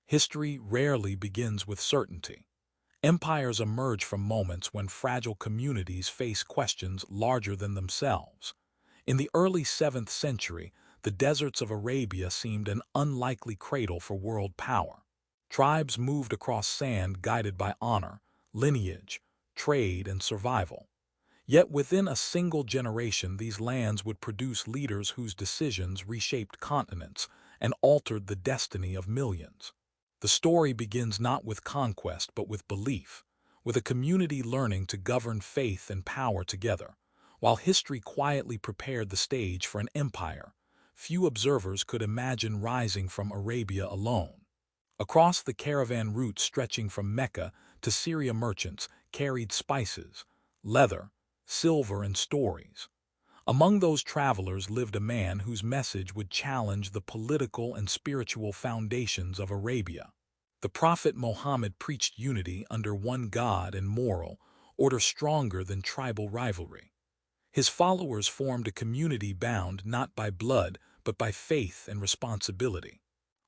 History rarely begins with certainty. Empires emerge from moments when fragile communities face questions larger than themselves. In the early 7th century, the deserts of Arabia seemed an unlikely cradle for world power. Tribes moved across sand guided by honor, lineage, trade, and survival. Yet within a single generation, these lands would produce leaders whose decisions reshaped continents and altered the destiny of millions. The story begins not with conquest but with belief, with a community learning to govern faith and power together. While history quietly prepared the stage for an empire, few observers could imagine rising from Arabia alone. Across the caravan route stretching from Mecca to Syria, merchants carried spices, leather, silver, and stories. Among those travelers lived a man whose message would challenge the political and spiritual foundations of Arabia. The Prophet Muhammad preached unity under one God and moral order stronger than tribal rivalry. His followers formed a community bound not by blood but by faith and responsibility.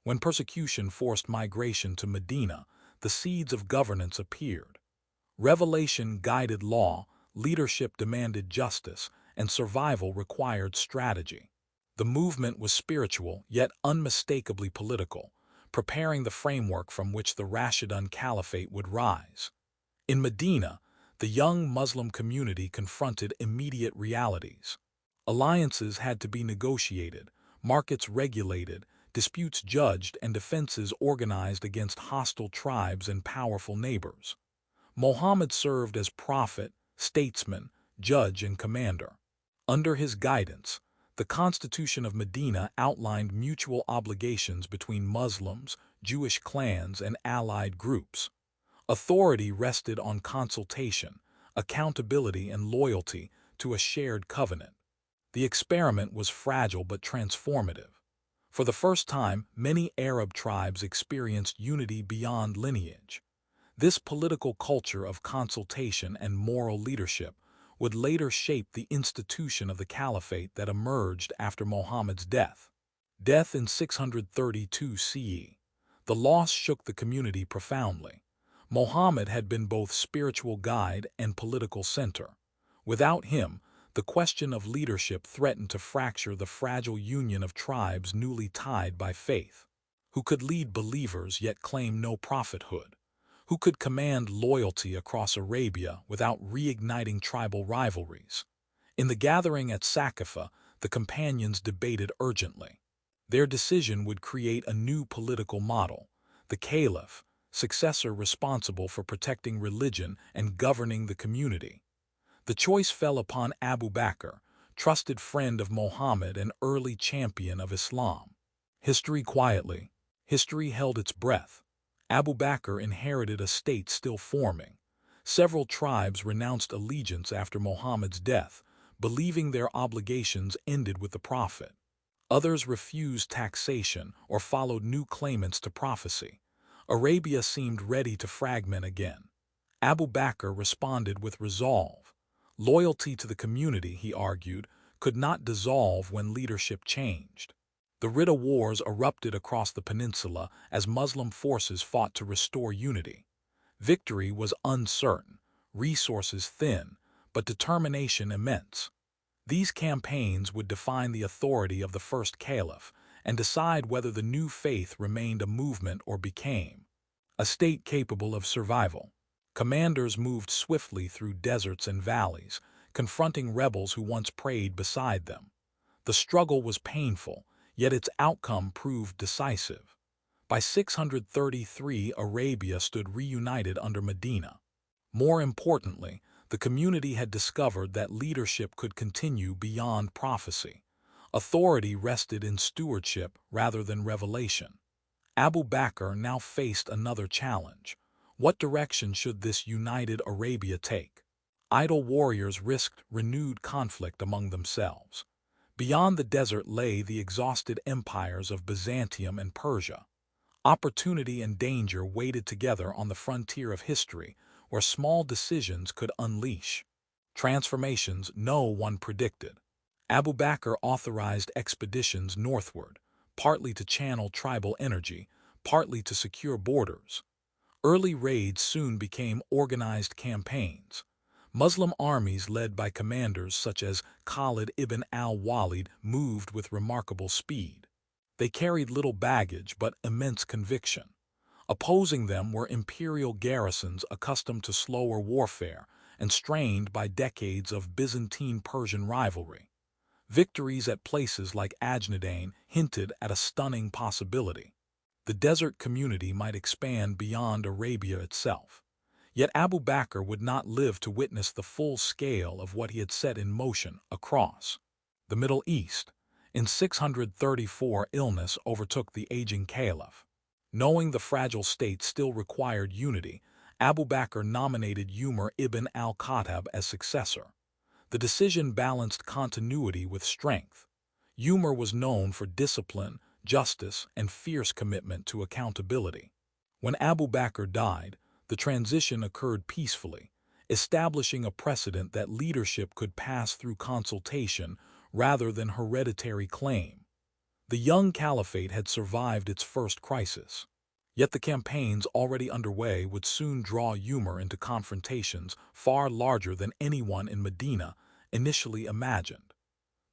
When persecution forced migration to Medina, the seeds of governance appeared. Revelation guided law, leadership demanded justice, and survival required strategy. The movement was spiritual, yet unmistakably political, preparing the framework from which the Rashidun Caliphate would rise. In Medina, the young Muslim community confronted immediate realities. Alliances had to be negotiated, markets regulated, disputes judged, and defenses organized against hostile tribes and powerful neighbors. Muhammad served as prophet, statesman, judge, and commander. Under his guidance, the Constitution of Medina outlined mutual obligations between Muslims, Jewish clans, and allied groups. Authority rested on consultation, accountability, and loyalty to a shared covenant. The experiment was fragile but transformative. For the first time, many Arab tribes experienced unity beyond lineage. This political culture of consultation and moral leadership would later shape the institution of the caliphate that emerged after Muhammad's death. Death in 632 CE. The loss shook the community profoundly. Muhammad had been both spiritual guide and political center. Without him, the question of leadership threatened to fracture the fragile union of tribes newly tied by faith. Who could lead believers yet claim no prophethood? Who could command loyalty across Arabia without reigniting tribal rivalries? In the gathering at Saqafa, the companions debated urgently. Their decision would create a new political model, the Caliph, successor responsible for protecting religion and governing the community. The choice fell upon Abu Bakr, trusted friend of Muhammad and early champion of Islam. History held its breath. Abu Bakr inherited a state still forming. Several tribes renounced allegiance after Muhammad's death, believing their obligations ended with the Prophet. Others refused taxation or followed new claimants to prophecy. Arabia seemed ready to fragment again. Abu Bakr responded with resolve. Loyalty to the community, he argued, could not dissolve when leadership changed. The Ridda Wars erupted across the peninsula as Muslim forces fought to restore unity. Victory was uncertain, resources thin, but determination immense. These campaigns would define the authority of the first caliph and decide whether the new faith remained a movement or became a state capable of survival. Commanders moved swiftly through deserts and valleys, confronting rebels who once prayed beside them. The struggle was painful, yet its outcome proved decisive. By 633, Arabia stood reunited under Medina. More importantly, the community had discovered that leadership could continue beyond prophecy. Authority rested in stewardship rather than revelation. Abu Bakr now faced another challenge. What direction should this united Arabia take? Idle warriors risked renewed conflict among themselves. Beyond the desert lay the exhausted empires of Byzantium and Persia. Opportunity and danger waited together on the frontier of history, where small decisions could unleash transformations no one predicted. Abu Bakr authorized expeditions northward, partly to channel tribal energy, partly to secure borders. Early raids soon became organized campaigns. Muslim armies led by commanders such as Khalid ibn al-Walid moved with remarkable speed. They carried little baggage but immense conviction. Opposing them were imperial garrisons accustomed to slower warfare and strained by decades of Byzantine-Persian rivalry. Victories at places like Ajnadain hinted at a stunning possibility. The desert community might expand beyond Arabia itself. Yet Abu Bakr would not live to witness the full scale of what he had set in motion across the Middle East. In 634, illness overtook the aging Caliph. Knowing the fragile state still required unity, Abu Bakr nominated Umar ibn al-Khattab as successor. The decision balanced continuity with strength. Umar was known for discipline, justice, and fierce commitment to accountability. When Abu Bakr died, the transition occurred peacefully, establishing a precedent that leadership could pass through consultation rather than hereditary claim. The young caliphate had survived its first crisis. Yet the campaigns already underway would soon draw Umar into confrontations far larger than anyone in Medina initially imagined.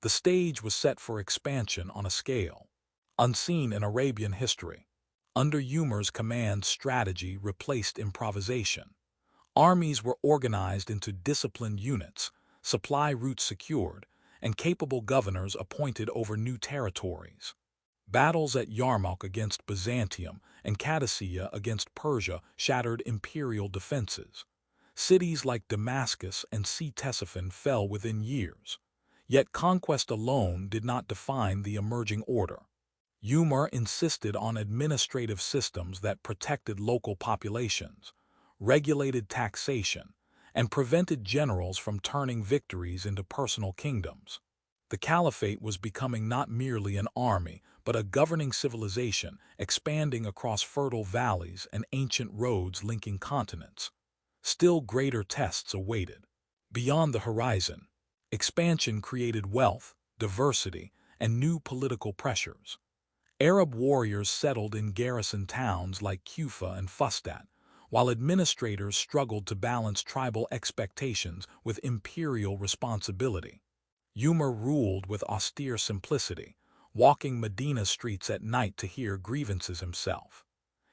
The stage was set for expansion on a scale unseen in Arabian history. Under Umar's command, strategy replaced improvisation. Armies were organized into disciplined units, supply routes secured, and capable governors appointed over new territories. Battles at Yarmouk against Byzantium and Qadisiyyah against Persia shattered imperial defenses. Cities like Damascus and Ctesiphon fell within years. Yet conquest alone did not define the emerging order. Umar insisted on administrative systems that protected local populations, regulated taxation, and prevented generals from turning victories into personal kingdoms. The caliphate was becoming not merely an army, but a governing civilization expanding across fertile valleys and ancient roads linking continents. Still greater tests awaited. Beyond the horizon, expansion created wealth, diversity, and new political pressures. Arab warriors settled in garrison towns like Kufa and Fustat, while administrators struggled to balance tribal expectations with imperial responsibility. Umar ruled with austere simplicity, walking Medina streets at night to hear grievances himself.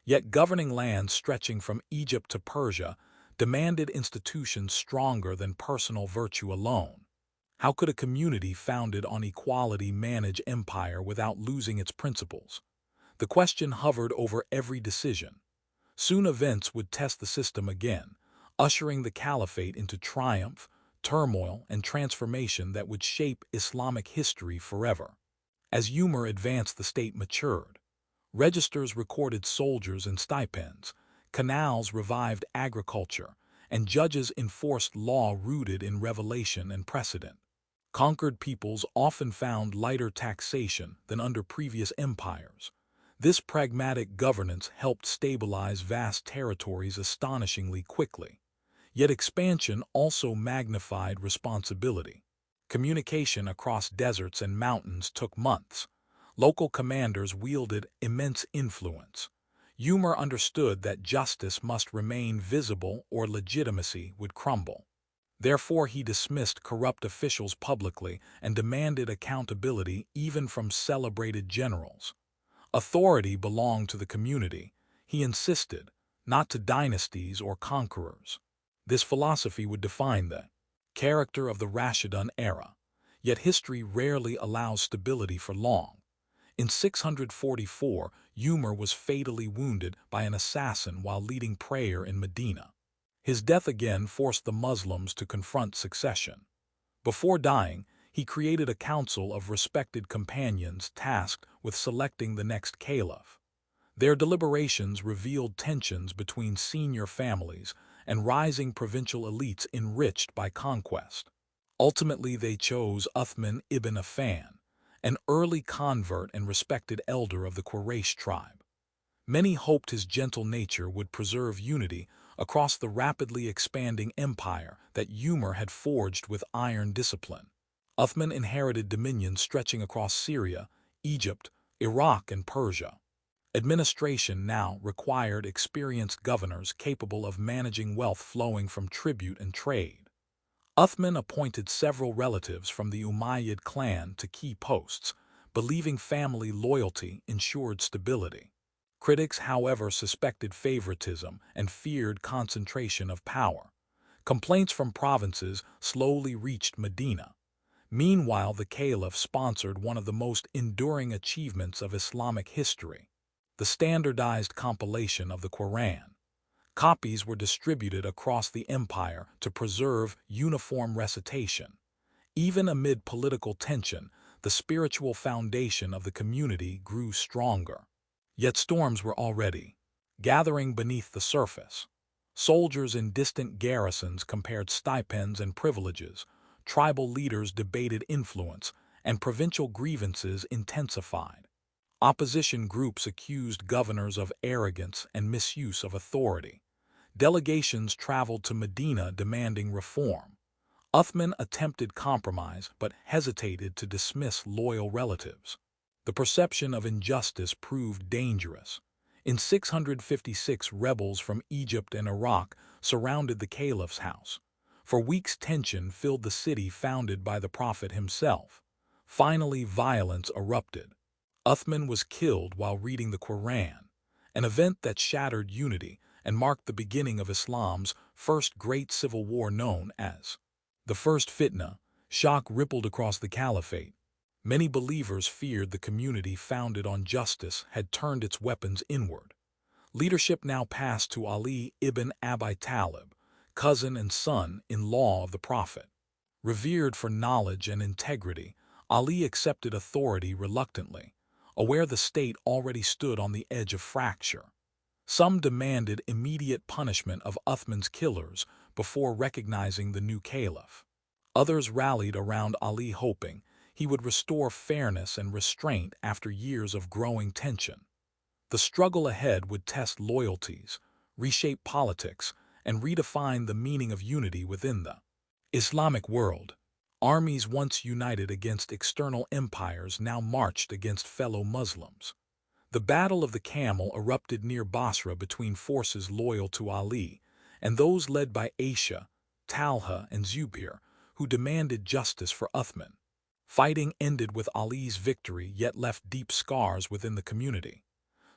Yet governing lands stretching from Egypt to Persia demanded institutions stronger than personal virtue alone. How could a community founded on equality manage empire without losing its principles? The question hovered over every decision. Soon events would test the system again, ushering the caliphate into triumph, turmoil, and transformation that would shape Islamic history forever. As Umar advanced, the state matured. Registers recorded soldiers and stipends, canals revived agriculture, and judges enforced law rooted in revelation and precedent. Conquered peoples often found lighter taxation than under previous empires. This pragmatic governance helped stabilize vast territories astonishingly quickly. Yet expansion also magnified responsibility. Communication across deserts and mountains took months. Local commanders wielded immense influence. Umar understood that justice must remain visible or legitimacy would crumble. Therefore, he dismissed corrupt officials publicly and demanded accountability even from celebrated generals. Authority belonged to the community, he insisted, not to dynasties or conquerors. This philosophy would define the character of the Rashidun era. Yet history rarely allows stability for long. In 644, Umar was fatally wounded by an assassin while leading prayer in Medina. His death again forced the Muslims to confront succession. Before dying, he created a council of respected companions tasked with selecting the next caliph. Their deliberations revealed tensions between senior families and rising provincial elites enriched by conquest. Ultimately, they chose Uthman ibn Affan, an early convert and respected elder of the Quraysh tribe. Many hoped his gentle nature would preserve unity across the rapidly expanding empire that Umar had forged with iron discipline. Uthman inherited dominion stretching across Syria, Egypt, Iraq, and Persia. Administration now required experienced governors capable of managing wealth flowing from tribute and trade. Uthman appointed several relatives from the Umayyad clan to key posts, believing family loyalty ensured stability. Critics, however, suspected favoritism and feared concentration of power. Complaints from provinces slowly reached Medina. Meanwhile, the Caliph sponsored one of the most enduring achievements of Islamic history, the standardized compilation of the Quran. Copies were distributed across the empire to preserve uniform recitation. Even amid political tension, the spiritual foundation of the community grew stronger. Yet storms were already gathering beneath the surface. Soldiers in distant garrisons compared stipends and privileges, tribal leaders debated influence, and provincial grievances intensified. Opposition groups accused governors of arrogance and misuse of authority. Delegations traveled to Medina demanding reform. Uthman attempted compromise but hesitated to dismiss loyal relatives. The perception of injustice proved dangerous. In 656, rebels from Egypt and Iraq surrounded the Caliph's house. For weeks, tension filled the city founded by the Prophet himself. Finally, violence erupted. Uthman was killed while reading the Quran, an event that shattered unity and marked the beginning of Islam's first great civil war known as the First Fitna. Shock rippled across the Caliphate. Many believers feared the community founded on justice had turned its weapons inward. Leadership now passed to Ali ibn Abi Talib, cousin and son-in-law of the Prophet. Revered for knowledge and integrity, Ali accepted authority reluctantly, aware the state already stood on the edge of fracture. Some demanded immediate punishment of Uthman's killers before recognizing the new caliph. Others rallied around Ali, hoping he would restore fairness and restraint after years of growing tension. The struggle ahead would test loyalties, reshape politics, and redefine the meaning of unity within the Islamic world. Armies once united against external empires now marched against fellow Muslims. The Battle of the Camel erupted near Basra between forces loyal to Ali and those led by Aisha, Talha, and Zubair, who demanded justice for Uthman. Fighting ended with Ali's victory yet left deep scars within the community.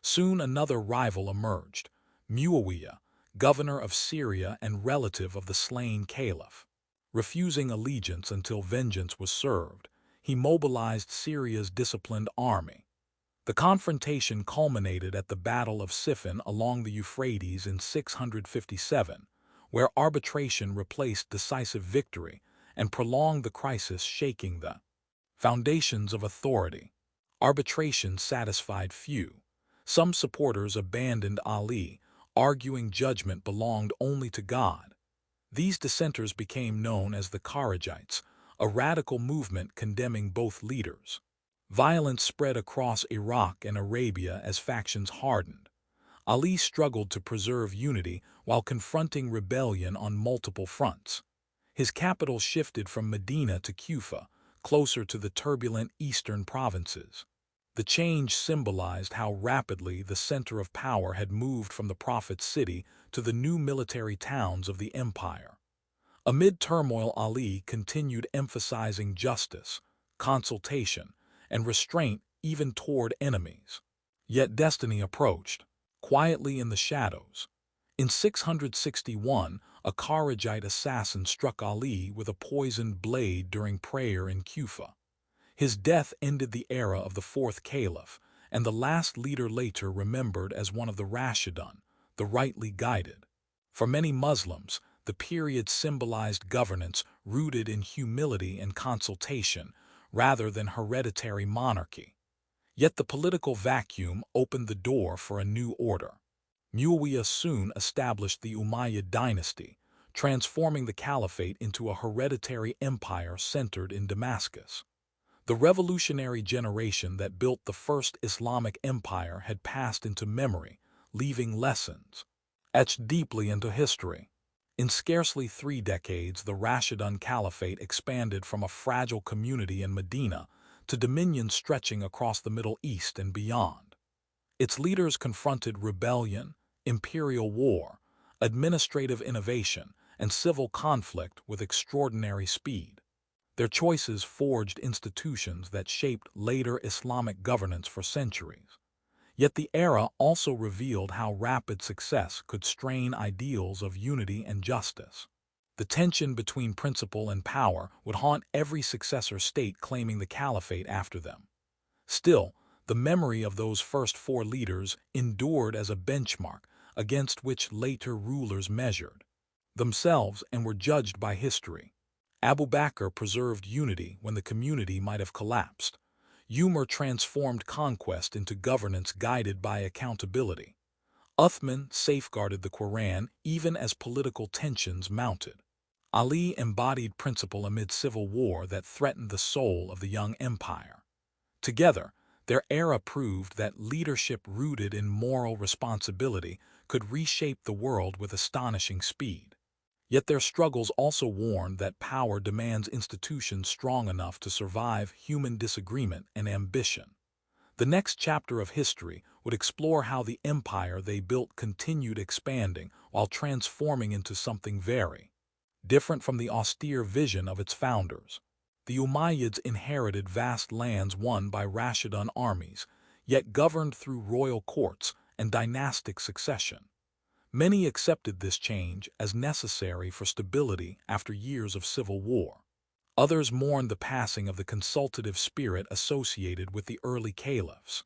Soon another rival emerged, Muawiyah, governor of Syria and relative of the slain caliph. Refusing allegiance until vengeance was served, he mobilized Syria's disciplined army. The confrontation culminated at the Battle of Siffin along the Euphrates in 657, where arbitration replaced decisive victory and prolonged the crisis, shaking the foundations of authority. Arbitration satisfied few. Some supporters abandoned Ali, arguing judgment belonged only to God. These dissenters became known as the Kharijites, a radical movement condemning both leaders. Violence spread across Iraq and Arabia as factions hardened. Ali struggled to preserve unity while confronting rebellion on multiple fronts. His capital shifted from Medina to Kufa, closer to the turbulent eastern provinces. The change symbolized how rapidly the center of power had moved from the Prophet's city to the new military towns of the empire. Amid turmoil, Ali continued emphasizing justice, consultation, and restraint even toward enemies. Yet destiny approached, quietly in the shadows. In 661, a Kharijite assassin struck Ali with a poisoned blade during prayer in Kufa. His death ended the era of the fourth caliph, and the last leader later remembered as one of the Rashidun, the rightly guided. For many Muslims, the period symbolized governance rooted in humility and consultation, rather than hereditary monarchy. Yet the political vacuum opened the door for a new order. Muawiyah soon established the Umayyad dynasty, transforming the caliphate into a hereditary empire centered in Damascus. The revolutionary generation that built the first Islamic empire had passed into memory, leaving lessons etched deeply into history. In scarcely 3 decades, the Rashidun Caliphate expanded from a fragile community in Medina to dominion stretching across the Middle East and beyond. Its leaders confronted rebellion, imperial war, administrative innovation, and civil conflict with extraordinary speed. Their choices forged institutions that shaped later Islamic governance for centuries. Yet the era also revealed how rapid success could strain ideals of unity and justice. The tension between principle and power would haunt every successor state claiming the caliphate after them. Still, the memory of those first four leaders endured as a benchmark against which later rulers measured themselves and were judged by history. Abu Bakr preserved unity when the community might have collapsed. Umar transformed conquest into governance guided by accountability. Uthman safeguarded the Quran even as political tensions mounted. Ali embodied principle amid civil war that threatened the soul of the young empire. Together, their era proved that leadership rooted in moral responsibility could reshape the world with astonishing speed. Yet their struggles also warned that power demands institutions strong enough to survive human disagreement and ambition. The next chapter of history would explore how the empire they built continued expanding while transforming into something very different from the austere vision of its founders. The Umayyads inherited vast lands won by Rashidun armies, yet governed through royal courts and dynastic succession. Many accepted this change as necessary for stability after years of civil war. Others mourned the passing of the consultative spirit associated with the early caliphs.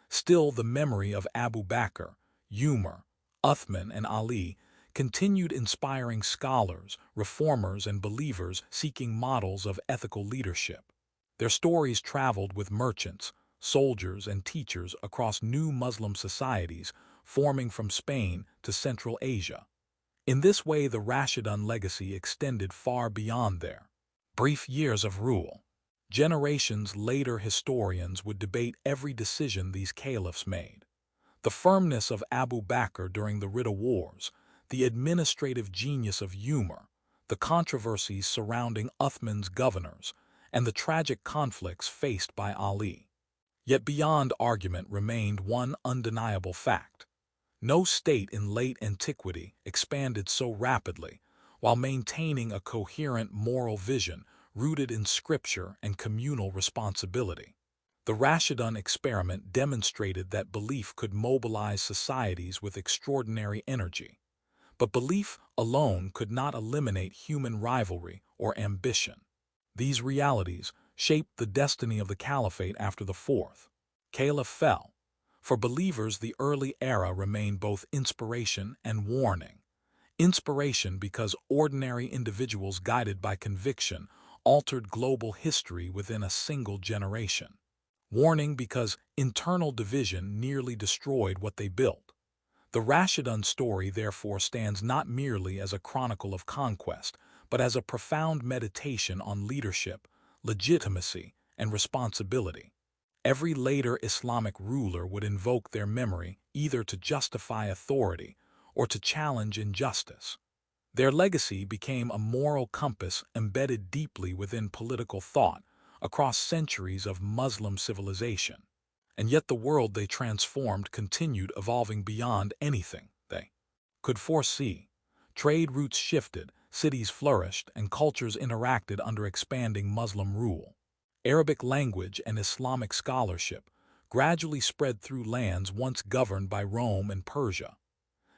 Still, the memory of Abu Bakr, Umar, Uthman, and Ali continued inspiring scholars, reformers, and believers seeking models of ethical leadership. Their stories traveled with merchants, soldiers, and teachers across new Muslim societies, forming from Spain to Central Asia. In this way, the Rashidun legacy extended far beyond their brief years of rule. Generations later, historians would debate every decision these caliphs made. The firmness of Abu Bakr during the Ridda Wars, the administrative genius of Umar, the controversies surrounding Uthman's governors, and the tragic conflicts faced by Ali. Yet beyond argument remained one undeniable fact. No state in late antiquity expanded so rapidly while maintaining a coherent moral vision rooted in scripture and communal responsibility. The Rashidun experiment demonstrated that belief could mobilize societies with extraordinary energy. But belief alone could not eliminate human rivalry or ambition. These realities shaped the destiny of the caliphate after the fourth caliph fell. For believers, the early era remained both inspiration and warning. Inspiration because ordinary individuals guided by conviction altered global history within a single generation. Warning because internal division nearly destroyed what they built. The Rashidun story therefore stands not merely as a chronicle of conquest, but as a profound meditation on leadership, legitimacy, and responsibility. Every later Islamic ruler would invoke their memory either to justify authority or to challenge injustice. Their legacy became a moral compass embedded deeply within political thought across centuries of Muslim civilization. And yet the world they transformed continued evolving beyond anything they could foresee. Trade routes shifted, cities flourished, and cultures interacted under expanding Muslim rule. Arabic language and Islamic scholarship gradually spread through lands once governed by Rome and Persia.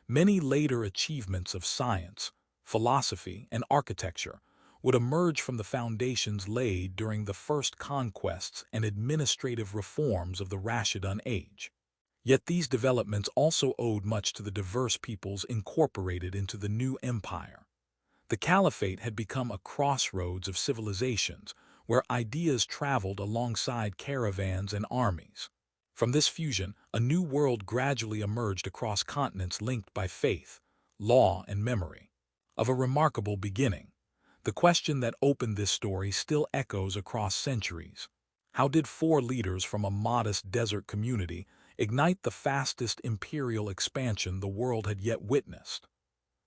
Many later achievements of science, philosophy, and architecture would emerge from the foundations laid during the first conquests and administrative reforms of the Rashidun age. Yet these developments also owed much to the diverse peoples incorporated into the new empire. The caliphate had become a crossroads of civilizations where ideas traveled alongside caravans and armies. From this fusion, a new world gradually emerged across continents linked by faith, law, and memory. Of a remarkable beginning, the question that opened this story still echoes across centuries. How did four leaders from a modest desert community ignite the fastest imperial expansion the world had yet witnessed?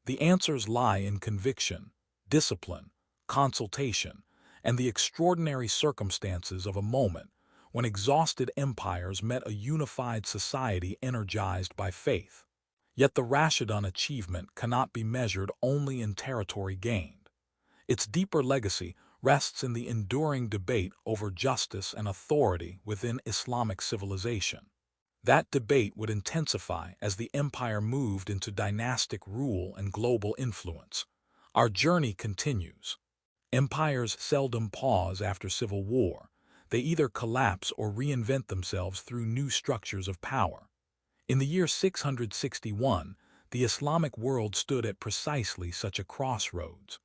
The answers lie in conviction, discipline, consultation, and the extraordinary circumstances of a moment when exhausted empires met a unified society energized by faith. Yet the Rashidun achievement cannot be measured only in territory gained. Its deeper legacy rests in the enduring debate over justice and authority within Islamic civilization. That debate would intensify as the empire moved into dynastic rule and global influence. Our journey continues. Empires seldom pause after civil war. They either collapse or reinvent themselves through new structures of power. In the year 661, the Islamic world stood at precisely such a crossroads.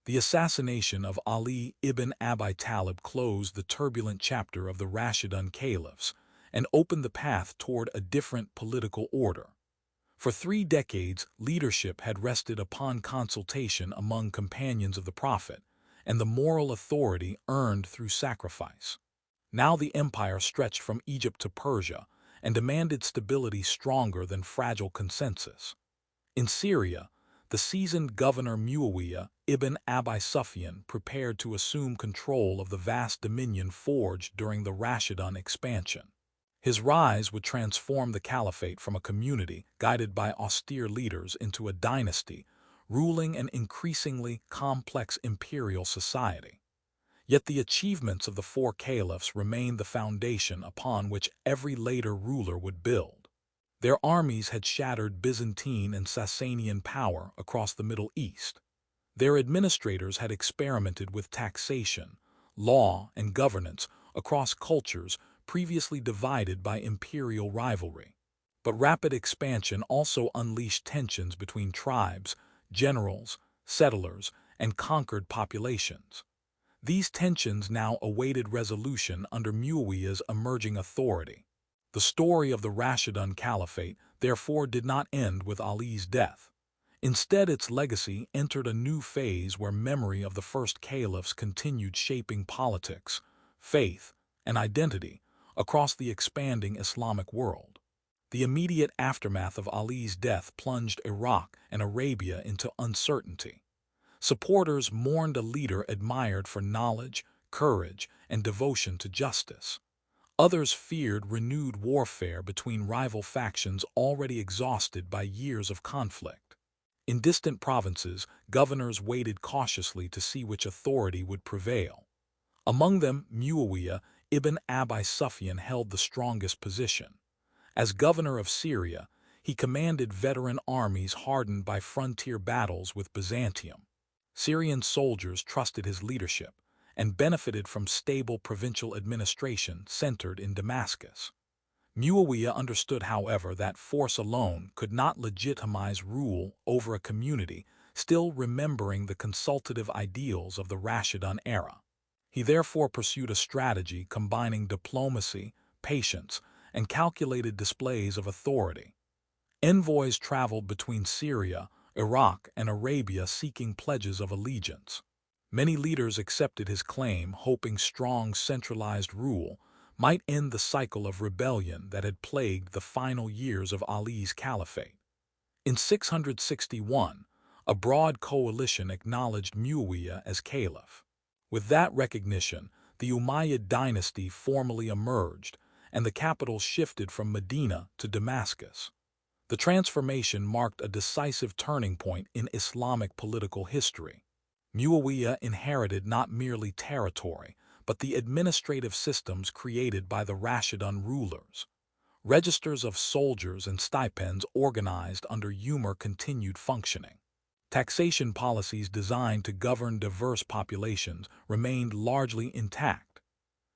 The assassination of Ali ibn Abi Talib closed the turbulent chapter of the Rashidun Caliphs and opened the path toward a different political order. For 3 decades, leadership had rested upon consultation among companions of the Prophet, and the moral authority earned through sacrifice. Now the empire stretched from Egypt to Persia and demanded stability stronger than fragile consensus. In Syria, the seasoned governor Muawiyah ibn Abi Sufyan prepared to assume control of the vast dominion forged during the Rashidun expansion. His rise would transform the caliphate from a community guided by austere leaders into a dynasty, ruling an increasingly complex imperial society. Yet the achievements of the 4 caliphs remained the foundation upon which every later ruler would build. Their armies had shattered Byzantine and Sasanian power across the Middle East. Their administrators had experimented with taxation, law, and governance across cultures previously divided by imperial rivalry. But rapid expansion also unleashed tensions between tribes, generals, settlers, and conquered populations. These tensions now awaited resolution under Muawiyah's emerging authority. The story of the Rashidun Caliphate, therefore, did not end with Ali's death. Instead, its legacy entered a new phase where memory of the first caliphs continued shaping politics, faith, and identity across the expanding Islamic world. The immediate aftermath of Ali's death plunged Iraq and Arabia into uncertainty. Supporters mourned a leader admired for knowledge, courage, and devotion to justice. Others feared renewed warfare between rival factions already exhausted by years of conflict. In distant provinces, governors waited cautiously to see which authority would prevail. Among them, Muawiyah ibn Abi Sufyan held the strongest position. As governor of Syria, he commanded veteran armies hardened by frontier battles with Byzantium. Syrian soldiers trusted his leadership and benefited from stable provincial administration centered in Damascus. Muawiyah understood, however, that force alone could not legitimize rule over a community still remembering the consultative ideals of the Rashidun era. He therefore pursued a strategy combining diplomacy, patience, and calculated displays of authority. Envoys traveled between Syria, Iraq, and Arabia seeking pledges of allegiance. Many leaders accepted his claim, hoping strong centralized rule might end the cycle of rebellion that had plagued the final years of Ali's caliphate. In 661, a broad coalition acknowledged Muawiyah as caliph. With that recognition, the Umayyad dynasty formally emerged, and the capital shifted from Medina to Damascus. The transformation marked a decisive turning point in Islamic political history. Muawiyah inherited not merely territory, but the administrative systems created by the Rashidun rulers. Registers of soldiers and stipends organized under Umar continued functioning. Taxation policies designed to govern diverse populations remained largely intact.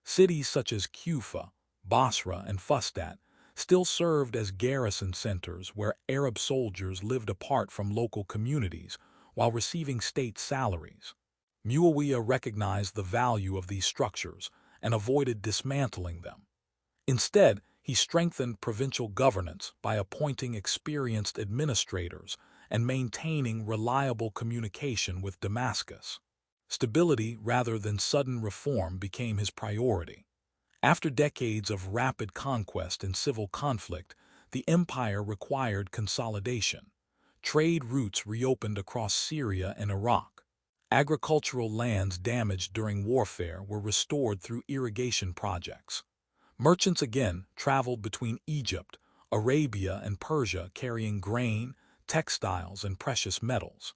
Cities such as Kufa, Basra, and Fustat still served as garrison centers where Arab soldiers lived apart from local communities while receiving state salaries. Muawiyah recognized the value of these structures and avoided dismantling them. Instead, he strengthened provincial governance by appointing experienced administrators and maintaining reliable communication with Damascus. Stability rather than sudden reform became his priority. After decades of rapid conquest and civil conflict, the empire required consolidation. Trade routes reopened across Syria and Iraq. Agricultural lands damaged during warfare were restored through irrigation projects. Merchants again traveled between Egypt, Arabia, and Persia carrying grain, textiles, and precious metals.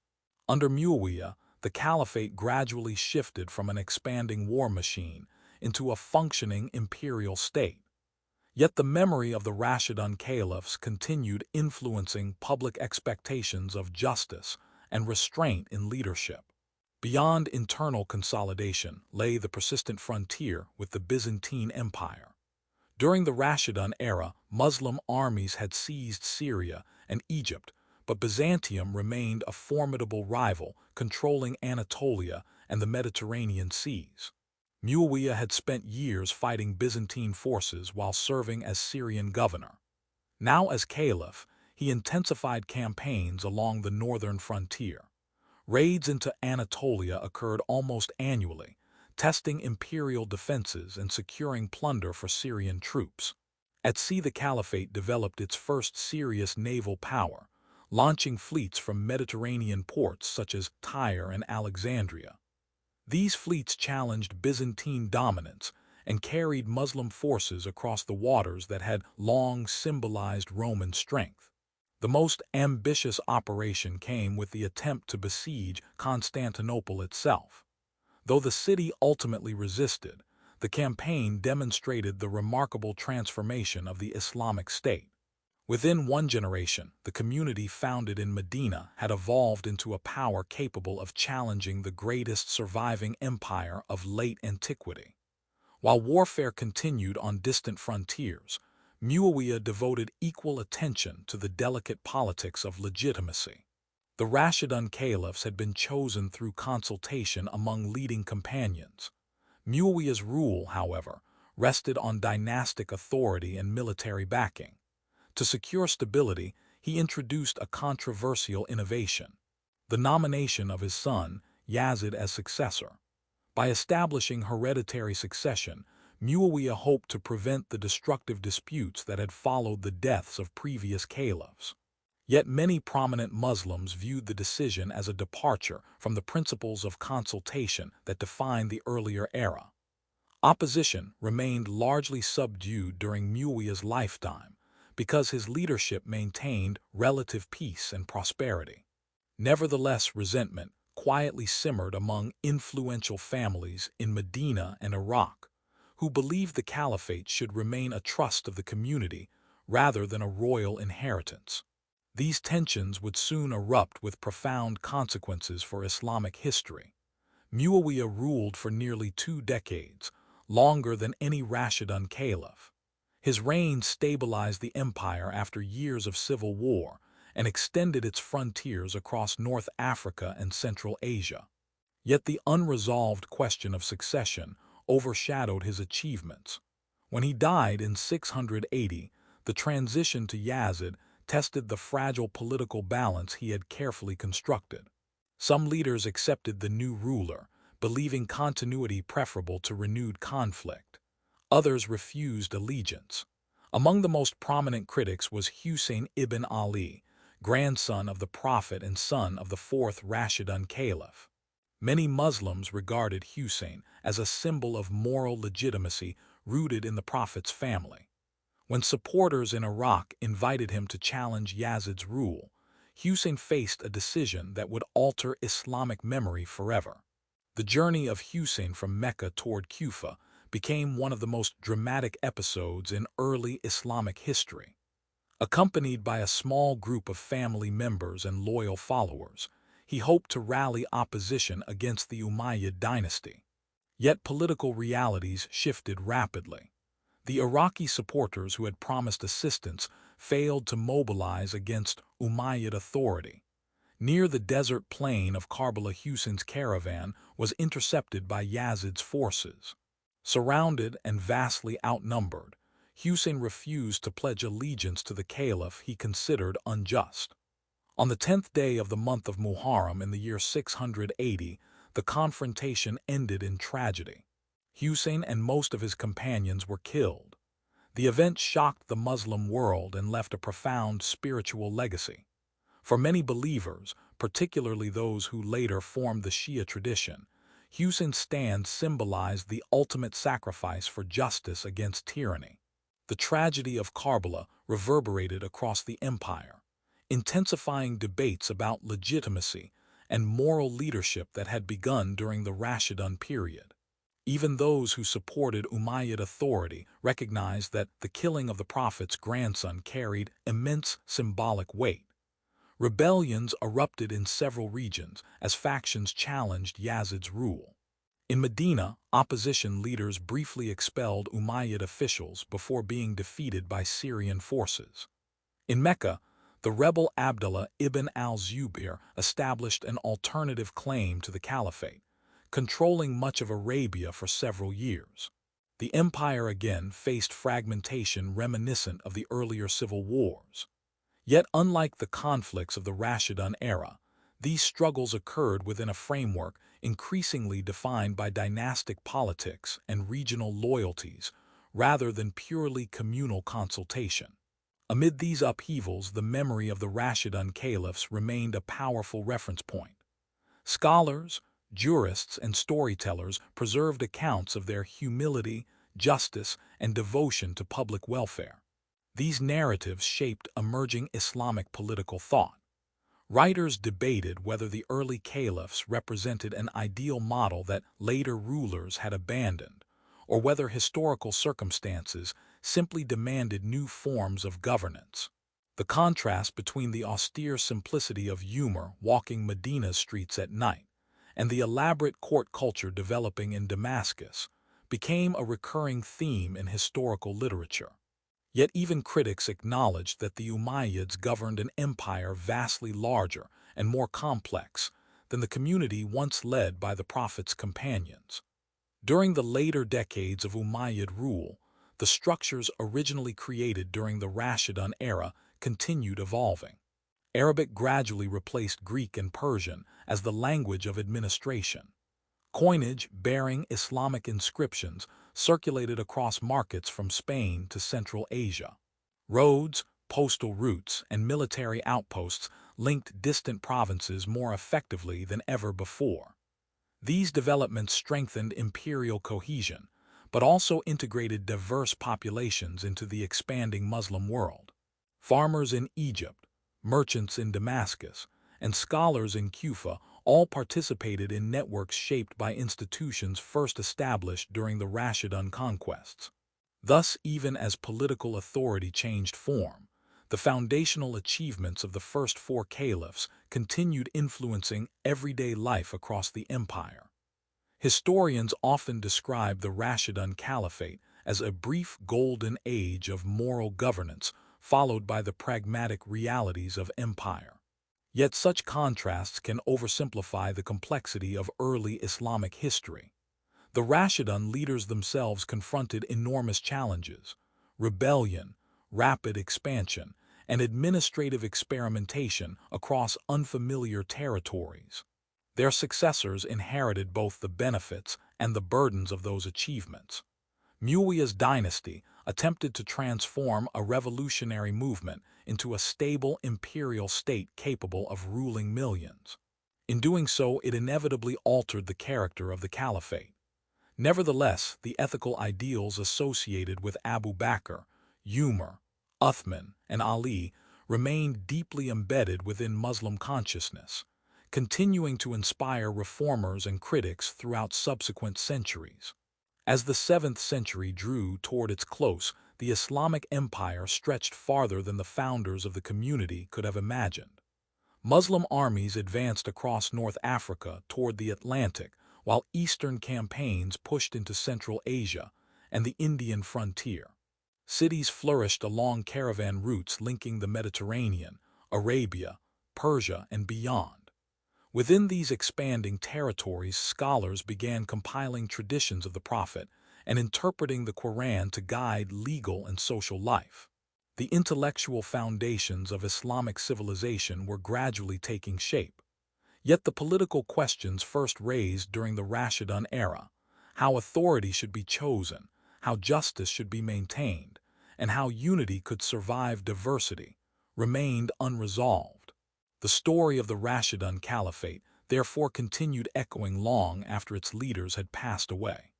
Under Muawiyah, the caliphate gradually shifted from an expanding war machine into a functioning imperial state. Yet the memory of the Rashidun Caliphs continued influencing public expectations of justice and restraint in leadership. Beyond internal consolidation lay the persistent frontier with the Byzantine Empire. During the Rashidun era, Muslim armies had seized Syria and Egypt, but Byzantium remained a formidable rival, controlling Anatolia and the Mediterranean seas. Muawiyah had spent years fighting Byzantine forces while serving as Syrian governor. Now as caliph, he intensified campaigns along the northern frontier. Raids into Anatolia occurred almost annually, testing imperial defenses and securing plunder for Syrian troops. At sea, the caliphate developed its first serious naval power, launching fleets from Mediterranean ports such as Tyre and Alexandria. These fleets challenged Byzantine dominance and carried Muslim forces across the waters that had long symbolized Roman strength. The most ambitious operation came with the attempt to besiege Constantinople itself. Though the city ultimately resisted, the campaign demonstrated the remarkable transformation of the Islamic State. Within one generation, the community founded in Medina had evolved into a power capable of challenging the greatest surviving empire of late antiquity. While warfare continued on distant frontiers, Muawiyah devoted equal attention to the delicate politics of legitimacy. The Rashidun Caliphs had been chosen through consultation among leading companions. Muawiyah's rule, however, rested on dynastic authority and military backing. To secure stability, he introduced a controversial innovation: the nomination of his son, Yazid, as successor. By establishing hereditary succession, Muawiyah hoped to prevent the destructive disputes that had followed the deaths of previous caliphs. Yet many prominent Muslims viewed the decision as a departure from the principles of consultation that defined the earlier era. Opposition remained largely subdued during Muawiyah's lifetime, because his leadership maintained relative peace and prosperity. Nevertheless, resentment quietly simmered among influential families in Medina and Iraq, who believed the caliphate should remain a trust of the community rather than a royal inheritance. These tensions would soon erupt with profound consequences for Islamic history. Muawiyah ruled for nearly 2 decades, longer than any Rashidun caliph. His reign stabilized the empire after years of civil war and extended its frontiers across North Africa and Central Asia. Yet the unresolved question of succession overshadowed his achievements. When he died in 680, the transition to Yazid tested the fragile political balance he had carefully constructed. Some leaders accepted the new ruler, believing continuity preferable to renewed conflict. Others refused allegiance. Among the most prominent critics was Hussein ibn Ali, grandson of the Prophet and son of the 4th Rashidun Caliph. Many Muslims regarded Hussein as a symbol of moral legitimacy rooted in the Prophet's family. When supporters in Iraq invited him to challenge Yazid's rule, Hussein faced a decision that would alter Islamic memory forever. The journey of Hussein from Mecca toward Kufa became one of the most dramatic episodes in early Islamic history. Accompanied by a small group of family members and loyal followers, he hoped to rally opposition against the Umayyad dynasty. Yet political realities shifted rapidly. The Iraqi supporters who had promised assistance failed to mobilize against Umayyad authority. Near the desert plain of Karbala, Hussein's caravan was intercepted by Yazid's forces. Surrounded and vastly outnumbered, Hussein refused to pledge allegiance to the caliph he considered unjust. On the 10th day of the month of Muharram in the year 680, the confrontation ended in tragedy. Hussein and most of his companions were killed. The event shocked the Muslim world and left a profound spiritual legacy. For many believers, particularly those who later formed the Shia tradition, Hussein's stand symbolized the ultimate sacrifice for justice against tyranny. The tragedy of Karbala reverberated across the empire, intensifying debates about legitimacy and moral leadership that had begun during the Rashidun period. Even those who supported Umayyad authority recognized that the killing of the Prophet's grandson carried immense symbolic weight. Rebellions erupted in several regions as factions challenged Yazid's rule. In Medina, opposition leaders briefly expelled Umayyad officials before being defeated by Syrian forces. In Mecca, the rebel Abdullah ibn al-Zubayr established an alternative claim to the caliphate, controlling much of Arabia for several years. The empire again faced fragmentation reminiscent of the earlier civil wars. Yet unlike the conflicts of the Rashidun era, these struggles occurred within a framework increasingly defined by dynastic politics and regional loyalties rather than purely communal consultation. Amid these upheavals, the memory of the Rashidun Caliphs remained a powerful reference point. Scholars, jurists, and storytellers preserved accounts of their humility, justice, and devotion to public welfare. These narratives shaped emerging Islamic political thought. Writers debated whether the early caliphs represented an ideal model that later rulers had abandoned, or whether historical circumstances simply demanded new forms of governance. The contrast between the austere simplicity of Umar walking Medina's streets at night and the elaborate court culture developing in Damascus became a recurring theme in historical literature. Yet even critics acknowledged that the Umayyads governed an empire vastly larger and more complex than the community once led by the Prophet's companions. During the later decades of Umayyad rule, the structures originally created during the Rashidun era continued evolving. Arabic gradually replaced Greek and Persian as the language of administration. Coinage bearing Islamic inscriptions circulated across markets from Spain to Central Asia. Roads, postal routes, and military outposts linked distant provinces more effectively than ever before. These developments strengthened imperial cohesion, but also integrated diverse populations into the expanding Muslim world. Farmers in Egypt, merchants in Damascus, and scholars in Kufa all participated in networks shaped by institutions first established during the Rashidun conquests. Thus, even as political authority changed form, the foundational achievements of the first four caliphs continued influencing everyday life across the empire. Historians often describe the Rashidun Caliphate as a brief golden age of moral governance followed by the pragmatic realities of empire. Yet such contrasts can oversimplify the complexity of early Islamic history. The Rashidun leaders themselves confronted enormous challenges: rebellion, rapid expansion, and administrative experimentation across unfamiliar territories. Their successors inherited both the benefits and the burdens of those achievements. Muawiyah's dynasty attempted to transform a revolutionary movement into a stable imperial state capable of ruling millions. In doing so, it inevitably altered the character of the caliphate. Nevertheless, the ethical ideals associated with Abu Bakr, Umar, Uthman, and Ali remained deeply embedded within Muslim consciousness, continuing to inspire reformers and critics throughout subsequent centuries. As the 7th century drew toward its close, the Islamic empire stretched farther than the founders of the community could have imagined. Muslim armies advanced across North Africa toward the Atlantic, while Eastern campaigns pushed into Central Asia and the Indian frontier. Cities flourished along caravan routes linking the Mediterranean, Arabia, Persia, and beyond. Within these expanding territories, scholars began compiling traditions of the Prophet and interpreting the Quran to guide legal and social life. The intellectual foundations of Islamic civilization were gradually taking shape. Yet the political questions first raised during the Rashidun era, how authority should be chosen, how justice should be maintained, and how unity could survive diversity, remained unresolved. The story of the Rashidun Caliphate therefore continued echoing long after its leaders had passed away.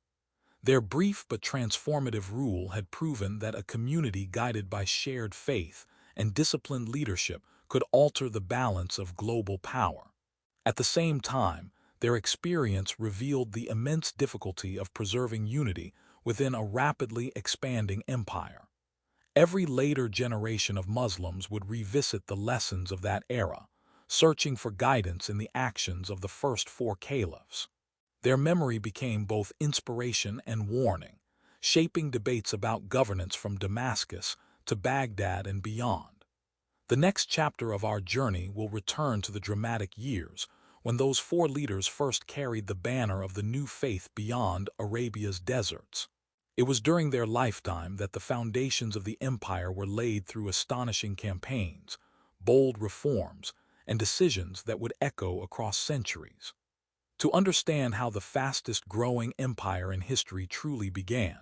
Their brief but transformative rule had proven that a community guided by shared faith and disciplined leadership could alter the balance of global power. At the same time, their experience revealed the immense difficulty of preserving unity within a rapidly expanding empire. Every later generation of Muslims would revisit the lessons of that era, searching for guidance in the actions of the first four caliphs. Their memory became both inspiration and warning, shaping debates about governance from Damascus to Baghdad and beyond. The next chapter of our journey will return to the dramatic years when those four leaders first carried the banner of the new faith beyond Arabia's deserts. It was during their lifetime that the foundations of the empire were laid through astonishing campaigns, bold reforms, and decisions that would echo across centuries. To understand how the fastest-growing empire in history truly began,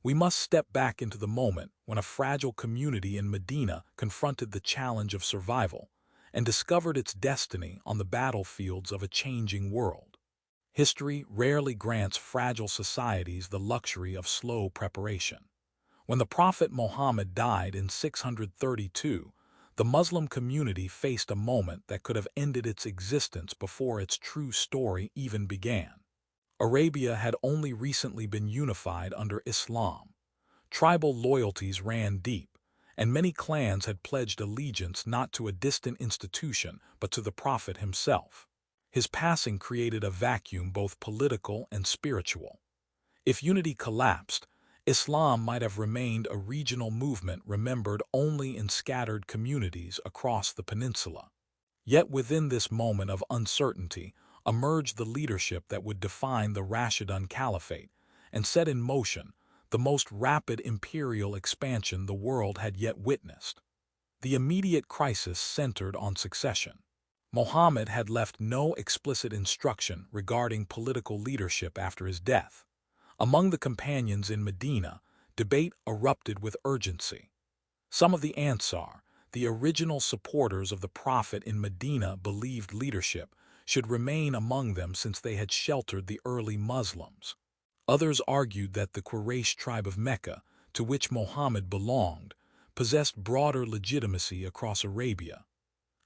we must step back into the moment when a fragile community in Medina confronted the challenge of survival and discovered its destiny on the battlefields of a changing world. History rarely grants fragile societies the luxury of slow preparation. When the Prophet Muhammad died in 632, the Muslim community faced a moment that could have ended its existence before its true story even began. Arabia had only recently been unified under Islam. Tribal loyalties ran deep, and many clans had pledged allegiance not to a distant institution but to the Prophet himself. His passing created a vacuum both political and spiritual. If unity collapsed, Islam might have remained a regional movement remembered only in scattered communities across the peninsula. Yet within this moment of uncertainty emerged the leadership that would define the Rashidun Caliphate and set in motion the most rapid imperial expansion the world had yet witnessed. The immediate crisis centered on succession. Muhammad had left no explicit instruction regarding political leadership after his death. Among the companions in Medina, debate erupted with urgency. Some of the Ansar, the original supporters of the Prophet in Medina, believed leadership should remain among them since they had sheltered the early Muslims. Others argued that the Quraysh tribe of Mecca, to which Muhammad belonged, possessed broader legitimacy across Arabia.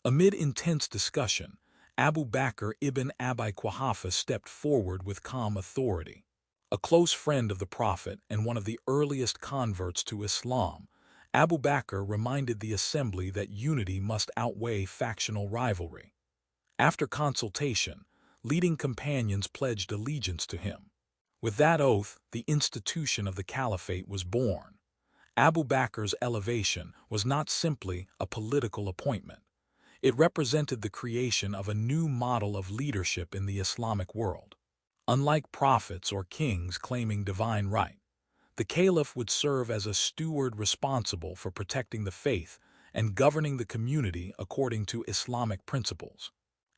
Amid intense discussion, Abu Bakr ibn Abi Quhafa stepped forward with calm authority. A close friend of the Prophet and one of the earliest converts to Islam, Abu Bakr reminded the assembly that unity must outweigh factional rivalry. After consultation, leading companions pledged allegiance to him. With that oath, the institution of the Caliphate was born. Abu Bakr's elevation was not simply a political appointment. It represented the creation of a new model of leadership in the Islamic world. Unlike prophets or kings claiming divine right, the caliph would serve as a steward responsible for protecting the faith and governing the community according to Islamic principles.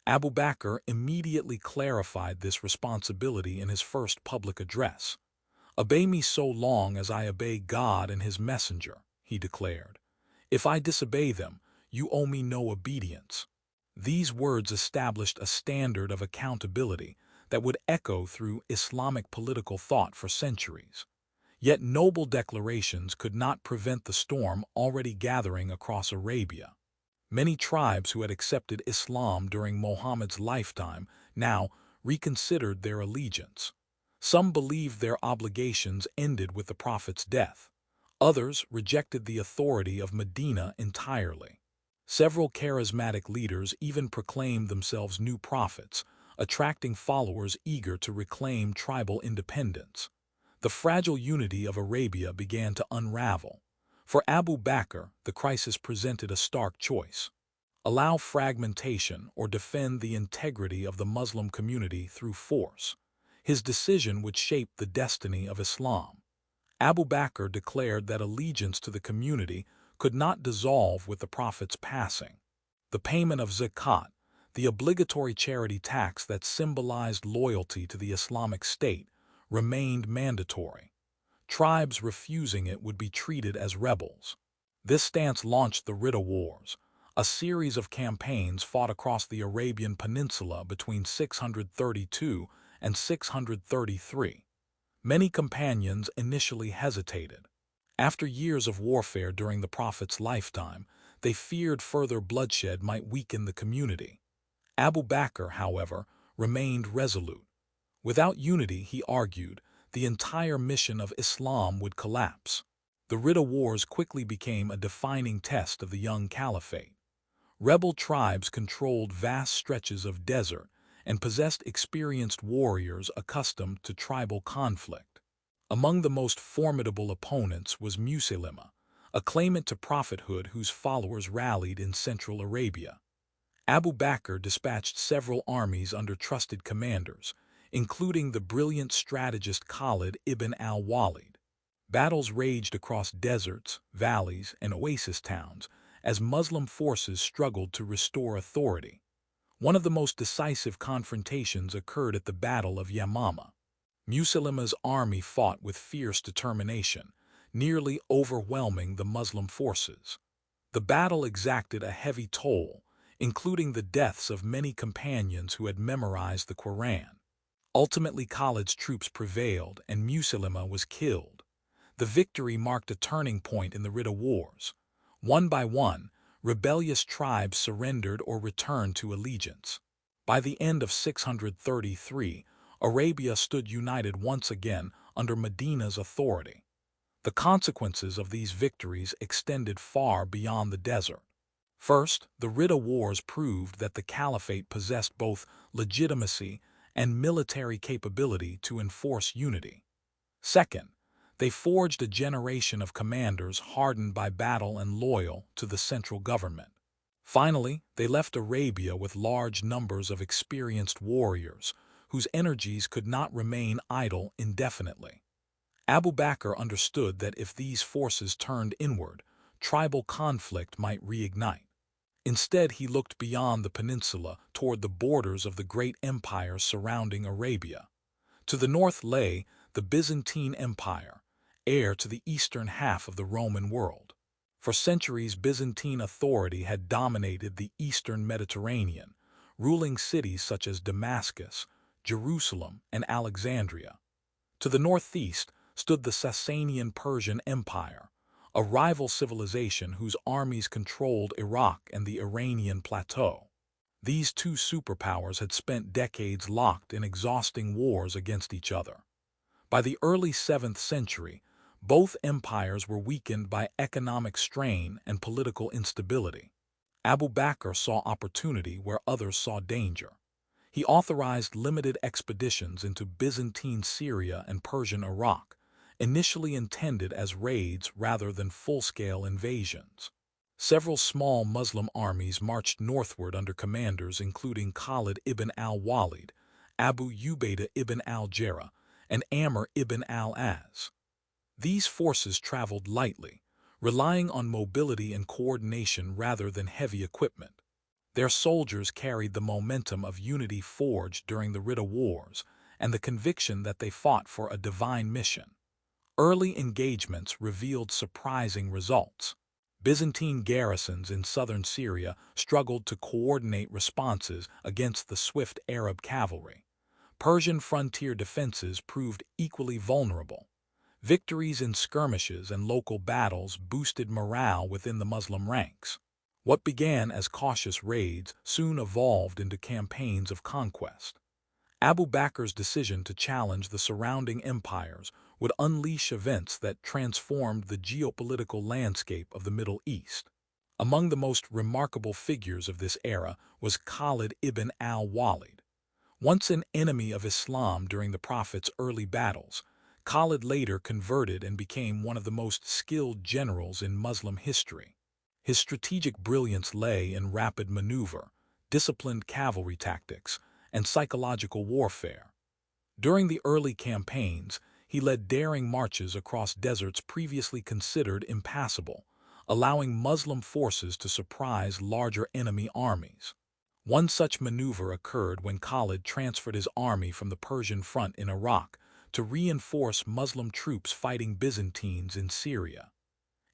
Abu Bakr immediately clarified this responsibility in his first public address. "Obey me so long as I obey God and his messenger," he declared. "If I disobey them, you owe me no obedience." These words established a standard of accountability that would echo through Islamic political thought for centuries. Yet noble declarations could not prevent the storm already gathering across Arabia. Many tribes who had accepted Islam during Muhammad's lifetime now reconsidered their allegiance. Some believed their obligations ended with the Prophet's death. Others rejected the authority of Medina entirely. Several charismatic leaders even proclaimed themselves new prophets, attracting followers eager to reclaim tribal independence. The fragile unity of Arabia began to unravel. For Abu Bakr, the crisis presented a stark choice: allow fragmentation or defend the integrity of the Muslim community through force. His decision would shape the destiny of Islam. Abu Bakr declared that allegiance to the community could not dissolve with the Prophet's passing. The payment of zakat, the obligatory charity tax that symbolized loyalty to the Islamic State, remained mandatory. Tribes refusing it would be treated as rebels. This stance launched the Ridda Wars, A series of campaigns fought across the Arabian Peninsula between 632 and 633. Many companions initially hesitated. After years of warfare during the Prophet's lifetime, they feared further bloodshed might weaken the community. Abu Bakr, however, remained resolute. Without unity, he argued, the entire mission of Islam would collapse. The Ridda Wars quickly became a defining test of the young caliphate. Rebel tribes controlled vast stretches of desert and possessed experienced warriors accustomed to tribal conflict. Among the most formidable opponents was Musaylima, a claimant to prophethood whose followers rallied in central Arabia. Abu Bakr dispatched several armies under trusted commanders, including the brilliant strategist Khalid ibn al-Walid. Battles raged across deserts, valleys, and oasis towns as Muslim forces struggled to restore authority. One of the most decisive confrontations occurred at the Battle of Yamama. Musaylima's army fought with fierce determination, nearly overwhelming the Muslim forces. The battle exacted a heavy toll, including the deaths of many companions who had memorized the Quran. Ultimately, Khalid's troops prevailed and Musaylima was killed. The victory marked a turning point in the Ridda Wars. One by one, rebellious tribes surrendered or returned to allegiance. By the end of 633, Arabia stood united once again under Medina's authority. The consequences of these victories extended far beyond the desert. First, the Ridda Wars proved that the Caliphate possessed both legitimacy and military capability to enforce unity. Second, they forged a generation of commanders hardened by battle and loyal to the central government. Finally, they left Arabia with large numbers of experienced warriors whose energies could not remain idle indefinitely. Abu Bakr understood that if these forces turned inward, tribal conflict might reignite. Instead, he looked beyond the peninsula toward the borders of the great empires surrounding Arabia. To the north lay the Byzantine Empire, heir to the eastern half of the Roman world. For centuries, Byzantine authority had dominated the eastern Mediterranean, ruling cities such as Damascus, Jerusalem, and Alexandria. To the northeast stood the Sasanian Persian Empire, a rival civilization whose armies controlled Iraq and the Iranian plateau. These two superpowers had spent decades locked in exhausting wars against each other. By the early 7th century, both empires were weakened by economic strain and political instability. Abu Bakr saw opportunity where others saw danger. He authorized limited expeditions into Byzantine Syria and Persian Iraq, initially intended as raids rather than full-scale invasions. Several small Muslim armies marched northward under commanders including Khalid ibn al-Walid, Abu Ubaidah ibn al-Jarrah, and Amr ibn al-Az. These forces traveled lightly, relying on mobility and coordination rather than heavy equipment. Their soldiers carried the momentum of unity forged during the Ridda Wars and the conviction that they fought for a divine mission. Early engagements revealed surprising results. Byzantine garrisons in southern Syria struggled to coordinate responses against the swift Arab cavalry. Persian frontier defenses proved equally vulnerable. Victories in skirmishes and local battles boosted morale within the Muslim ranks. What began as cautious raids soon evolved into campaigns of conquest. Abu Bakr's decision to challenge the surrounding empires would unleash events that transformed the geopolitical landscape of the Middle East. Among the most remarkable figures of this era was Khalid ibn al-Walid. Once an enemy of Islam during the Prophet's early battles, Khalid later converted and became one of the most skilled generals in Muslim history. His strategic brilliance lay in rapid maneuver, disciplined cavalry tactics, and psychological warfare. During the early campaigns, he led daring marches across deserts previously considered impassable, allowing Muslim forces to surprise larger enemy armies. One such maneuver occurred when Khalid transferred his army from the Persian front in Iraq to reinforce Muslim troops fighting Byzantines in Syria.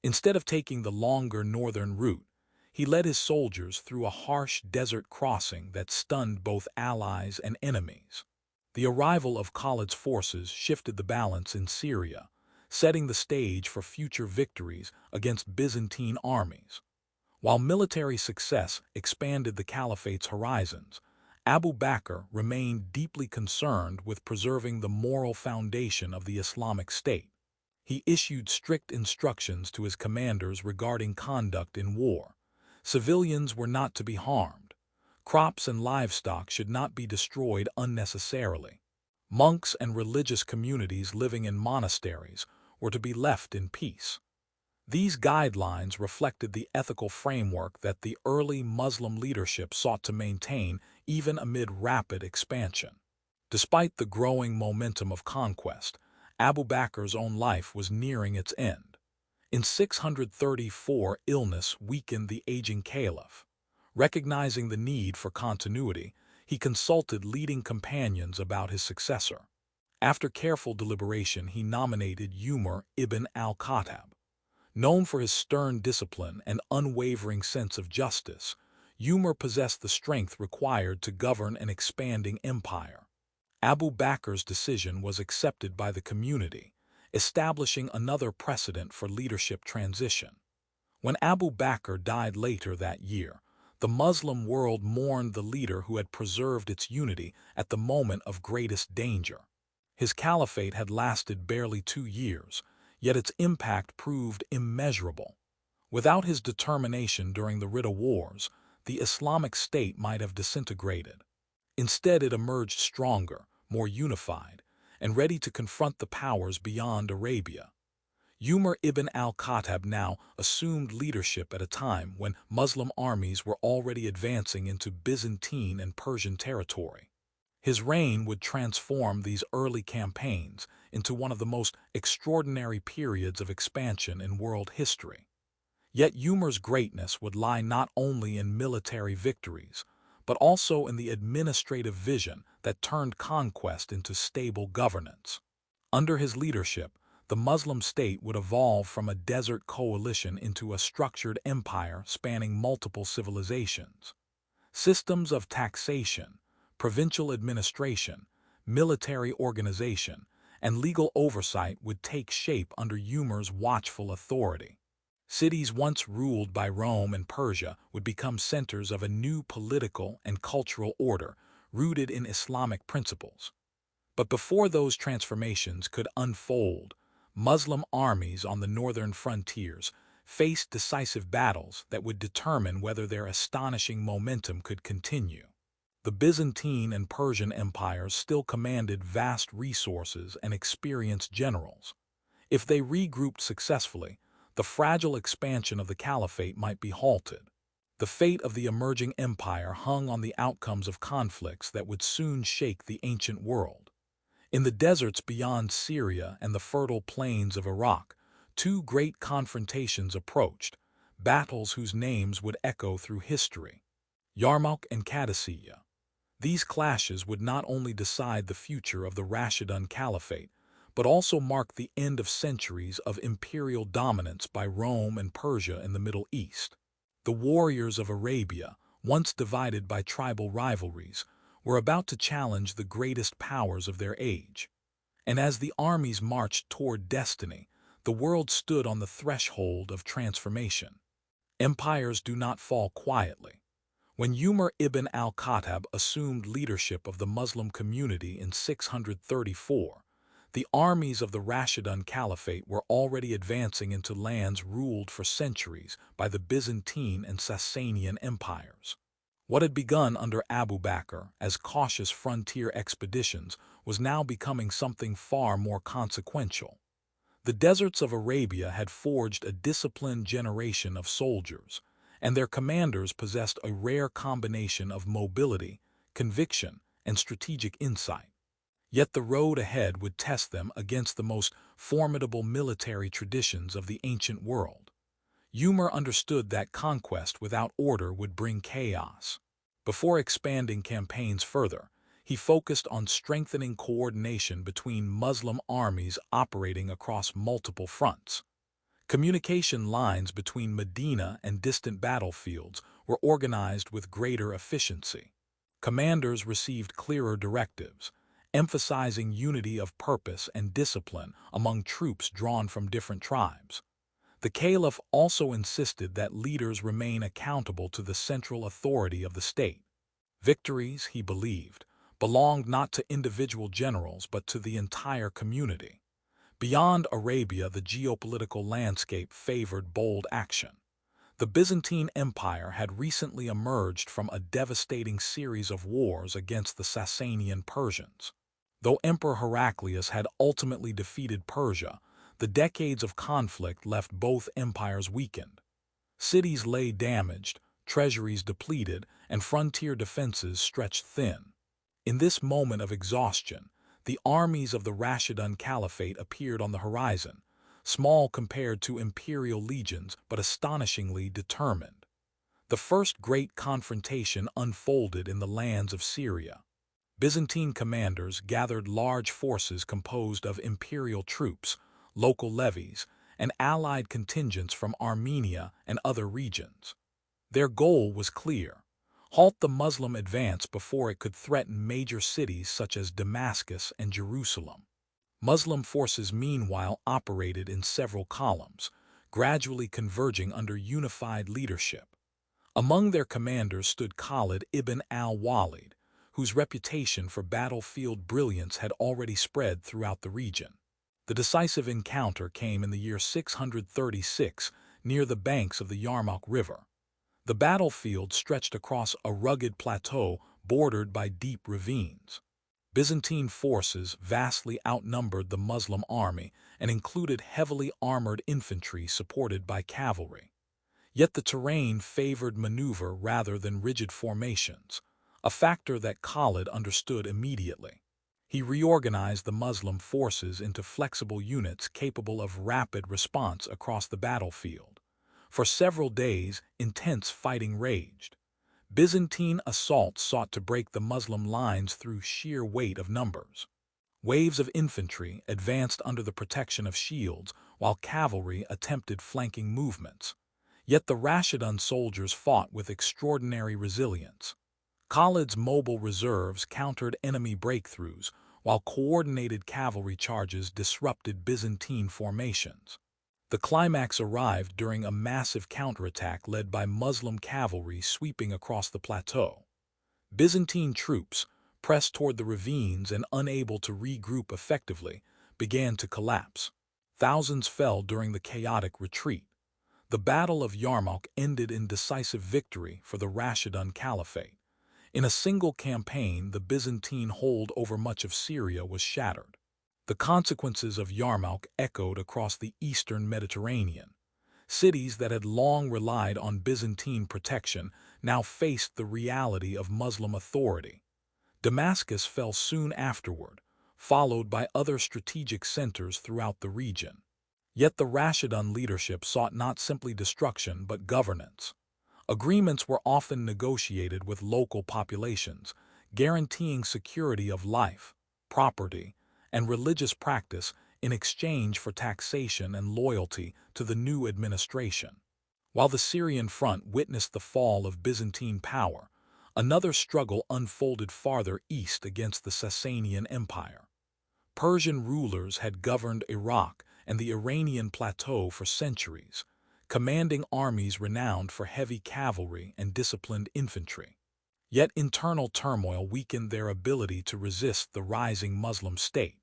Instead of taking the longer northern route, He led his soldiers through a harsh desert crossing that stunned both allies and enemies. The arrival of Khalid's forces shifted the balance in Syria, setting the stage for future victories against Byzantine armies. While military success expanded the Caliphate's horizons, Abu Bakr remained deeply concerned with preserving the moral foundation of the Islamic State. He issued strict instructions to his commanders regarding conduct in war. Civilians were not to be harmed. Crops and livestock should not be destroyed unnecessarily. Monks and religious communities living in monasteries were to be left in peace. These guidelines reflected the ethical framework that the early Muslim leadership sought to maintain even amid rapid expansion. Despite the growing momentum of conquest, Abu Bakr's own life was nearing its end. In 634, illness weakened the aging caliph. Recognizing the need for continuity, he consulted leading companions about his successor. After careful deliberation, he nominated Umar ibn al-Khattab. Known for his stern discipline and unwavering sense of justice, Umar possessed the strength required to govern an expanding empire. Abu Bakr's decision was accepted by the community, establishing another precedent for leadership transition. When Abu Bakr died later that year, the Muslim world mourned the leader who had preserved its unity at the moment of greatest danger. His caliphate had lasted barely 2 years, yet its impact proved immeasurable. Without his determination during the Ridda Wars, the Islamic State might have disintegrated. Instead, it emerged stronger, more unified, and ready to confront the powers beyond Arabia. Umar ibn al-Khattab now assumed leadership at a time when Muslim armies were already advancing into Byzantine and Persian territory. His reign would transform these early campaigns into one of the most extraordinary periods of expansion in world history. Yet Umar's greatness would lie not only in military victories, but also in the administrative vision that turned conquest into stable governance. Under his leadership, the Muslim state would evolve from a desert coalition into a structured empire spanning multiple civilizations. Systems of taxation, provincial administration, military organization, and legal oversight would take shape under Umar's watchful authority. Cities once ruled by Rome and Persia would become centers of a new political and cultural order rooted in Islamic principles. But before those transformations could unfold, Muslim armies on the northern frontiers faced decisive battles that would determine whether their astonishing momentum could continue. The Byzantine and Persian empires still commanded vast resources and experienced generals. If they regrouped successfully, the fragile expansion of the caliphate might be halted. The fate of the emerging empire hung on the outcomes of conflicts that would soon shake the ancient world. In the deserts beyond Syria and the fertile plains of Iraq, 2 great confrontations approached, battles whose names would echo through history. Yarmouk and Qadisiyyah. These clashes would not only decide the future of the Rashidun Caliphate, but also mark the end of centuries of imperial dominance by Rome and Persia in the Middle East. The warriors of Arabia, once divided by tribal rivalries, were about to challenge the greatest powers of their age. And as the armies marched toward destiny, the world stood on the threshold of transformation. Empires do not fall quietly. When Umar ibn al-Khattab assumed leadership of the Muslim community in 634, the armies of the Rashidun Caliphate were already advancing into lands ruled for centuries by the Byzantine and Sasanian empires. What had begun under Abu Bakr as cautious frontier expeditions was now becoming something far more consequential. The deserts of Arabia had forged a disciplined generation of soldiers, and their commanders possessed a rare combination of mobility, conviction, and strategic insight. Yet the road ahead would test them against the most formidable military traditions of the ancient world. Umar understood that conquest without order would bring chaos. Before expanding campaigns further, he focused on strengthening coordination between Muslim armies operating across multiple fronts. Communication lines between Medina and distant battlefields were organized with greater efficiency. Commanders received clearer directives, emphasizing unity of purpose and discipline among troops drawn from different tribes. The Caliph also insisted that leaders remain accountable to the central authority of the state. Victories, he believed, belonged not to individual generals but to the entire community. Beyond Arabia, the geopolitical landscape favored bold action. The Byzantine Empire had recently emerged from a devastating series of wars against the Sasanian Persians. Though Emperor Heraclius had ultimately defeated Persia, the decades of conflict left both empires weakened. Cities lay damaged, treasuries depleted, and frontier defenses stretched thin. In this moment of exhaustion, the armies of the Rashidun Caliphate appeared on the horizon, small compared to imperial legions but astonishingly determined. The first great confrontation unfolded in the lands of Syria. Byzantine commanders gathered large forces composed of imperial troops, local levies, and allied contingents from Armenia and other regions. Their goal was clear: halt the Muslim advance before it could threaten major cities such as Damascus and Jerusalem. Muslim forces meanwhile operated in several columns, gradually converging under unified leadership. Among their commanders stood Khalid ibn al-Walid, whose reputation for battlefield brilliance had already spread throughout the region. The decisive encounter came in the year 636 near the banks of the Yarmouk River. The battlefield stretched across a rugged plateau bordered by deep ravines. Byzantine forces vastly outnumbered the Muslim army and included heavily armored infantry supported by cavalry. Yet the terrain favored maneuver rather than rigid formations, a factor that Khalid understood immediately. He reorganized the Muslim forces into flexible units capable of rapid response across the battlefield. For several days, intense fighting raged. Byzantine assaults sought to break the Muslim lines through sheer weight of numbers. Waves of infantry advanced under the protection of shields, while cavalry attempted flanking movements. Yet the Rashidun soldiers fought with extraordinary resilience. Khalid's mobile reserves countered enemy breakthroughs, while coordinated cavalry charges disrupted Byzantine formations. The climax arrived during a massive counterattack led by Muslim cavalry sweeping across the plateau. Byzantine troops, pressed toward the ravines and unable to regroup effectively, began to collapse. Thousands fell during the chaotic retreat. The Battle of Yarmouk ended in decisive victory for the Rashidun Caliphate. In a single campaign, the Byzantine hold over much of Syria was shattered. The consequences of Yarmouk echoed across the eastern Mediterranean. Cities that had long relied on Byzantine protection now faced the reality of Muslim authority. Damascus fell soon afterward, followed by other strategic centers throughout the region. Yet the Rashidun leadership sought not simply destruction but governance. Agreements were often negotiated with local populations, guaranteeing security of life, property, and religious practice in exchange for taxation and loyalty to the new administration. While the Syrian front witnessed the fall of Byzantine power, another struggle unfolded farther east against the Sasanian Empire. Persian rulers had governed Iraq and the Iranian plateau for centuries, commanding armies renowned for heavy cavalry and disciplined infantry. Yet internal turmoil weakened their ability to resist the rising Muslim state.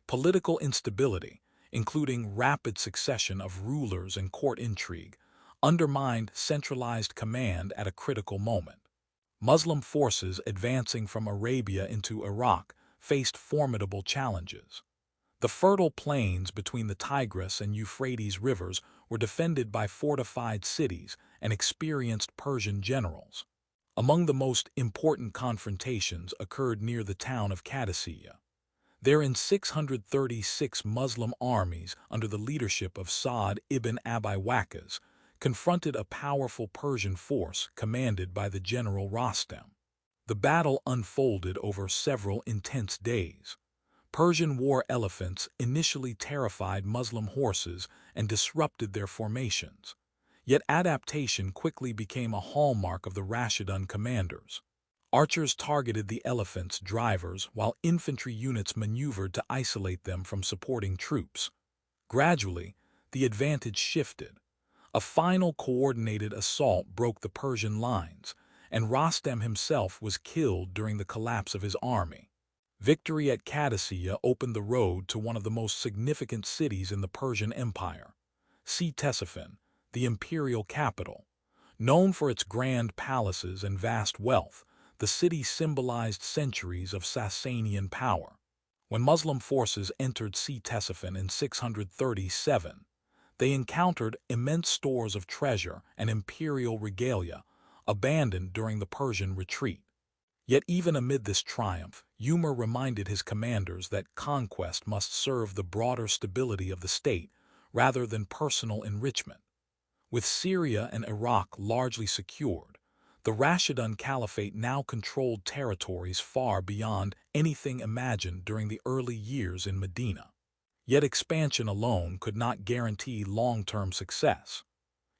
Political instability, including rapid succession of rulers and court intrigue, undermined centralized command at a critical moment. Muslim forces advancing from Arabia into Iraq faced formidable challenges. The fertile plains between the Tigris and Euphrates rivers were defended by fortified cities and experienced Persian generals. Among the most important confrontations occurred near the town of Qadisiyyah. There, in 636, Muslim armies under the leadership of Sa'd ibn Abi Waqqas confronted a powerful Persian force commanded by the general Rostam. The battle unfolded over several intense days. Persian war elephants initially terrified Muslim horses and disrupted their formations. Yet adaptation quickly became a hallmark of the Rashidun commanders. Archers targeted the elephants' drivers while infantry units maneuvered to isolate them from supporting troops. Gradually, the advantage shifted. A final coordinated assault broke the Persian lines, and Rostam himself was killed during the collapse of his army. Victory at Qadisiyyah opened the road to one of the most significant cities in the Persian Empire, Ctesiphon, the imperial capital. Known for its grand palaces and vast wealth, the city symbolized centuries of Sasanian power. When Muslim forces entered Ctesiphon in 637, they encountered immense stores of treasure and imperial regalia, abandoned during the Persian retreat. Yet even amid this triumph, Umar reminded his commanders that conquest must serve the broader stability of the state rather than personal enrichment. With Syria and Iraq largely secured, the Rashidun Caliphate now controlled territories far beyond anything imagined during the early years in Medina. Yet expansion alone could not guarantee long-term success.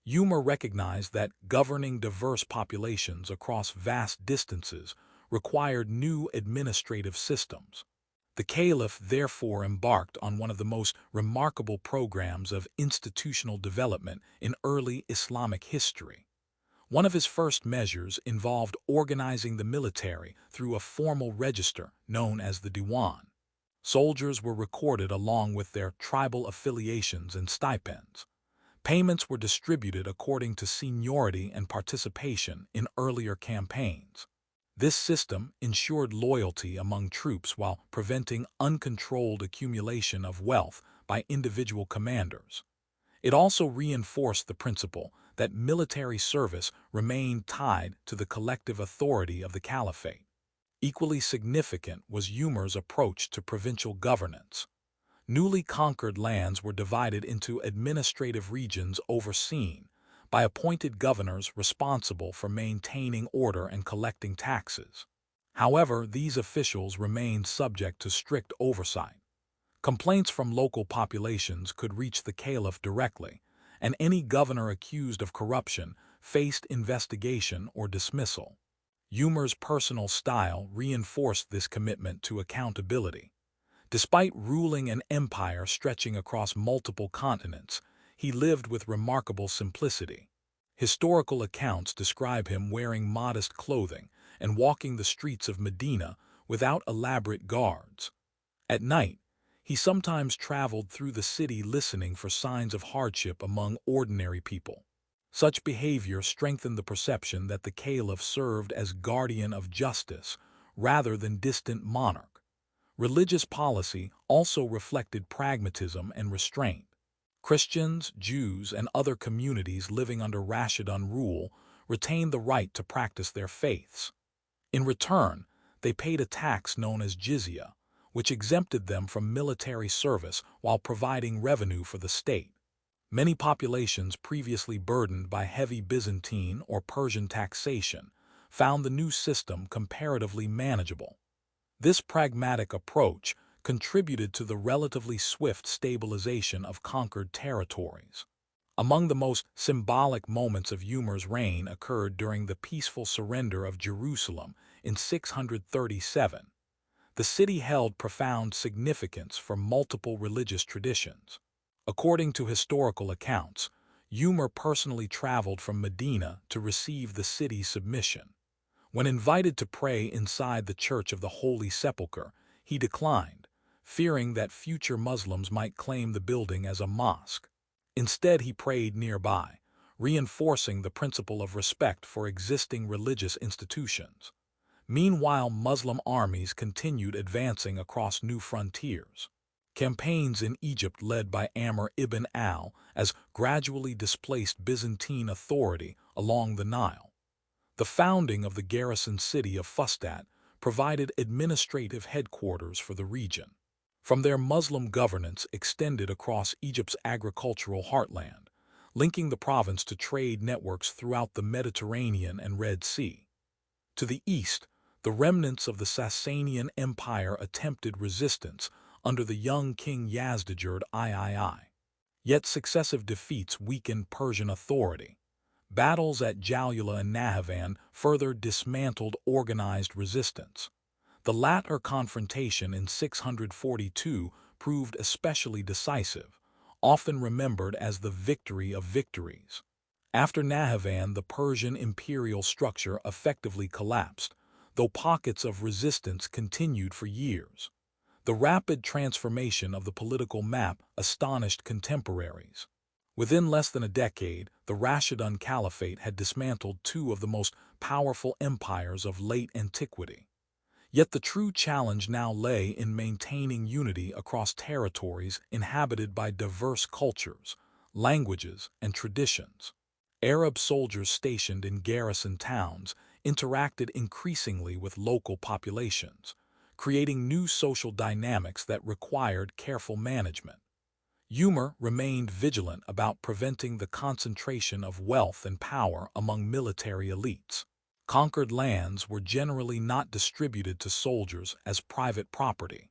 Umar recognized that governing diverse populations across vast distances required new administrative systems. The Caliph therefore embarked on one of the most remarkable programs of institutional development in early Islamic history. One of his first measures involved organizing the military through a formal register known as the Diwan. Soldiers were recorded along with their tribal affiliations and stipends. Payments were distributed according to seniority and participation in earlier campaigns. This system ensured loyalty among troops while preventing uncontrolled accumulation of wealth by individual commanders. It also reinforced the principle that military service remained tied to the collective authority of the caliphate. Equally significant was Umar's approach to provincial governance. Newly conquered lands were divided into administrative regions overseen by appointed governors responsible for maintaining order and collecting taxes. However, these officials remained subject to strict oversight. Complaints from local populations could reach the caliph directly, and any governor accused of corruption faced investigation or dismissal. Umar's personal style reinforced this commitment to accountability. Despite ruling an empire stretching across multiple continents, he lived with remarkable simplicity. Historical accounts describe him wearing modest clothing and walking the streets of Medina without elaborate guards. At night, he sometimes traveled through the city listening for signs of hardship among ordinary people. Such behavior strengthened the perception that the caliph served as guardian of justice rather than distant monarch. Religious policy also reflected pragmatism and restraint. Christians, Jews, and other communities living under Rashidun rule retained the right to practice their faiths. In return, they paid a tax known as jizya, which exempted them from military service while providing revenue for the state. Many populations previously burdened by heavy Byzantine or Persian taxation found the new system comparatively manageable. This pragmatic approach contributed to the relatively swift stabilization of conquered territories. Among the most symbolic moments of Umar's reign occurred during the peaceful surrender of Jerusalem in 637. The city held profound significance for multiple religious traditions. According to historical accounts, Umar personally traveled from Medina to receive the city's submission. When invited to pray inside the Church of the Holy Sepulchre, he declined, fearing that future Muslims might claim the building as a mosque. Instead, he prayed nearby, reinforcing the principle of respect for existing religious institutions. Meanwhile, Muslim armies continued advancing across new frontiers. Campaigns in Egypt led by Amr ibn al as gradually displaced Byzantine authority along the Nile. The founding of the garrison city of Fustat provided administrative headquarters for the region. From there, Muslim governance extended across Egypt's agricultural heartland, linking the province to trade networks throughout the Mediterranean and Red Sea. To the east, the remnants of the Sasanian Empire attempted resistance under the young King Yazdijerd III. Yet successive defeats weakened Persian authority. Battles at Jalula and Nahavan further dismantled organized resistance. The latter confrontation in 642 proved especially decisive, often remembered as the victory of victories. After Nahavan, the Persian imperial structure effectively collapsed, though pockets of resistance continued for years. The rapid transformation of the political map astonished contemporaries. Within less than a decade, the Rashidun Caliphate had dismantled two of the most powerful empires of late antiquity. Yet the true challenge now lay in maintaining unity across territories inhabited by diverse cultures, languages, and traditions. Arab soldiers stationed in garrison towns interacted increasingly with local populations, creating new social dynamics that required careful management. Umar remained vigilant about preventing the concentration of wealth and power among military elites. Conquered lands were generally not distributed to soldiers as private property.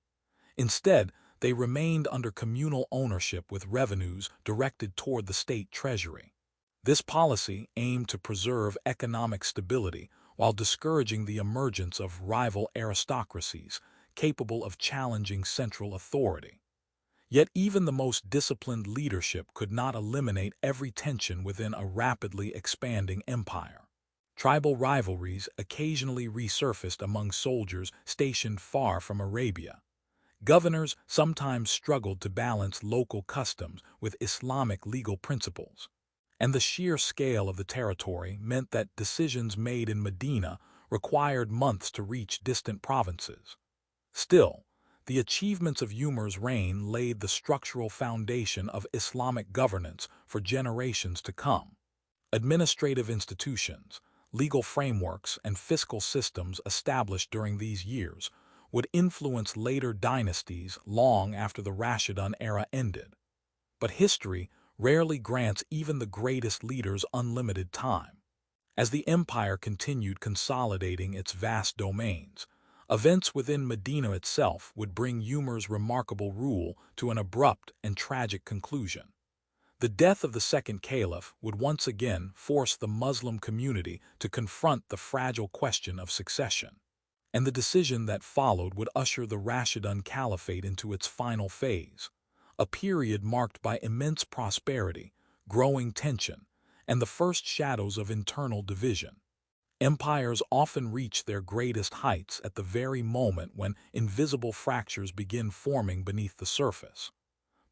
Instead, they remained under communal ownership with revenues directed toward the state treasury. This policy aimed to preserve economic stability while discouraging the emergence of rival aristocracies capable of challenging central authority. Yet even the most disciplined leadership could not eliminate every tension within a rapidly expanding empire. Tribal rivalries occasionally resurfaced among soldiers stationed far from Arabia. Governors sometimes struggled to balance local customs with Islamic legal principles. And the sheer scale of the territory meant that decisions made in Medina required months to reach distant provinces. Still, the achievements of Umar's reign laid the structural foundation of Islamic governance for generations to come. Administrative institutions, legal frameworks, and fiscal systems established during these years would influence later dynasties long after the Rashidun era ended. But history rarely grants even the greatest leaders unlimited time. As the empire continued consolidating its vast domains, events within Medina itself would bring Umar's remarkable rule to an abrupt and tragic conclusion. The death of the second caliph would once again force the Muslim community to confront the fragile question of succession. And the decision that followed would usher the Rashidun Caliphate into its final phase, a period marked by immense prosperity, growing tension, and the first shadows of internal division. Empires often reach their greatest heights at the very moment when invisible fractures begin forming beneath the surface.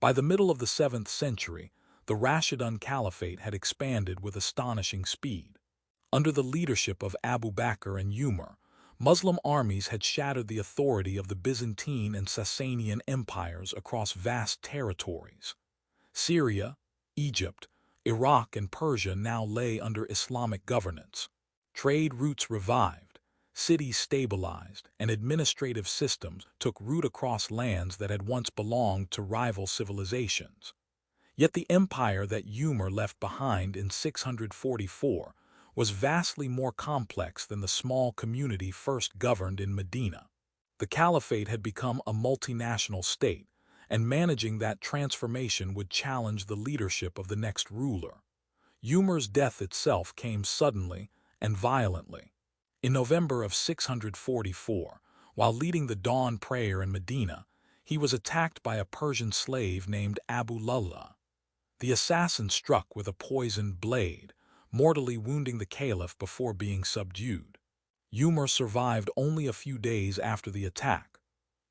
By the middle of the 7th century, the Rashidun Caliphate had expanded with astonishing speed. Under the leadership of Abu Bakr and Umar, Muslim armies had shattered the authority of the Byzantine and Sasanian empires across vast territories. Syria, Egypt, Iraq, and Persia now lay under Islamic governance. Trade routes revived, cities stabilized, and administrative systems took root across lands that had once belonged to rival civilizations. Yet the empire that Umar left behind in 644 was vastly more complex than the small community first governed in Medina. The caliphate had become a multinational state, and managing that transformation would challenge the leadership of the next ruler. Umar's death itself came suddenly and violently. In November of 644, while leading the dawn prayer in Medina, he was attacked by a Persian slave named Abu Lullah. The assassin struck with a poisoned blade, mortally wounding the caliph before being subdued. Umar survived only a few days after the attack.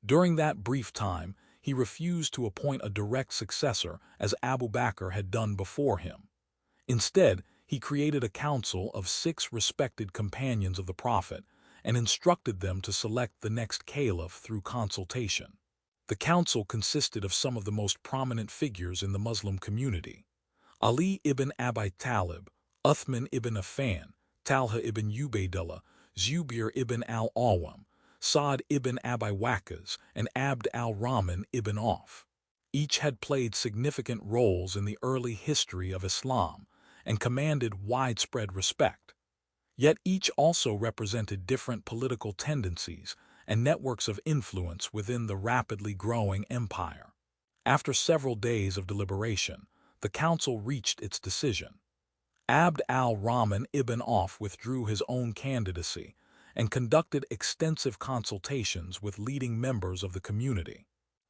During that brief time, he refused to appoint a direct successor as Abu Bakr had done before him. Instead, he created a council of 6 respected companions of the Prophet and instructed them to select the next caliph through consultation. The council consisted of some of the most prominent figures in the Muslim community: Ali ibn Abi Talib, Uthman ibn Affan, Talha ibn Ubaydullah, Zubair ibn al-Awwam, Sa'd ibn Abi Waqqas, and Abd al-Rahman ibn Auf. Each had played significant roles in the early history of Islam and commanded widespread respect. Yet each also represented different political tendencies and networks of influence within the rapidly growing empire. After several days of deliberation, the council reached its decision. Abd al-Rahman ibn Auf withdrew his own candidacy and conducted extensive consultations with leading members of the community.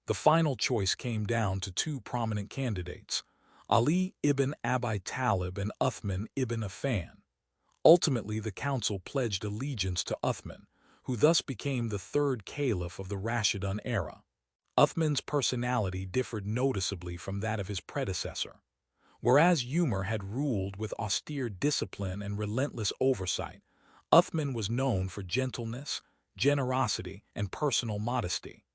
The final choice came down to two prominent candidates, Ali ibn Abi Talib and Uthman ibn Affan. Ultimately, the council pledged allegiance to Uthman, who thus became the third caliph of the Rashidun era. Uthman's personality differed noticeably from that of his predecessor. Whereas Umar had ruled with austere discipline and relentless oversight, Uthman was known for gentleness, generosity, and personal modesty.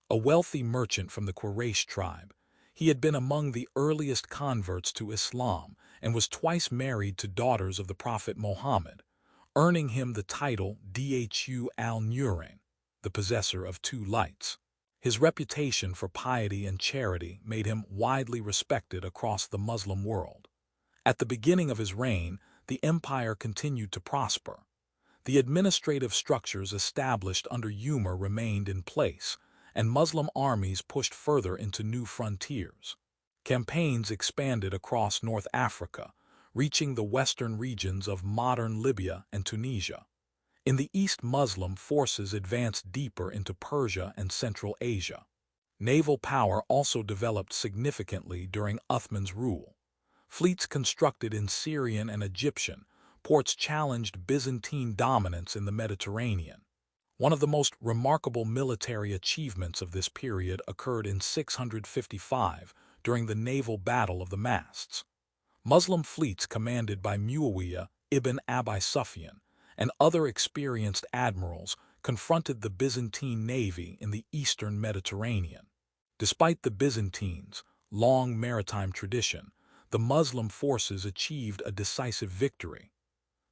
A wealthy merchant from the Quraysh tribe, he had been among the earliest converts to Islam and was twice married to daughters of the Prophet Muhammad, earning him the title Dhu al-Nurayn, the possessor of two lights. His reputation for piety and charity made him widely respected across the Muslim world. At the beginning of his reign, the empire continued to prosper. The administrative structures established under Umar remained in place, and Muslim armies pushed further into new frontiers. Campaigns expanded across North Africa, reaching the western regions of modern Libya and Tunisia. In the east, Muslim forces advanced deeper into Persia and Central Asia. Naval power also developed significantly during Uthman's rule. Fleets constructed in Syrian and Egyptian ports challenged Byzantine dominance in the Mediterranean. One of the most remarkable military achievements of this period occurred in 655 during the naval Battle of the Masts. Muslim fleets commanded by Muawiyah ibn Abi Sufyan and other experienced admirals confronted the Byzantine navy in the eastern Mediterranean. Despite the Byzantines' long maritime tradition, the Muslim forces achieved a decisive victory.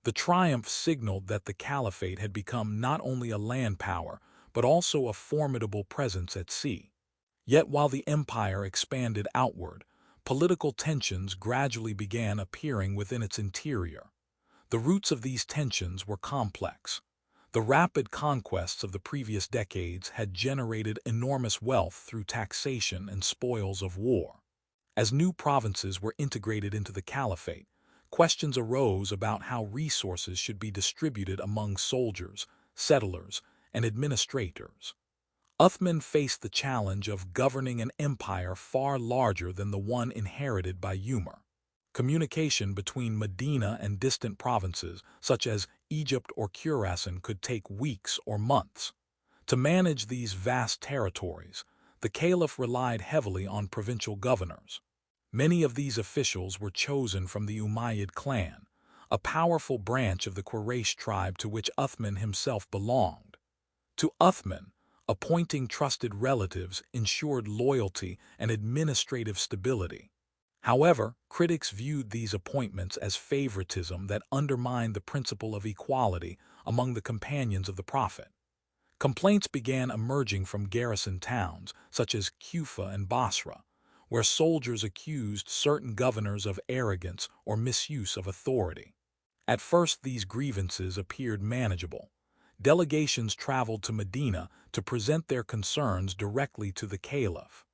The triumph signaled that the Caliphate had become not only a land power, but also a formidable presence at sea. Yet while the empire expanded outward, political tensions gradually began appearing within its interior. The roots of these tensions were complex. The rapid conquests of the previous decades had generated enormous wealth through taxation and spoils of war. As new provinces were integrated into the Caliphate, questions arose about how resources should be distributed among soldiers, settlers, and administrators. Uthman faced the challenge of governing an empire far larger than the one inherited by Umar. Communication between Medina and distant provinces, such as Egypt or Khorasan, could take weeks or months. To manage these vast territories, the caliph relied heavily on provincial governors. Many of these officials were chosen from the Umayyad clan, a powerful branch of the Quraysh tribe to which Uthman himself belonged. To Uthman, appointing trusted relatives ensured loyalty and administrative stability. However, critics viewed these appointments as favoritism that undermined the principle of equality among the companions of the Prophet. Complaints began emerging from garrison towns, such as Kufa and Basra, where soldiers accused certain governors of arrogance or misuse of authority. At first, these grievances appeared manageable. Delegations traveled to Medina to present their concerns directly to the caliph.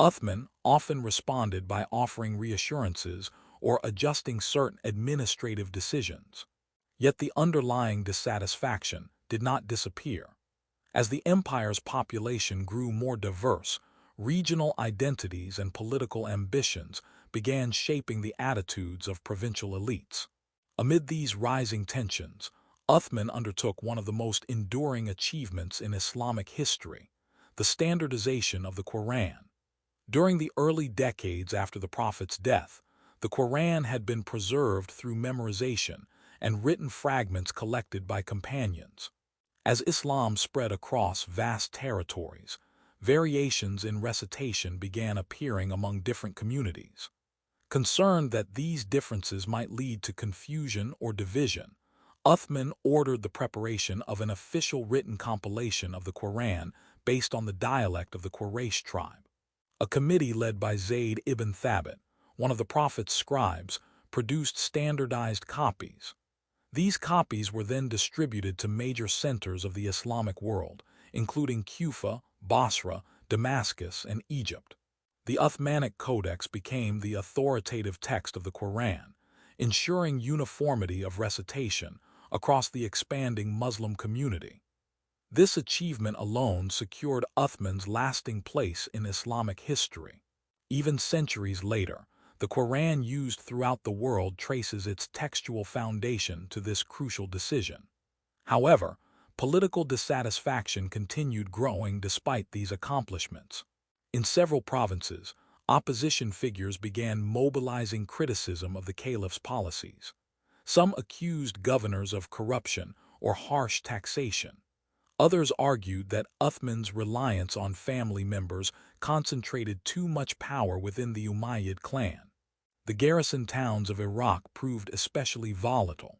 Uthman often responded by offering reassurances or adjusting certain administrative decisions. Yet the underlying dissatisfaction did not disappear. As the empire's population grew more diverse, regional identities and political ambitions began shaping the attitudes of provincial elites. Amid these rising tensions, Uthman undertook one of the most enduring achievements in Islamic history, the standardization of the Quran. During the early decades after the Prophet's death, the Quran had been preserved through memorization and written fragments collected by companions. As Islam spread across vast territories, variations in recitation began appearing among different communities. Concerned that these differences might lead to confusion or division, Uthman ordered the preparation of an official written compilation of the Quran based on the dialect of the Quraysh tribe. A committee led by Zayd ibn Thabit, one of the Prophet's scribes, produced standardized copies. These copies were then distributed to major centers of the Islamic world, including Kufa, Basra, Damascus, and Egypt. The Uthmanic Codex became the authoritative text of the Quran, ensuring uniformity of recitation across the expanding Muslim community. This achievement alone secured Uthman's lasting place in Islamic history. Even centuries later, the Quran used throughout the world traces its textual foundation to this crucial decision. However, political dissatisfaction continued growing despite these accomplishments. In several provinces, opposition figures began mobilizing criticism of the caliph's policies. Some accused governors of corruption or harsh taxation. Others argued that Uthman's reliance on family members concentrated too much power within the Umayyad clan. The garrison towns of Iraq proved especially volatile.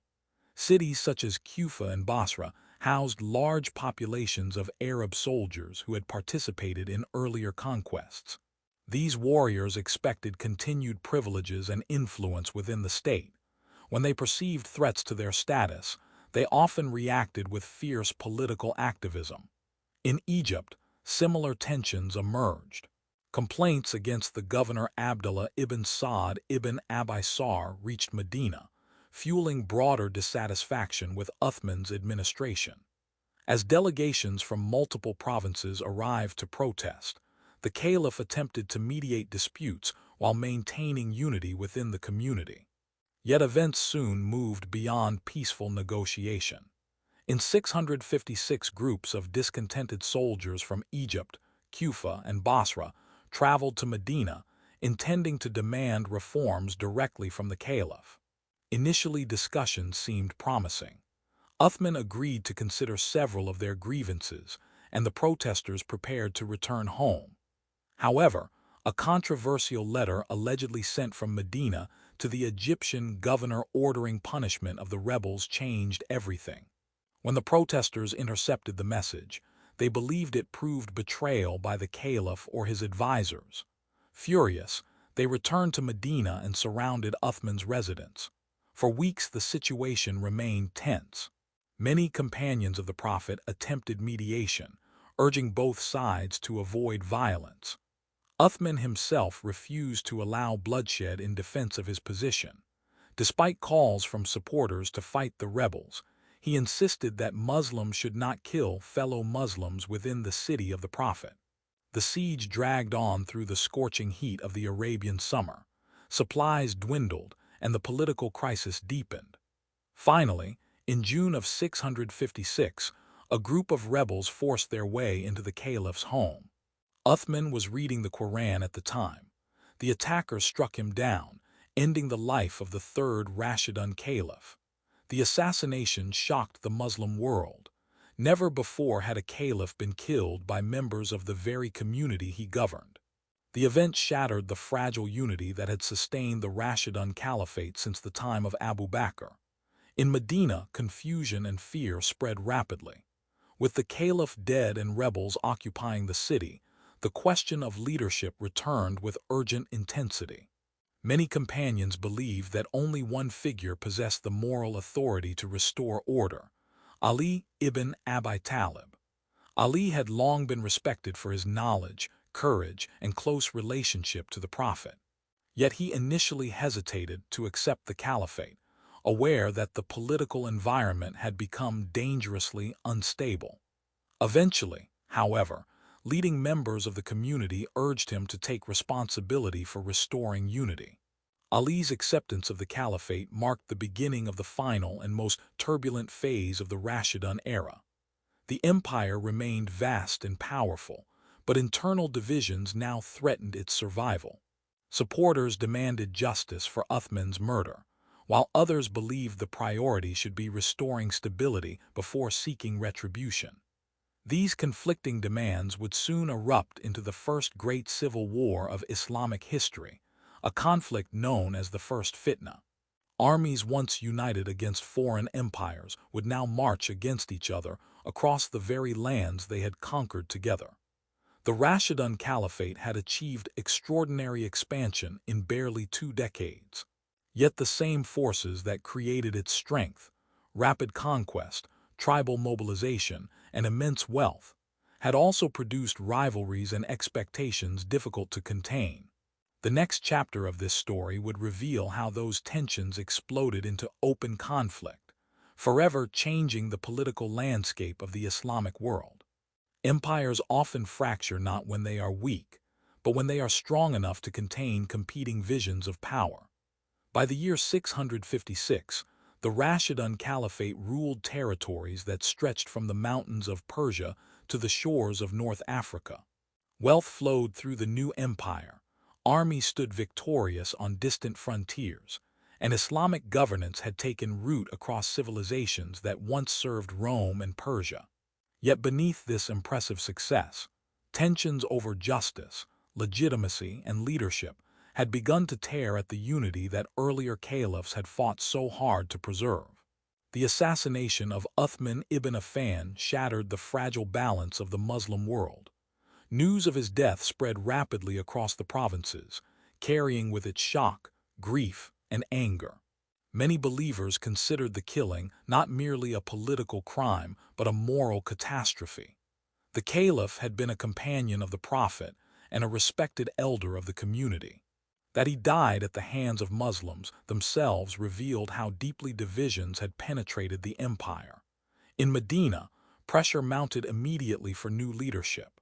Cities such as Kufa and Basra housed large populations of Arab soldiers who had participated in earlier conquests. These warriors expected continued privileges and influence within the state. When they perceived threats to their status, they often reacted with fierce political activism. In Egypt, similar tensions emerged. Complaints against the governor Abdullah ibn Sa'd ibn Abisar reached Medina, fueling broader dissatisfaction with Uthman's administration. As delegations from multiple provinces arrived to protest, the caliph attempted to mediate disputes while maintaining unity within the community. Yet events soon moved beyond peaceful negotiation. In 656, groups of discontented soldiers from Egypt, Kufa, and Basra traveled to Medina, intending to demand reforms directly from the caliph. Initially, discussions seemed promising. Uthman agreed to consider several of their grievances, and the protesters prepared to return home. However, a controversial letter allegedly sent from Medina to the Egyptian governor ordering punishment of the rebels changed everything. When the protesters intercepted the message, they believed it proved betrayal by the caliph or his advisors. Furious, they returned to Medina and surrounded Uthman's residence. For weeks the situation remained tense. Many companions of the Prophet attempted mediation, urging both sides to avoid violence. Uthman himself refused to allow bloodshed in defense of his position. Despite calls from supporters to fight the rebels, he insisted that Muslims should not kill fellow Muslims within the city of the Prophet. The siege dragged on through the scorching heat of the Arabian summer. Supplies dwindled, and the political crisis deepened. Finally, in June of 656, a group of rebels forced their way into the caliph's home. Uthman was reading the Quran at the time. The attackers struck him down, ending the life of the third Rashidun Caliph. The assassination shocked the Muslim world. Never before had a caliph been killed by members of the very community he governed. The event shattered the fragile unity that had sustained the Rashidun Caliphate since the time of Abu Bakr. In Medina, confusion and fear spread rapidly. With the caliph dead and rebels occupying the city, the question of leadership returned with urgent intensity. Many companions believed that only one figure possessed the moral authority to restore order: Ali ibn Abi Talib. Ali had long been respected for his knowledge, courage, and close relationship to the Prophet. Yet he initially hesitated to accept the caliphate, aware that the political environment had become dangerously unstable. Eventually, however, leading members of the community urged him to take responsibility for restoring unity. Ali's acceptance of the caliphate marked the beginning of the final and most turbulent phase of the Rashidun era. The empire remained vast and powerful, but internal divisions now threatened its survival. Supporters demanded justice for Uthman's murder, while others believed the priority should be restoring stability before seeking retribution. These conflicting demands would soon erupt into the first great civil war of Islamic history, a conflict known as the First Fitna. Armies once united against foreign empires would now march against each other across the very lands they had conquered together. The Rashidun Caliphate had achieved extraordinary expansion in barely 2 decades. Yet the same forces that created its strength, rapid conquest, tribal mobilization, and immense wealth, had also produced rivalries and expectations difficult to contain. The next chapter of this story would reveal how those tensions exploded into open conflict, forever changing the political landscape of the Islamic world. Empires often fracture not when they are weak, but when they are strong enough to contain competing visions of power. By the year 656, the Rashidun Caliphate ruled territories that stretched from the mountains of Persia to the shores of North Africa. Wealth flowed through the new empire, armies stood victorious on distant frontiers, and Islamic governance had taken root across civilizations that once served Rome and Persia. Yet beneath this impressive success, tensions over justice, legitimacy, and leadership had begun to tear at the unity that earlier caliphs had fought so hard to preserve. The assassination of Uthman ibn Affan shattered the fragile balance of the Muslim world. News of his death spread rapidly across the provinces, carrying with it shock, grief, and anger. Many believers considered the killing not merely a political crime, but a moral catastrophe. The caliph had been a companion of the Prophet and a respected elder of the community. That he died at the hands of Muslims themselves revealed how deeply divisions had penetrated the empire. In Medina, pressure mounted immediately for new leadership.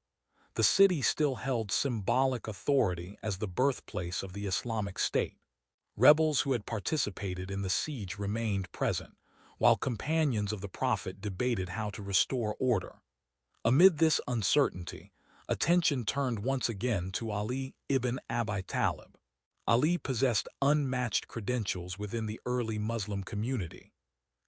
The city still held symbolic authority as the birthplace of the Islamic State. Rebels who had participated in the siege remained present, while companions of the Prophet debated how to restore order. Amid this uncertainty, attention turned once again to Ali ibn Abi Talib. Ali possessed unmatched credentials within the early Muslim community.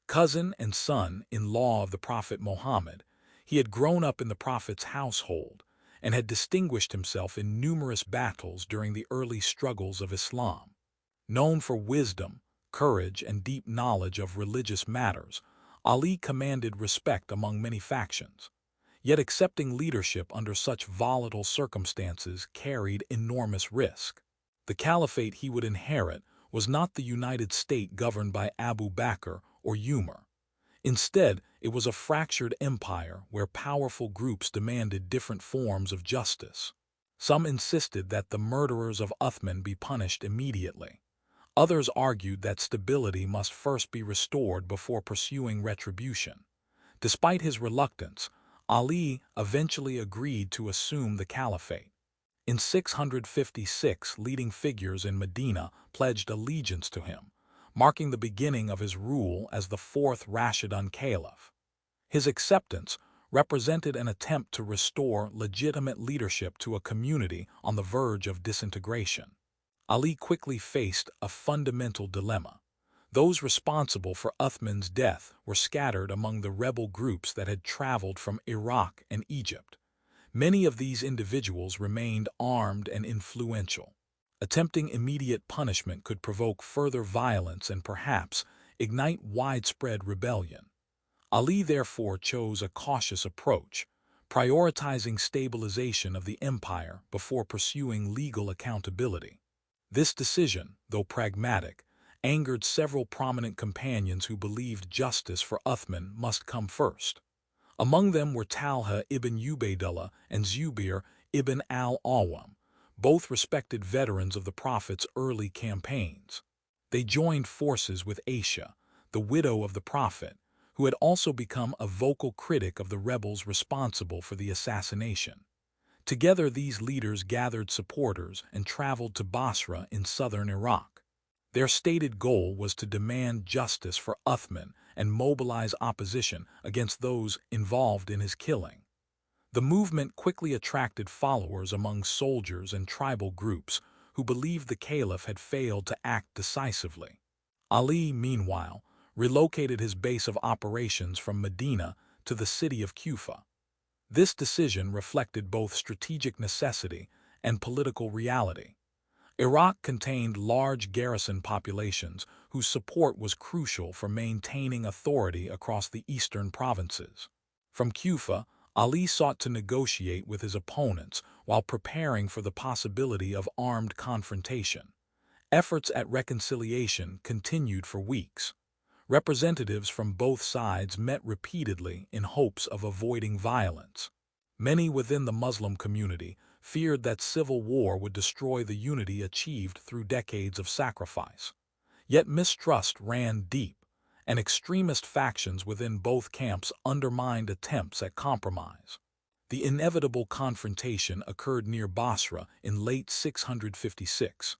Cousin and son-in-law of the Prophet Muhammad, he had grown up in the Prophet's household and had distinguished himself in numerous battles during the early struggles of Islam. Known for wisdom, courage, and deep knowledge of religious matters, Ali commanded respect among many factions. Yet accepting leadership under such volatile circumstances carried enormous risk. The caliphate he would inherit was not the United State governed by Abu Bakr or Umar. Instead, it was a fractured empire where powerful groups demanded different forms of justice. Some insisted that the murderers of Uthman be punished immediately. Others argued that stability must first be restored before pursuing retribution. Despite his reluctance, Ali eventually agreed to assume the caliphate. In 656, leading figures in Medina pledged allegiance to him, marking the beginning of his rule as the fourth Rashidun Caliph. His acceptance represented an attempt to restore legitimate leadership to a community on the verge of disintegration. Ali quickly faced a fundamental dilemma. Those responsible for Uthman's death were scattered among the rebel groups that had traveled from Iraq and Egypt. Many of these individuals remained armed and influential. Attempting immediate punishment could provoke further violence and perhaps ignite widespread rebellion. Ali therefore chose a cautious approach, prioritizing stabilization of the empire before pursuing legal accountability. This decision, though pragmatic, angered several prominent companions who believed justice for Uthman must come first. Among them were Talha ibn Ubaydullah and Zubair ibn al-Awwam, both respected veterans of the Prophet's early campaigns. They joined forces with Aisha, the widow of the Prophet, who had also become a vocal critic of the rebels responsible for the assassination. Together, these leaders gathered supporters and traveled to Basra in southern Iraq. Their stated goal was to demand justice for Uthman and mobilize opposition against those involved in his killing. The movement quickly attracted followers among soldiers and tribal groups who believed the caliph had failed to act decisively. Ali, meanwhile, relocated his base of operations from Medina to the city of Kufa. This decision reflected both strategic necessity and political reality. Iraq contained large garrison populations whose support was crucial for maintaining authority across the eastern provinces. From Kufa, Ali sought to negotiate with his opponents while preparing for the possibility of armed confrontation. Efforts at reconciliation continued for weeks. Representatives from both sides met repeatedly in hopes of avoiding violence. Many within the Muslim community feared that civil war would destroy the unity achieved through decades of sacrifice. Yet mistrust ran deep, and extremist factions within both camps undermined attempts at compromise. The inevitable confrontation occurred near Basra in late 656.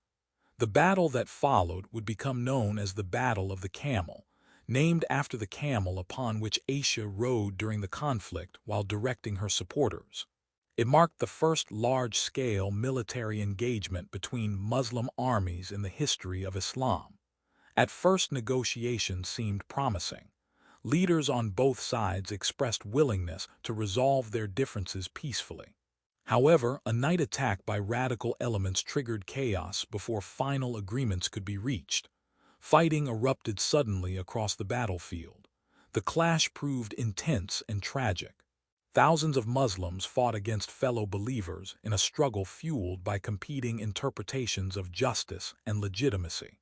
The battle that followed would become known as the Battle of the Camel, named after the camel upon which Aisha rode during the conflict while directing her supporters. It marked the first large-scale military engagement between Muslim armies in the history of Islam. At first, negotiations seemed promising. Leaders on both sides expressed willingness to resolve their differences peacefully. However, a night attack by radical elements triggered chaos before final agreements could be reached. Fighting erupted suddenly across the battlefield. The clash proved intense and tragic. Thousands of Muslims fought against fellow believers in a struggle fueled by competing interpretations of justice and legitimacy.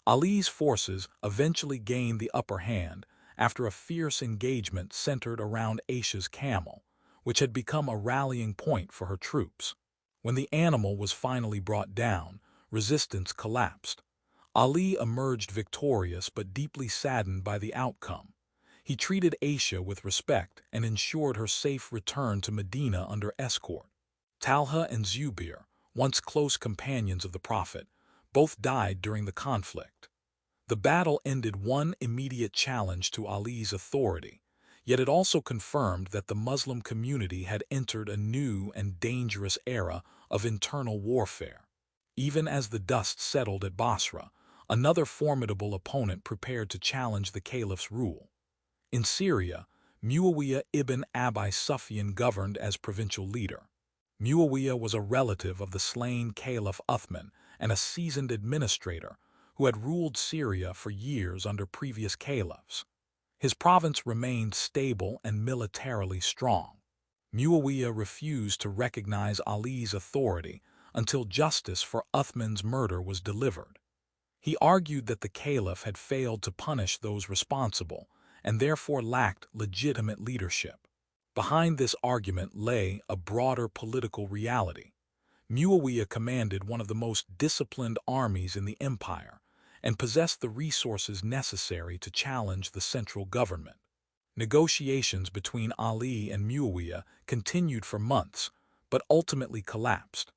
Ali's forces eventually gained the upper hand after a fierce engagement centered around Aisha's camel, which had become a rallying point for her troops. When the animal was finally brought down, resistance collapsed. Ali emerged victorious but deeply saddened by the outcome. He treated Aisha with respect and ensured her safe return to Medina under escort. Talha and Zubair, once close companions of the Prophet, both died during the conflict. The battle ended one immediate challenge to Ali's authority, yet it also confirmed that the Muslim community had entered a new and dangerous era of internal warfare. Even as the dust settled at Basra, another formidable opponent prepared to challenge the Caliph's rule. In Syria, Muawiyah ibn Abi Sufyan governed as provincial leader. Muawiyah was a relative of the slain Caliph Uthman and a seasoned administrator who had ruled Syria for years under previous caliphs. His province remained stable and militarily strong. Muawiyah refused to recognize Ali's authority until justice for Uthman's murder was delivered. He argued that the caliph had failed to punish those responsible and therefore lacked legitimate leadership. Behind this argument lay a broader political reality. Muawiyah commanded one of the most disciplined armies in the empire and possessed the resources necessary to challenge the central government. Negotiations between Ali and Muawiyah continued for months, but ultimately collapsed.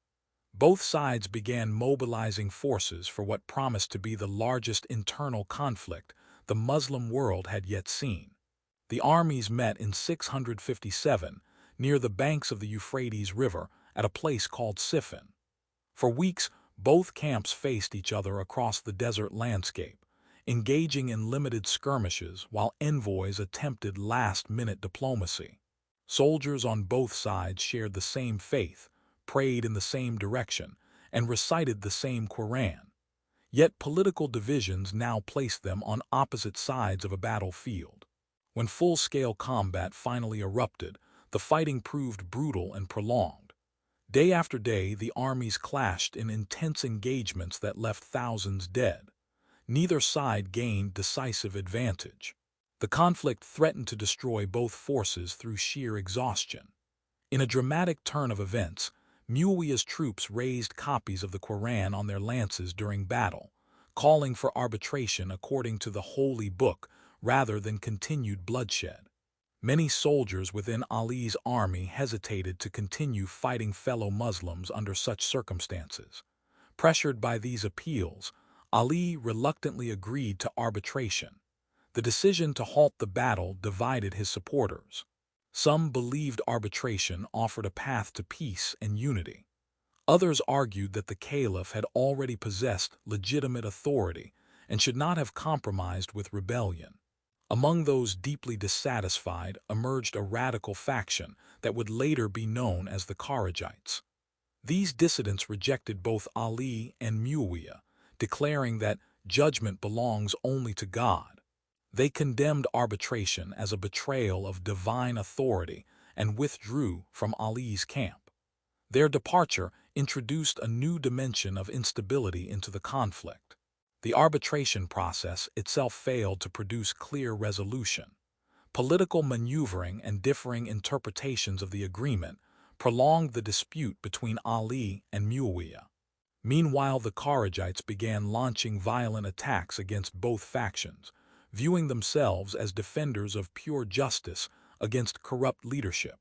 Both sides began mobilizing forces for what promised to be the largest internal conflict the Muslim world had yet seen. The armies met in 657 near the banks of the Euphrates River at a place called Siffin. For weeks, both camps faced each other across the desert landscape, engaging in limited skirmishes while envoys attempted last-minute diplomacy. Soldiers on both sides shared the same faith, prayed in the same direction, and recited the same Quran. Yet political divisions now placed them on opposite sides of a battlefield. When full-scale combat finally erupted, the fighting proved brutal and prolonged. Day after day, the armies clashed in intense engagements that left thousands dead. Neither side gained decisive advantage. The conflict threatened to destroy both forces through sheer exhaustion. In a dramatic turn of events, Muawiyah's troops raised copies of the Quran on their lances during battle, calling for arbitration according to the holy book rather than continued bloodshed. Many soldiers within Ali's army hesitated to continue fighting fellow Muslims under such circumstances. Pressured by these appeals, Ali reluctantly agreed to arbitration. The decision to halt the battle divided his supporters. Some believed arbitration offered a path to peace and unity. Others argued that the caliph had already possessed legitimate authority and should not have compromised with rebellion. Among those deeply dissatisfied emerged a radical faction that would later be known as the Kharijites. These dissidents rejected both Ali and Muawiyah, declaring that judgment belongs only to God. They condemned arbitration as a betrayal of divine authority and withdrew from Ali's camp. Their departure introduced a new dimension of instability into the conflict. The arbitration process itself failed to produce clear resolution. Political maneuvering and differing interpretations of the agreement prolonged the dispute between Ali and Muawiyah. Meanwhile, the Kharijites began launching violent attacks against both factions, viewing themselves as defenders of pure justice against corrupt leadership.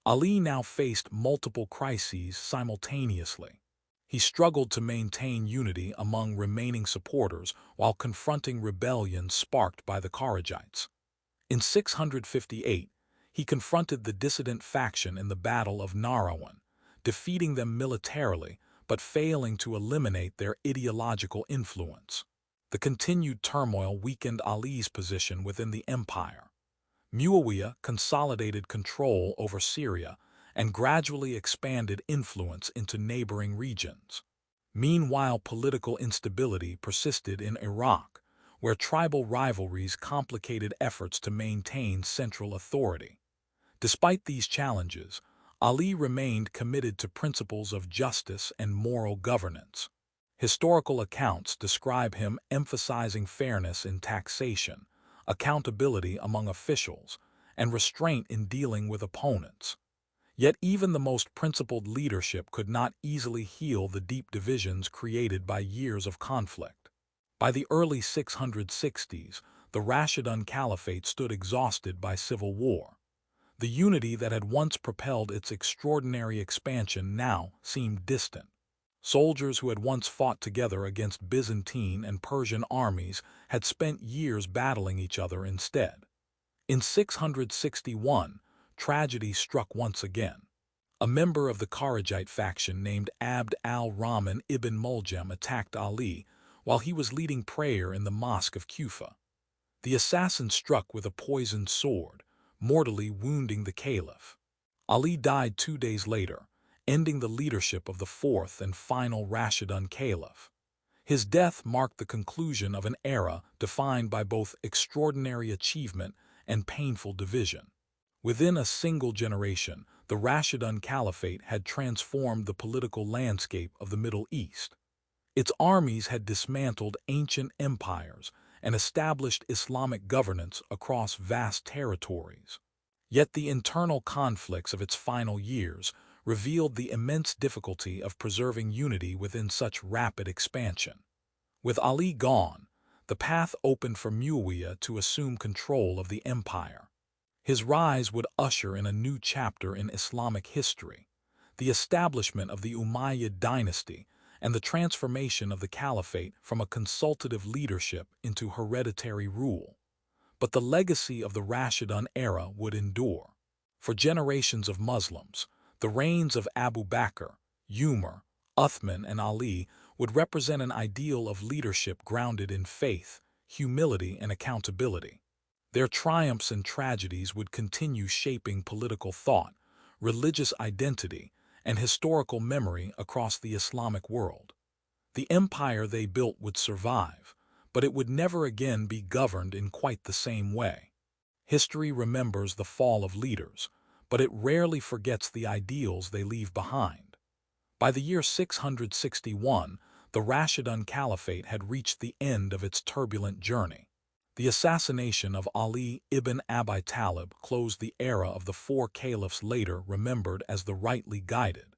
Ali now faced multiple crises simultaneously. He struggled to maintain unity among remaining supporters while confronting rebellion sparked by the Kharijites. In 658, he confronted the dissident faction in the Battle of Nahrawan, defeating them militarily but failing to eliminate their ideological influence. The continued turmoil weakened Ali's position within the empire. Muawiyah consolidated control over Syria and gradually expanded influence into neighboring regions. Meanwhile, political instability persisted in Iraq, where tribal rivalries complicated efforts to maintain central authority. Despite these challenges, Ali remained committed to principles of justice and moral governance. Historical accounts describe him emphasizing fairness in taxation, accountability among officials, and restraint in dealing with opponents. Yet even the most principled leadership could not easily heal the deep divisions created by years of conflict. By the early 660s, the Rashidun Caliphate stood exhausted by civil war. The unity that had once propelled its extraordinary expansion now seemed distant. Soldiers who had once fought together against Byzantine and Persian armies had spent years battling each other instead. In 661, tragedy struck once again. A member of the Kharijite faction named Abd al-Rahman ibn Muljam attacked Ali while he was leading prayer in the Mosque of Kufa. The assassin struck with a poisoned sword, mortally wounding the Caliph. Ali died 2 days later, ending the leadership of the fourth and final Rashidun Caliph. His death marked the conclusion of an era defined by both extraordinary achievement and painful division. Within a single generation, the Rashidun Caliphate had transformed the political landscape of the Middle East. Its armies had dismantled ancient empires and established Islamic governance across vast territories. Yet the internal conflicts of its final years revealed the immense difficulty of preserving unity within such rapid expansion. With Ali gone, the path opened for Muawiyah to assume control of the empire. His rise would usher in a new chapter in Islamic history, the establishment of the Umayyad dynasty and the transformation of the caliphate from a consultative leadership into hereditary rule. But the legacy of the Rashidun era would endure. For generations of Muslims, the reigns of Abu Bakr, Umar, Uthman, and Ali would represent an ideal of leadership grounded in faith, humility, and accountability. Their triumphs and tragedies would continue shaping political thought, religious identity, and historical memory across the Islamic world. The empire they built would survive, but it would never again be governed in quite the same way. History remembers the fall of leaders, but it rarely forgets the ideals they leave behind. By the year 661, the Rashidun Caliphate had reached the end of its turbulent journey. The assassination of Ali ibn Abi Talib closed the era of the four caliphs later remembered as the rightly guided.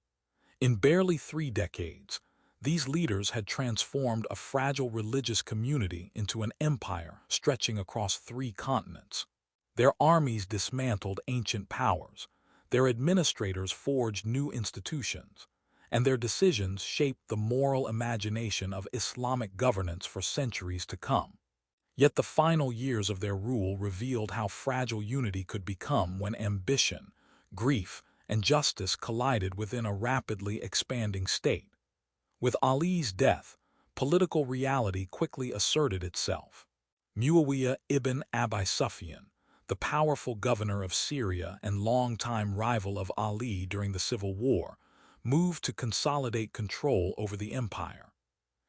In barely 3 decades, these leaders had transformed a fragile religious community into an empire stretching across 3 continents. Their armies dismantled ancient powers, their administrators forged new institutions, and their decisions shaped the moral imagination of Islamic governance for centuries to come. Yet the final years of their rule revealed how fragile unity could become when ambition, grief, and justice collided within a rapidly expanding state. With Ali's death, political reality quickly asserted itself. Muawiyah ibn Abi Sufyan, the powerful governor of Syria and longtime rival of Ali during the civil war, moved to consolidate control over the empire.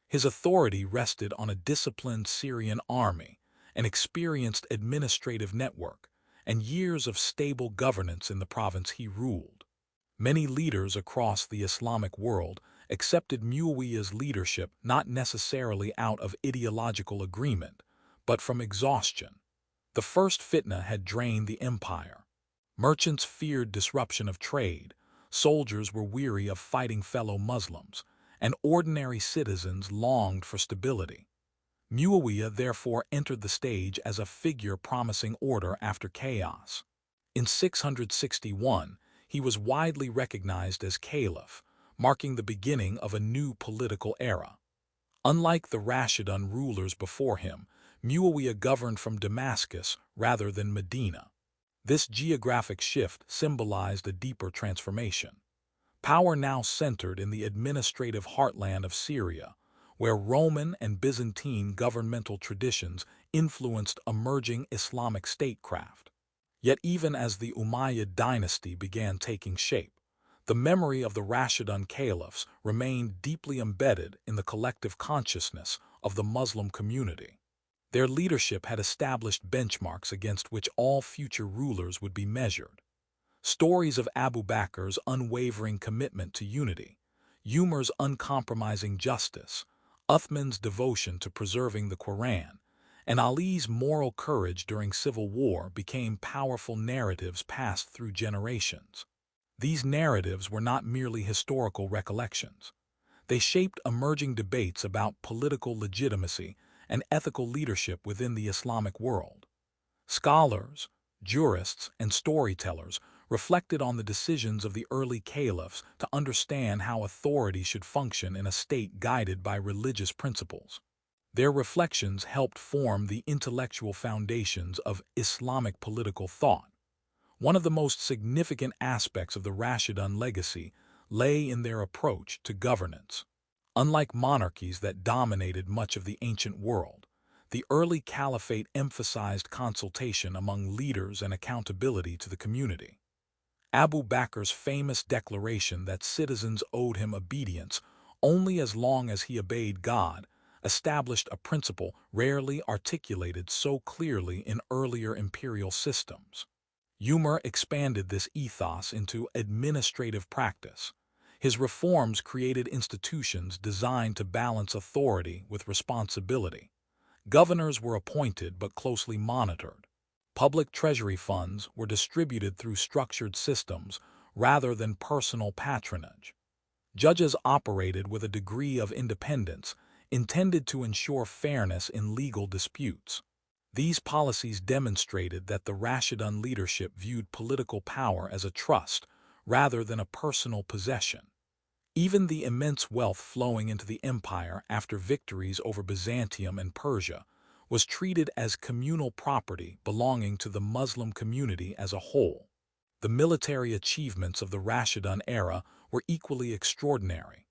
His authority rested on a disciplined Syrian army, an experienced administrative network, and years of stable governance in the province he ruled. Many leaders across the Islamic world accepted Muawiyah's leadership not necessarily out of ideological agreement, but from exhaustion. The first fitna had drained the empire. Merchants feared disruption of trade, soldiers were weary of fighting fellow Muslims, and ordinary citizens longed for stability. Muawiyah therefore entered the stage as a figure promising order after chaos. In 661, he was widely recognized as Caliph, marking the beginning of a new political era. Unlike the Rashidun rulers before him, Muawiyah governed from Damascus rather than Medina. This geographic shift symbolized a deeper transformation. Power now centered in the administrative heartland of Syria, where Roman and Byzantine governmental traditions influenced emerging Islamic statecraft. Yet even as the Umayyad dynasty began taking shape, the memory of the Rashidun Caliphs remained deeply embedded in the collective consciousness of the Muslim community. Their leadership had established benchmarks against which all future rulers would be measured. Stories of Abu Bakr's unwavering commitment to unity, Umar's uncompromising justice, Uthman's devotion to preserving the Quran, and Ali's moral courage during civil war became powerful narratives passed through generations. These narratives were not merely historical recollections. They shaped emerging debates about political legitimacy and ethical leadership within the Islamic world. Scholars, jurists, and storytellers reflected on the decisions of the early caliphs to understand how authority should function in a state guided by religious principles. Their reflections helped form the intellectual foundations of Islamic political thought. One of the most significant aspects of the Rashidun legacy lay in their approach to governance. Unlike monarchies that dominated much of the ancient world, the early caliphate emphasized consultation among leaders and accountability to the community. Abu Bakr's famous declaration that citizens owed him obedience only as long as he obeyed God established a principle rarely articulated so clearly in earlier imperial systems. Umar expanded this ethos into administrative practice. His reforms created institutions designed to balance authority with responsibility. Governors were appointed but closely monitored. Public treasury funds were distributed through structured systems rather than personal patronage. Judges operated with a degree of independence intended to ensure fairness in legal disputes. These policies demonstrated that the Rashidun leadership viewed political power as a trust rather than a personal possession. Even the immense wealth flowing into the empire after victories over Byzantium and Persia was treated as communal property belonging to the Muslim community as a whole. The military achievements of the Rashidun era were equally extraordinary.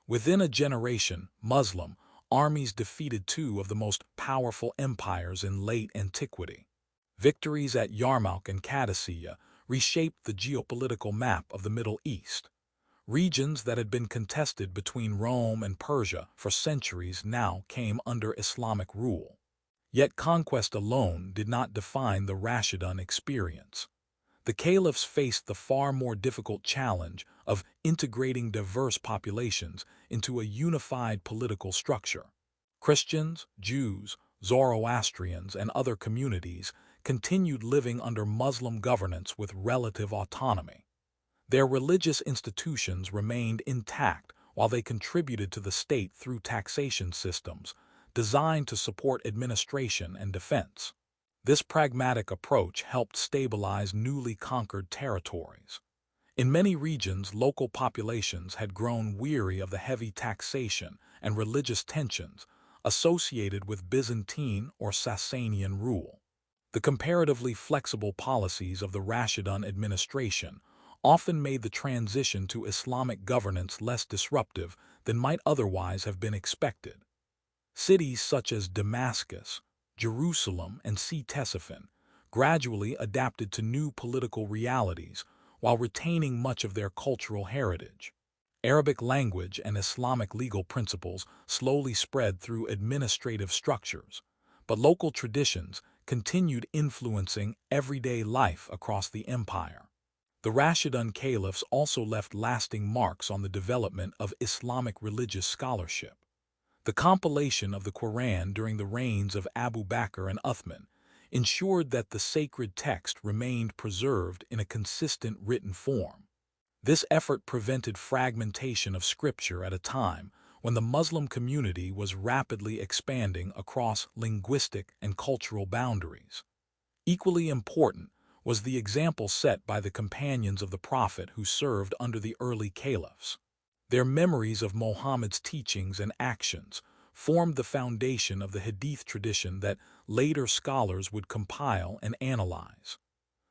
Within a generation, Muslim armies defeated two of the most powerful empires in late antiquity. Victories at Yarmouk and Qadisiyyah reshaped the geopolitical map of the Middle East. Regions that had been contested between Rome and Persia for centuries now came under Islamic rule. Yet conquest alone did not define the Rashidun experience. The caliphs faced the far more difficult challenge of integrating diverse populations into a unified political structure. Christians, Jews, Zoroastrians, and other communities continued living under Muslim governance with relative autonomy. Their religious institutions remained intact while they contributed to the state through taxation systems designed to support administration and defense. This pragmatic approach helped stabilize newly conquered territories. In many regions, local populations had grown weary of the heavy taxation and religious tensions associated with Byzantine or Sasanian rule. The comparatively flexible policies of the Rashidun administration often made the transition to Islamic governance less disruptive than might otherwise have been expected. Cities such as Damascus, Jerusalem, and Ctesiphon gradually adapted to new political realities while retaining much of their cultural heritage. Arabic language and Islamic legal principles slowly spread through administrative structures, but local traditions continued influencing everyday life across the empire. The Rashidun caliphs also left lasting marks on the development of Islamic religious scholarship. The compilation of the Quran during the reigns of Abu Bakr and Uthman ensured that the sacred text remained preserved in a consistent written form. This effort prevented fragmentation of scripture at a time when the Muslim community was rapidly expanding across linguistic and cultural boundaries. Equally important was the example set by the companions of the Prophet who served under the early caliphs. Their memories of Muhammad's teachings and actions formed the foundation of the hadith tradition that later scholars would compile and analyze.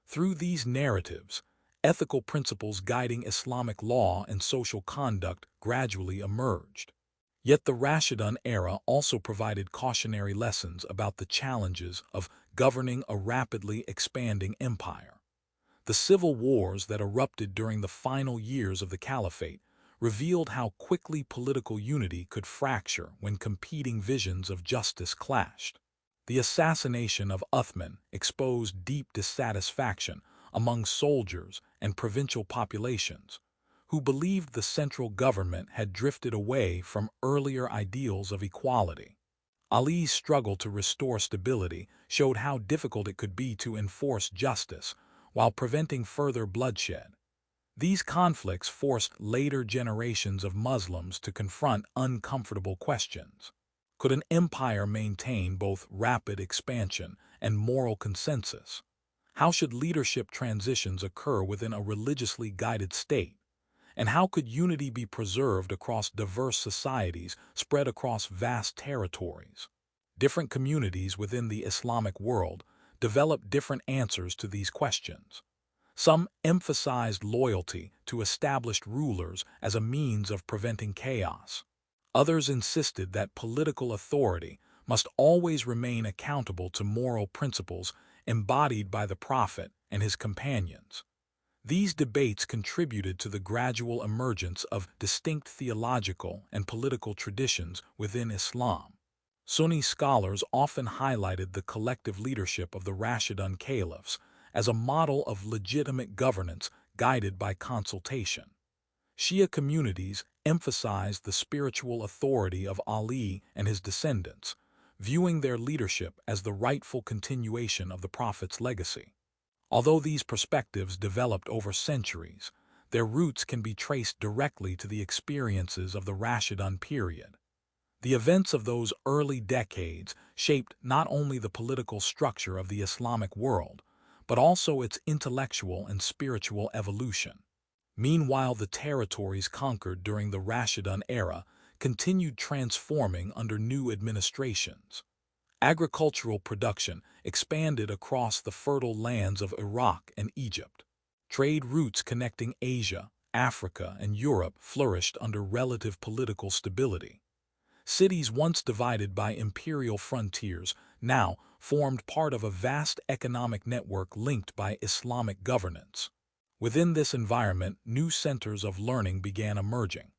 Through these narratives, ethical principles guiding Islamic law and social conduct gradually emerged. Yet the Rashidun era also provided cautionary lessons about the challenges of governing a rapidly expanding empire. The civil wars that erupted during the final years of the Caliphate revealed how quickly political unity could fracture when competing visions of justice clashed. The assassination of Uthman exposed deep dissatisfaction among soldiers and provincial populations, who believed the central government had drifted away from earlier ideals of equality. Ali's struggle to restore stability showed how difficult it could be to enforce justice while preventing further bloodshed. These conflicts forced later generations of Muslims to confront uncomfortable questions. Could an empire maintain both rapid expansion and moral consensus? How should leadership transitions occur within a religiously guided state? And how could unity be preserved across diverse societies spread across vast territories? Different communities within the Islamic world developed different answers to these questions. Some emphasized loyalty to established rulers as a means of preventing chaos. Others insisted that political authority must always remain accountable to moral principles embodied by the Prophet and his companions. These debates contributed to the gradual emergence of distinct theological and political traditions within Islam. Sunni scholars often highlighted the collective leadership of the Rashidun Caliphs as a model of legitimate governance guided by consultation. Shia communities emphasized the spiritual authority of Ali and his descendants, viewing their leadership as the rightful continuation of the Prophet's legacy. Although these perspectives developed over centuries, their roots can be traced directly to the experiences of the Rashidun period. The events of those early decades shaped not only the political structure of the Islamic world, but also its intellectual and spiritual evolution. Meanwhile, the territories conquered during the Rashidun era continued transforming under new administrations. Agricultural production expanded across the fertile lands of Iraq and Egypt. Trade routes connecting Asia, Africa, and Europe flourished under relative political stability. Cities once divided by imperial frontiers now formed part of a vast economic network linked by Islamic governance. Within this environment, new centers of learning began emerging.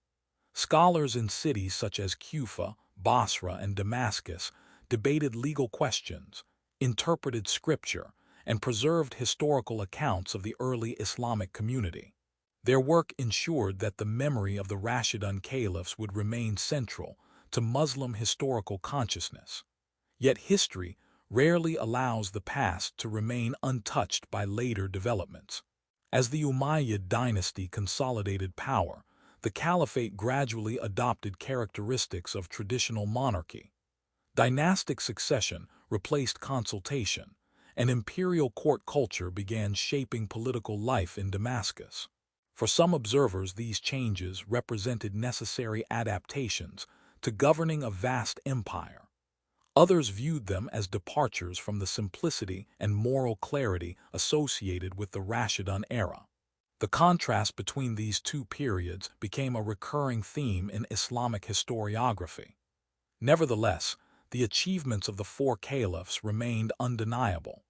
Scholars in cities such as Kufa, Basra, and Damascus debated legal questions, interpreted scripture, and preserved historical accounts of the early Islamic community. Their work ensured that the memory of the Rashidun Caliphs would remain central to Muslim historical consciousness. Yet history rarely allows the past to remain untouched by later developments. As the Umayyad dynasty consolidated power, the Caliphate gradually adopted characteristics of traditional monarchy. Dynastic succession replaced consultation, and imperial court culture began shaping political life in Damascus. For some observers, these changes represented necessary adaptations to governing a vast empire. Others viewed them as departures from the simplicity and moral clarity associated with the Rashidun era. The contrast between these two periods became a recurring theme in Islamic historiography. Nevertheless, the achievements of the four caliphs remained undeniable.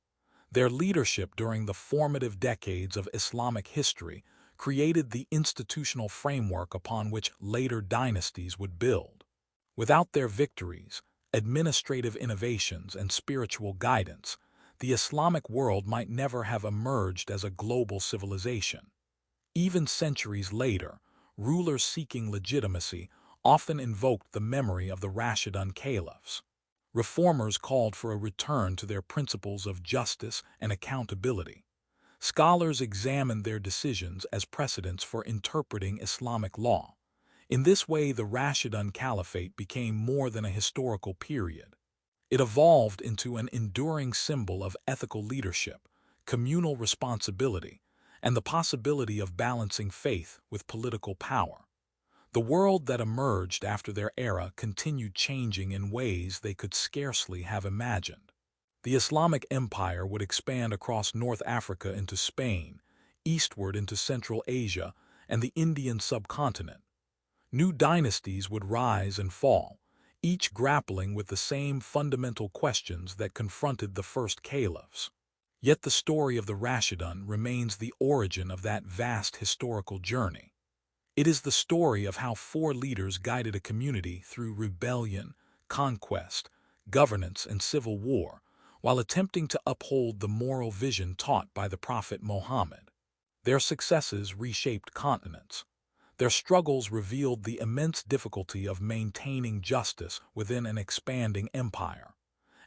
Their leadership during the formative decades of Islamic history created the institutional framework upon which later dynasties would build. Without their victories, administrative innovations, and spiritual guidance, the Islamic world might never have emerged as a global civilization. Even centuries later, rulers seeking legitimacy often invoked the memory of the Rashidun Caliphs. Reformers called for a return to their principles of justice and accountability. Scholars examined their decisions as precedents for interpreting Islamic law. In this way, the Rashidun Caliphate became more than a historical period. It evolved into an enduring symbol of ethical leadership, communal responsibility, and the possibility of balancing faith with political power. The world that emerged after their era continued changing in ways they could scarcely have imagined. The Islamic Empire would expand across North Africa into Spain, eastward into Central Asia and the Indian subcontinent. New dynasties would rise and fall, each grappling with the same fundamental questions that confronted the first caliphs. Yet the story of the Rashidun remains the origin of that vast historical journey. It is the story of how four leaders guided a community through rebellion, conquest, governance, and civil war, while attempting to uphold the moral vision taught by the Prophet Muhammad. Their successes reshaped continents. Their struggles revealed the immense difficulty of maintaining justice within an expanding empire.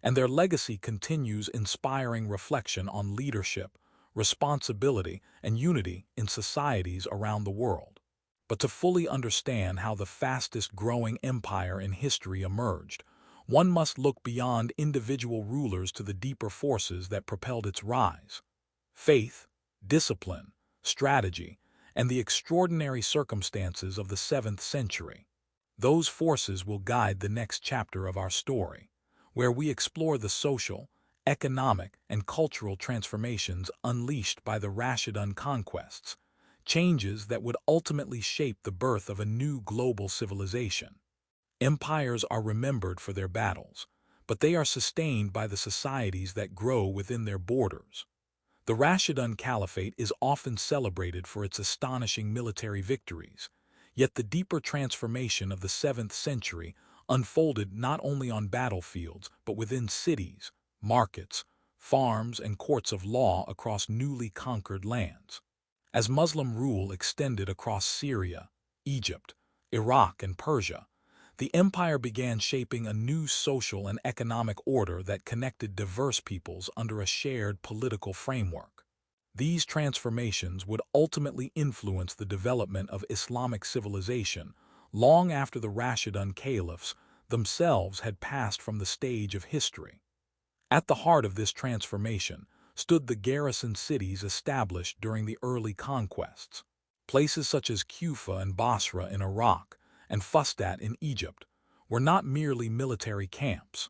And their legacy continues inspiring reflection on leadership, responsibility, and unity in societies around the world. But to fully understand how the fastest-growing empire in history emerged, one must look beyond individual rulers to the deeper forces that propelled its rise. Faith, discipline, strategy, and the extraordinary circumstances of the 7th century. Those forces will guide the next chapter of our story, where we explore the social, economic, and cultural transformations unleashed by the Rashidun conquests, changes that would ultimately shape the birth of a new global civilization. Empires are remembered for their battles, but they are sustained by the societies that grow within their borders. The Rashidun Caliphate is often celebrated for its astonishing military victories, yet the deeper transformation of the 7th century unfolded not only on battlefields but within cities, markets, farms, and courts of law across newly conquered lands. As Muslim rule extended across Syria, Egypt, Iraq, and Persia, the empire began shaping a new social and economic order that connected diverse peoples under a shared political framework. These transformations would ultimately influence the development of Islamic civilization long after the Rashidun caliphs themselves had passed from the stage of history. At the heart of this transformation stood the garrison cities established during the early conquests. Places such as Kufa and Basra in Iraq and Fustat in Egypt were not merely military camps.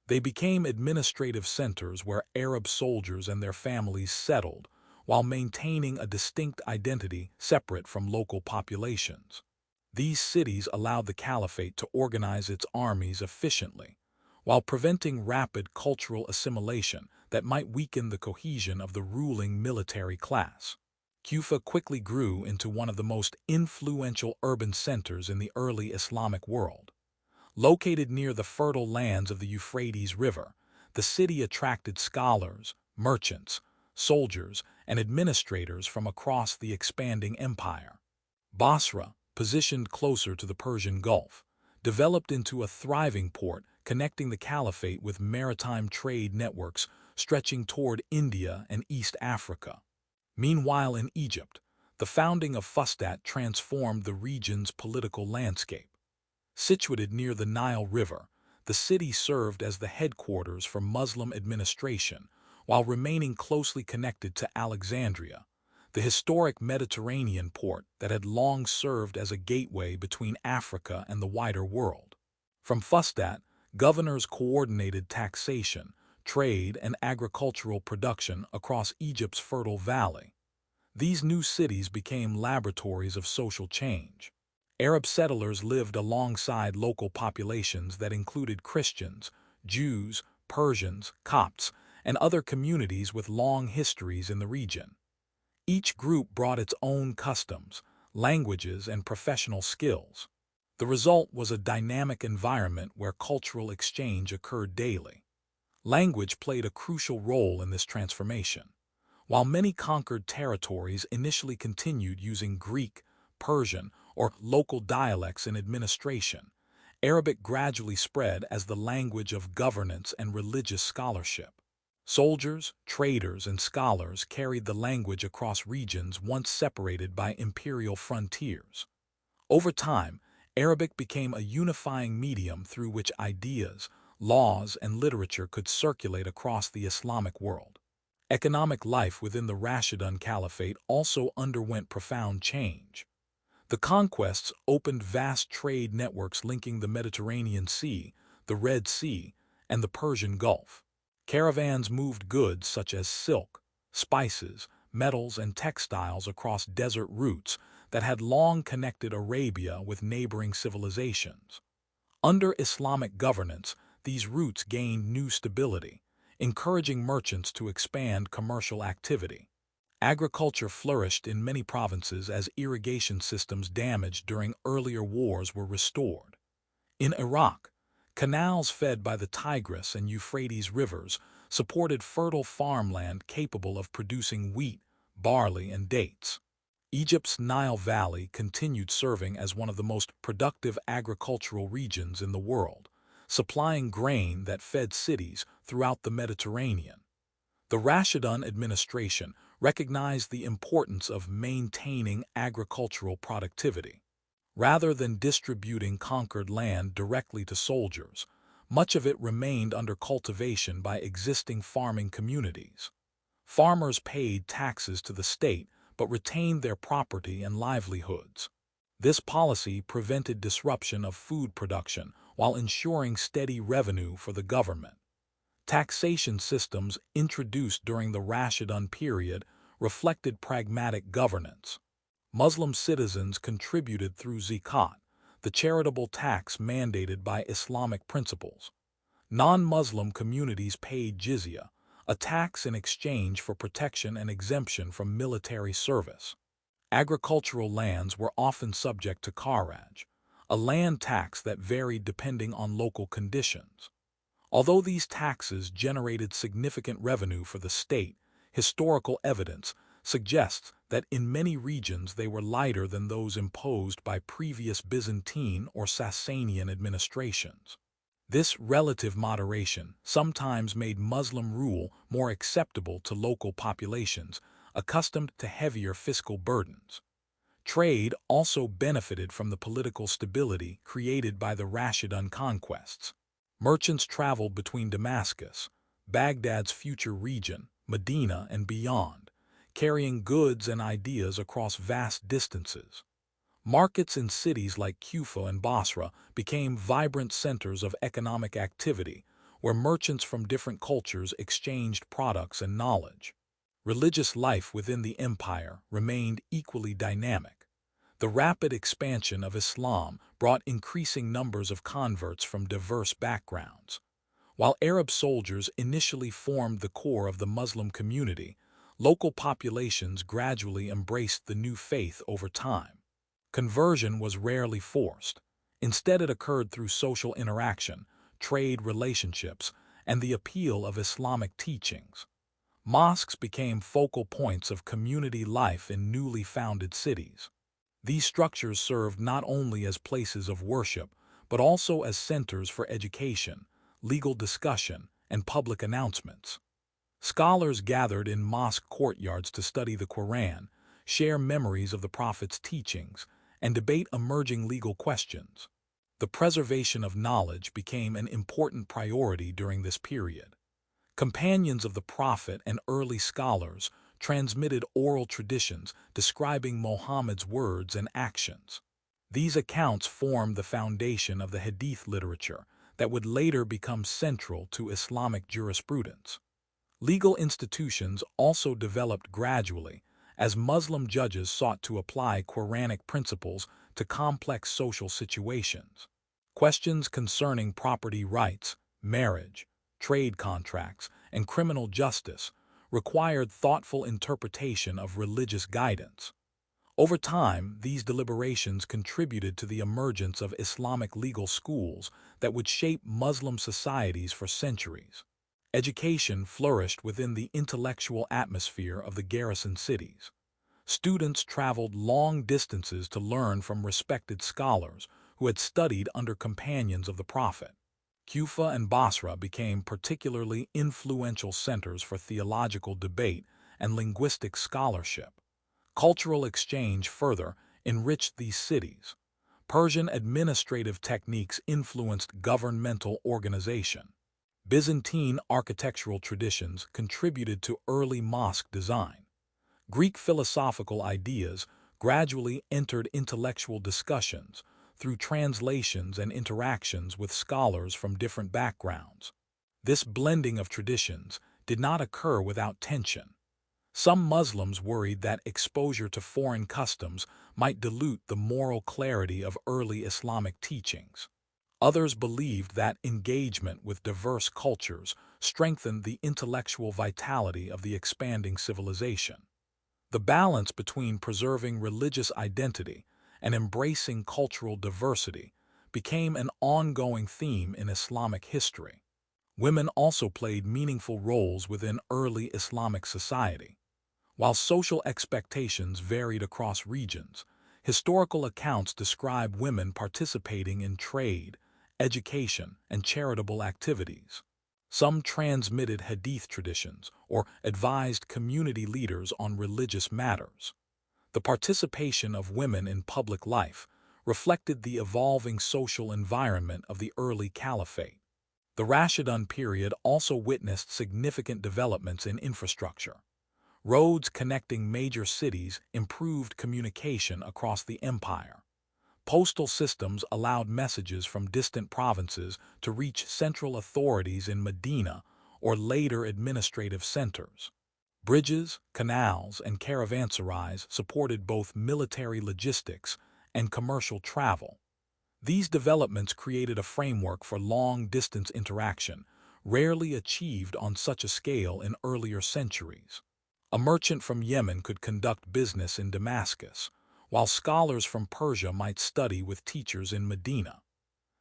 They became administrative centers where Arab soldiers and their families settled while maintaining a distinct identity separate from local populations. These cities allowed the caliphate to organize its armies efficiently, while preventing rapid cultural assimilation that might weaken the cohesion of the ruling military class. Kufa quickly grew into one of the most influential urban centers in the early Islamic world. Located near the fertile lands of the Euphrates River, the city attracted scholars, merchants, soldiers, and administrators from across the expanding empire. Basra, positioned closer to the Persian Gulf, developed into a thriving port connecting the caliphate with maritime trade networks stretching toward India and East Africa. Meanwhile, in Egypt, the founding of Fustat transformed the region's political landscape. Situated near the Nile River, the city served as the headquarters for Muslim administration while remaining closely connected to Alexandria, the historic Mediterranean port that had long served as a gateway between Africa and the wider world. From Fustat, governors coordinated taxation, trade, and agricultural production across Egypt's fertile valley. These new cities became laboratories of social change. Arab settlers lived alongside local populations that included Christians, Jews, Persians, Copts, and other communities with long histories in the region. Each group brought its own customs, languages, and professional skills. The result was a dynamic environment where cultural exchange occurred daily. Language played a crucial role in this transformation. While many conquered territories initially continued using Greek, Persian, or local dialects in administration, Arabic gradually spread as the language of governance and religious scholarship. Soldiers, traders, and scholars carried the language across regions once separated by imperial frontiers. Over time, Arabic became a unifying medium through which ideas, laws, and literature could circulate across the Islamic world. Economic life within the Rashidun Caliphate also underwent profound change. The conquests opened vast trade networks linking the Mediterranean Sea, the Red Sea, and the Persian Gulf. Caravans moved goods such as silk, spices, metals, and textiles across desert routes that had long connected Arabia with neighboring civilizations. Under Islamic governance, these routes gained new stability, encouraging merchants to expand commercial activity. Agriculture flourished in many provinces as irrigation systems damaged during earlier wars were restored. In Iraq, canals fed by the Tigris and Euphrates rivers supported fertile farmland capable of producing wheat, barley, and dates. Egypt's Nile Valley continued serving as one of the most productive agricultural regions in the world, supplying grain that fed cities throughout the Mediterranean. The Rashidun administration recognized the importance of maintaining agricultural productivity. Rather than distributing conquered land directly to soldiers, much of it remained under cultivation by existing farming communities. Farmers paid taxes to the state but retained their property and livelihoods. This policy prevented disruption of food production while ensuring steady revenue for the government. Taxation systems introduced during the Rashidun period reflected pragmatic governance. Muslim citizens contributed through zakat, the charitable tax mandated by Islamic principles. Non-Muslim communities paid jizya, a tax in exchange for protection and exemption from military service. Agricultural lands were often subject to kharaj, a land tax that varied depending on local conditions. Although these taxes generated significant revenue for the state, historical evidence suggests that in many regions they were lighter than those imposed by previous Byzantine or Sasanian administrations. This relative moderation sometimes made Muslim rule more acceptable to local populations accustomed to heavier fiscal burdens. Trade also benefited from the political stability created by the Rashidun conquests. Merchants traveled between Damascus, Baghdad's future region, Medina, and beyond, carrying goods and ideas across vast distances. Markets in cities like Kufa and Basra became vibrant centers of economic activity, where merchants from different cultures exchanged products and knowledge. Religious life within the empire remained equally dynamic. The rapid expansion of Islam brought increasing numbers of converts from diverse backgrounds. While Arab soldiers initially formed the core of the Muslim community, local populations gradually embraced the new faith over time. Conversion was rarely forced. Instead, it occurred through social interaction, trade relationships, and the appeal of Islamic teachings. Mosques became focal points of community life in newly founded cities. These structures served not only as places of worship, but also as centers for education, legal discussion, and public announcements. Scholars gathered in mosque courtyards to study the Quran, share memories of the Prophet's teachings, and debate emerging legal questions. The preservation of knowledge became an important priority during this period. Companions of the Prophet and early scholars transmitted oral traditions describing Muhammad's words and actions. These accounts formed the foundation of the Hadith literature that would later become central to Islamic jurisprudence. Legal institutions also developed gradually as Muslim judges sought to apply Quranic principles to complex social situations. Questions concerning property rights, marriage, trade contracts, and criminal justice required thoughtful interpretation of religious guidance. Over time, these deliberations contributed to the emergence of Islamic legal schools that would shape Muslim societies for centuries. Education flourished within the intellectual atmosphere of the garrison cities. Students traveled long distances to learn from respected scholars who had studied under companions of the Prophet. Kufa and Basra became particularly influential centers for theological debate and linguistic scholarship. Cultural exchange further enriched these cities. Persian administrative techniques influenced governmental organization. Byzantine architectural traditions contributed to early mosque design. Greek philosophical ideas gradually entered intellectual discussions through translations and interactions with scholars from different backgrounds. This blending of traditions did not occur without tension. Some Muslims worried that exposure to foreign customs might dilute the moral clarity of early Islamic teachings. Others believed that engagement with diverse cultures strengthened the intellectual vitality of the expanding civilization. The balance between preserving religious identity and embracing cultural diversity became an ongoing theme in Islamic history. Women also played meaningful roles within early Islamic society. While social expectations varied across regions, historical accounts describe women participating in trade, education, and charitable activities. Some transmitted hadith traditions or advised community leaders on religious matters. The participation of women in public life reflected the evolving social environment of the early caliphate. The Rashidun period also witnessed significant developments in infrastructure. Roads connecting major cities improved communication across the empire. Postal systems allowed messages from distant provinces to reach central authorities in Medina or later administrative centers. Bridges, canals, and caravanserais supported both military logistics and commercial travel. These developments created a framework for long-distance interaction, rarely achieved on such a scale in earlier centuries. A merchant from Yemen could conduct business in Damascus, while scholars from Persia might study with teachers in Medina.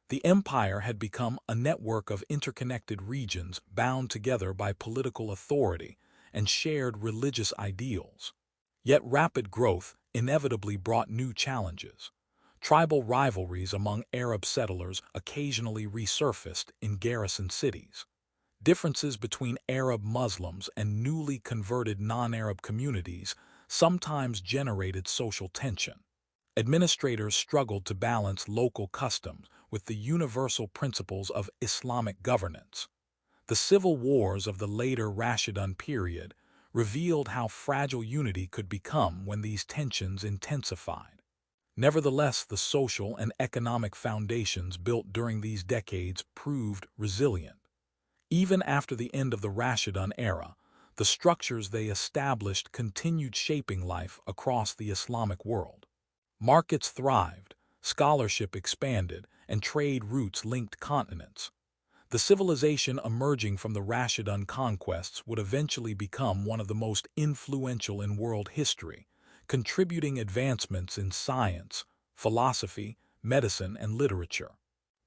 The empire had become a network of interconnected regions bound together by political authority and shared religious ideals. Yet rapid growth inevitably brought new challenges. Tribal rivalries among Arab settlers occasionally resurfaced in garrison cities. Differences between Arab Muslims and newly converted non-Arab communities sometimes generated social tension. Administrators struggled to balance local customs with the universal principles of Islamic governance. The civil wars of the later Rashidun period revealed how fragile unity could become when these tensions intensified. Nevertheless, the social and economic foundations built during these decades proved resilient. Even after the end of the Rashidun era, the structures they established continued shaping life across the Islamic world. Markets thrived, scholarship expanded, and trade routes linked continents. The civilization emerging from the Rashidun conquests would eventually become one of the most influential in world history, contributing advancements in science, philosophy, medicine, and literature.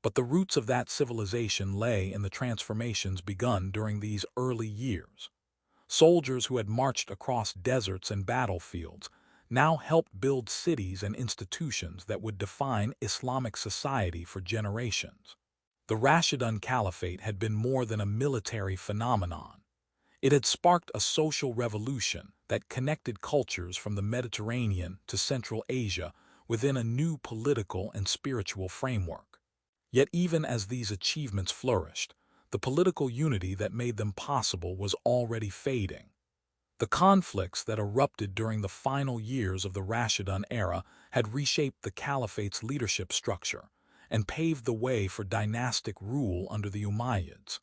But the roots of that civilization lay in the transformations begun during these early years. Soldiers who had marched across deserts and battlefields now helped build cities and institutions that would define Islamic society for generations. The Rashidun Caliphate had been more than a military phenomenon. It had sparked a social revolution that connected cultures from the Mediterranean to Central Asia within a new political and spiritual framework. Yet even as these achievements flourished, the political unity that made them possible was already fading. The conflicts that erupted during the final years of the Rashidun era had reshaped the caliphate's leadership structure and paved the way for dynastic rule under the Umayyads.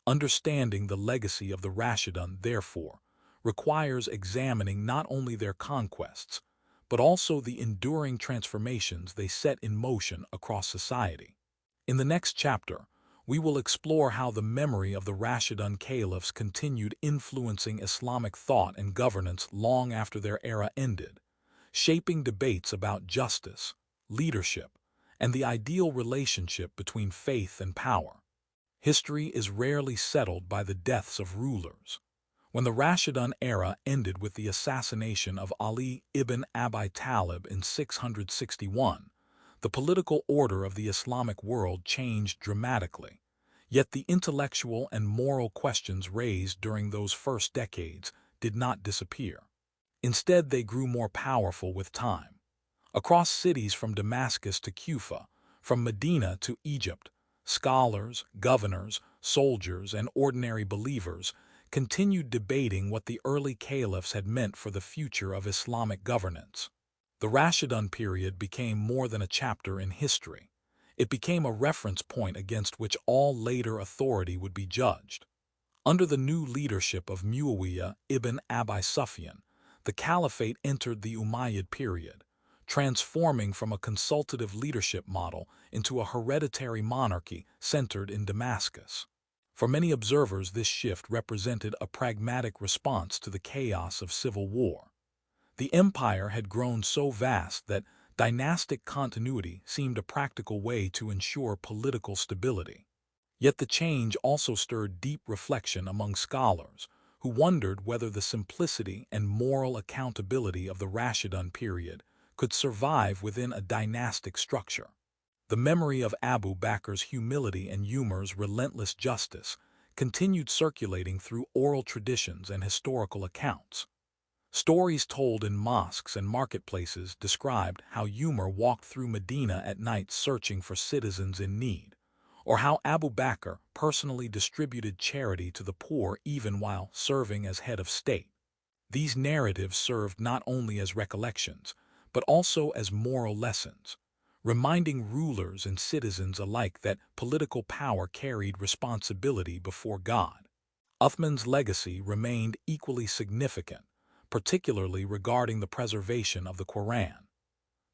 Understanding the legacy of the Rashidun, therefore, requires examining not only their conquests, but also the enduring transformations they set in motion across society. In the next chapter, we will explore how the memory of the Rashidun caliphs continued influencing Islamic thought and governance long after their era ended, shaping debates about justice, leadership, and the ideal relationship between faith and power. History is rarely settled by the deaths of rulers. When the Rashidun era ended with the assassination of Ali ibn Abi Talib in 661, The political order of the Islamic world changed dramatically, yet the intellectual and moral questions raised during those first decades did not disappear. Instead, they grew more powerful with time. Across cities from Damascus to Kufa, from Medina to Egypt, scholars, governors, soldiers, and ordinary believers continued debating what the early caliphs had meant for the future of Islamic governance. The Rashidun period became more than a chapter in history. It became a reference point against which all later authority would be judged. Under the new leadership of Muawiyah ibn Abi Sufyan, the Caliphate entered the Umayyad period, transforming from a consultative leadership model into a hereditary monarchy centered in Damascus. For many observers, this shift represented a pragmatic response to the chaos of civil war. The empire had grown so vast that dynastic continuity seemed a practical way to ensure political stability. Yet the change also stirred deep reflection among scholars, who wondered whether the simplicity and moral accountability of the Rashidun period could survive within a dynastic structure. The memory of Abu Bakr's humility and Umar's relentless justice continued circulating through oral traditions and historical accounts. Stories told in mosques and marketplaces described how Umar walked through Medina at night searching for citizens in need, or how Abu Bakr personally distributed charity to the poor even while serving as head of state. These narratives served not only as recollections, but also as moral lessons, reminding rulers and citizens alike that political power carried responsibility before God. Uthman's legacy remained equally significant, particularly regarding the preservation of the Quran.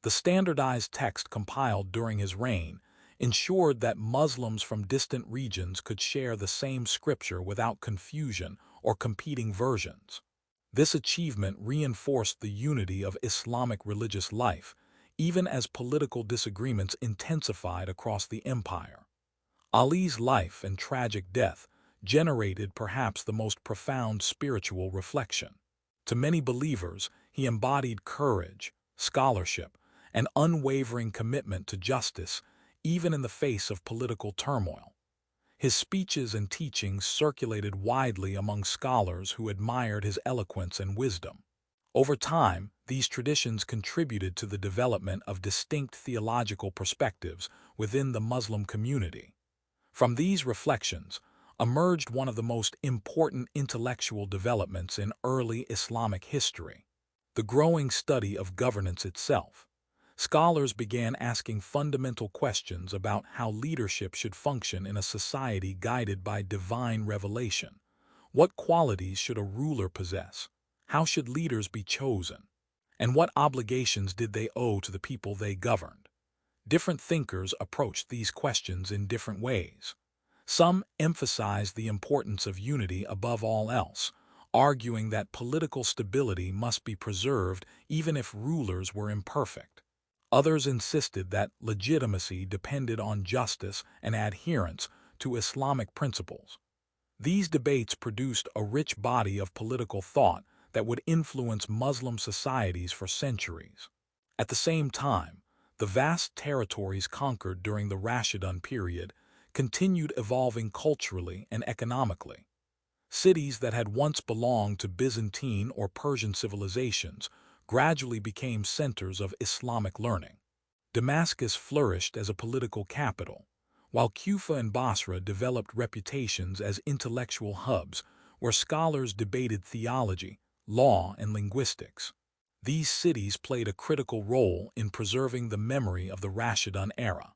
The standardized text compiled during his reign ensured that Muslims from distant regions could share the same scripture without confusion or competing versions. This achievement reinforced the unity of Islamic religious life, even as political disagreements intensified across the empire. Ali's life and tragic death generated perhaps the most profound spiritual reflection. To many believers, he embodied courage, scholarship, and unwavering commitment to justice, even in the face of political turmoil. His speeches and teachings circulated widely among scholars who admired his eloquence and wisdom. Over time, these traditions contributed to the development of distinct theological perspectives within the Muslim community. From these reflections emerged one of the most important intellectual developments in early Islamic history: the growing study of governance itself. Scholars began asking fundamental questions about how leadership should function in a society guided by divine revelation. What qualities should a ruler possess? How should leaders be chosen? And what obligations did they owe to the people they governed? Different thinkers approached these questions in different ways. Some emphasized the importance of unity above all else, arguing that political stability must be preserved even if rulers were imperfect. Others insisted that legitimacy depended on justice and adherence to Islamic principles. These debates produced a rich body of political thought that would influence Muslim societies for centuries. At the same time, the vast territories conquered during the Rashidun period continued evolving culturally and economically. Cities that had once belonged to Byzantine or Persian civilizations gradually became centers of Islamic learning. Damascus flourished as a political capital, while Kufa and Basra developed reputations as intellectual hubs where scholars debated theology, law, and linguistics. These cities played a critical role in preserving the memory of the Rashidun era.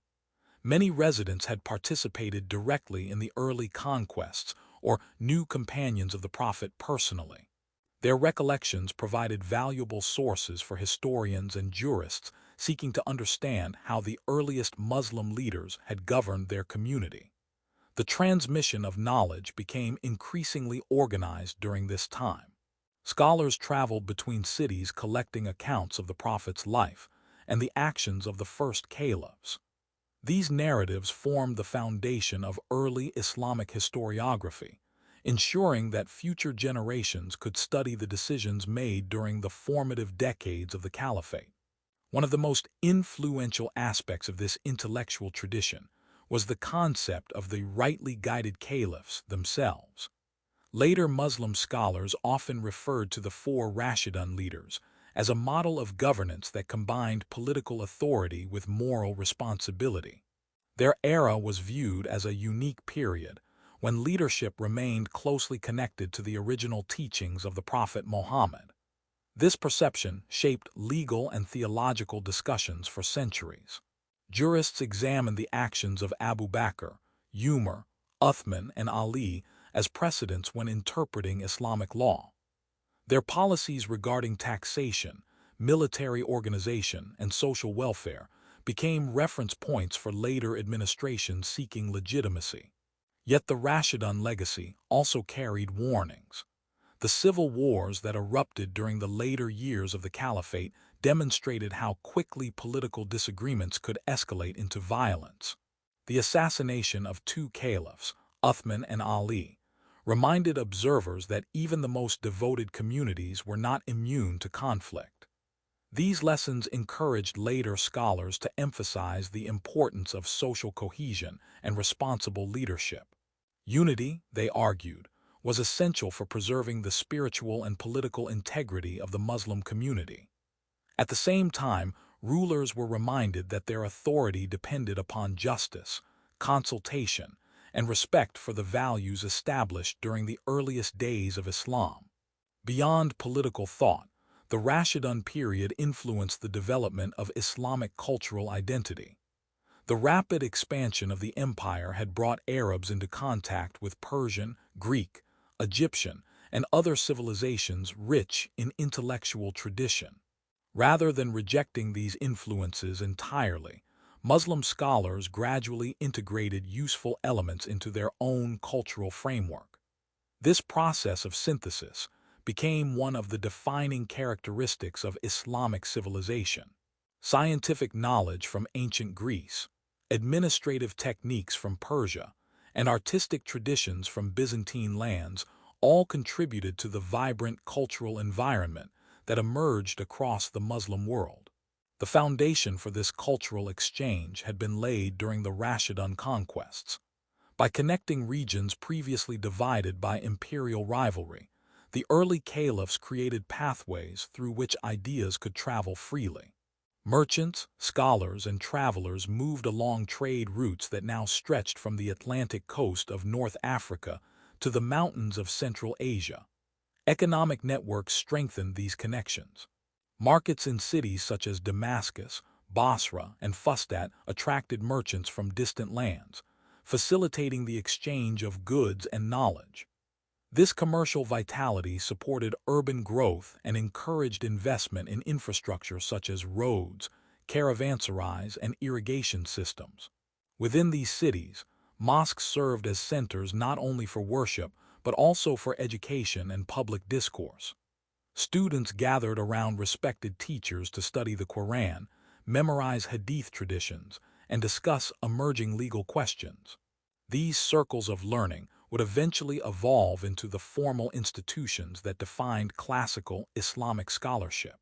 Many residents had participated directly in the early conquests or new companions of the Prophet personally. Their recollections provided valuable sources for historians and jurists seeking to understand how the earliest Muslim leaders had governed their community. The transmission of knowledge became increasingly organized during this time. Scholars traveled between cities collecting accounts of the Prophet's life and the actions of the first caliphs. These narratives formed the foundation of early Islamic historiography, ensuring that future generations could study the decisions made during the formative decades of the Caliphate. One of the most influential aspects of this intellectual tradition was the concept of the rightly guided caliphs themselves. Later Muslim scholars often referred to the four Rashidun leaders as a model of governance that combined political authority with moral responsibility. Their era was viewed as a unique period, when leadership remained closely connected to the original teachings of the Prophet Muhammad. This perception shaped legal and theological discussions for centuries. Jurists examined the actions of Abu Bakr, Umar, Uthman, and Ali as precedents when interpreting Islamic law. Their policies regarding taxation, military organization, and social welfare became reference points for later administrations seeking legitimacy. Yet the Rashidun legacy also carried warnings. The civil wars that erupted during the later years of the Caliphate demonstrated how quickly political disagreements could escalate into violence. The assassination of two caliphs, Uthman and Ali, reminded observers that even the most devoted communities were not immune to conflict. These lessons encouraged later scholars to emphasize the importance of social cohesion and responsible leadership. Unity, they argued, was essential for preserving the spiritual and political integrity of the Muslim community. At the same time, rulers were reminded that their authority depended upon justice, consultation, and respect for the values established during the earliest days of Islam. Beyond political thought, the Rashidun period influenced the development of Islamic cultural identity. The rapid expansion of the empire had brought Arabs into contact with Persian, Greek, Egyptian, and other civilizations rich in intellectual tradition. Rather than rejecting these influences entirely, Muslim scholars gradually integrated useful elements into their own cultural framework. This process of synthesis became one of the defining characteristics of Islamic civilization. Scientific knowledge from ancient Greece, administrative techniques from Persia, and artistic traditions from Byzantine lands all contributed to the vibrant cultural environment that emerged across the Muslim world. The foundation for this cultural exchange had been laid during the Rashidun conquests. By connecting regions previously divided by imperial rivalry, the early caliphs created pathways through which ideas could travel freely. Merchants, scholars, and travelers moved along trade routes that now stretched from the Atlantic coast of North Africa to the mountains of Central Asia. Economic networks strengthened these connections. Markets in cities such as Damascus, Basra, and Fustat attracted merchants from distant lands, facilitating the exchange of goods and knowledge. This commercial vitality supported urban growth and encouraged investment in infrastructure such as roads, caravanserais, and irrigation systems. Within these cities, mosques served as centers not only for worship but also for education and public discourse. Students gathered around respected teachers to study the Quran, memorize Hadith traditions, and discuss emerging legal questions. These circles of learning would eventually evolve into the formal institutions that defined classical Islamic scholarship.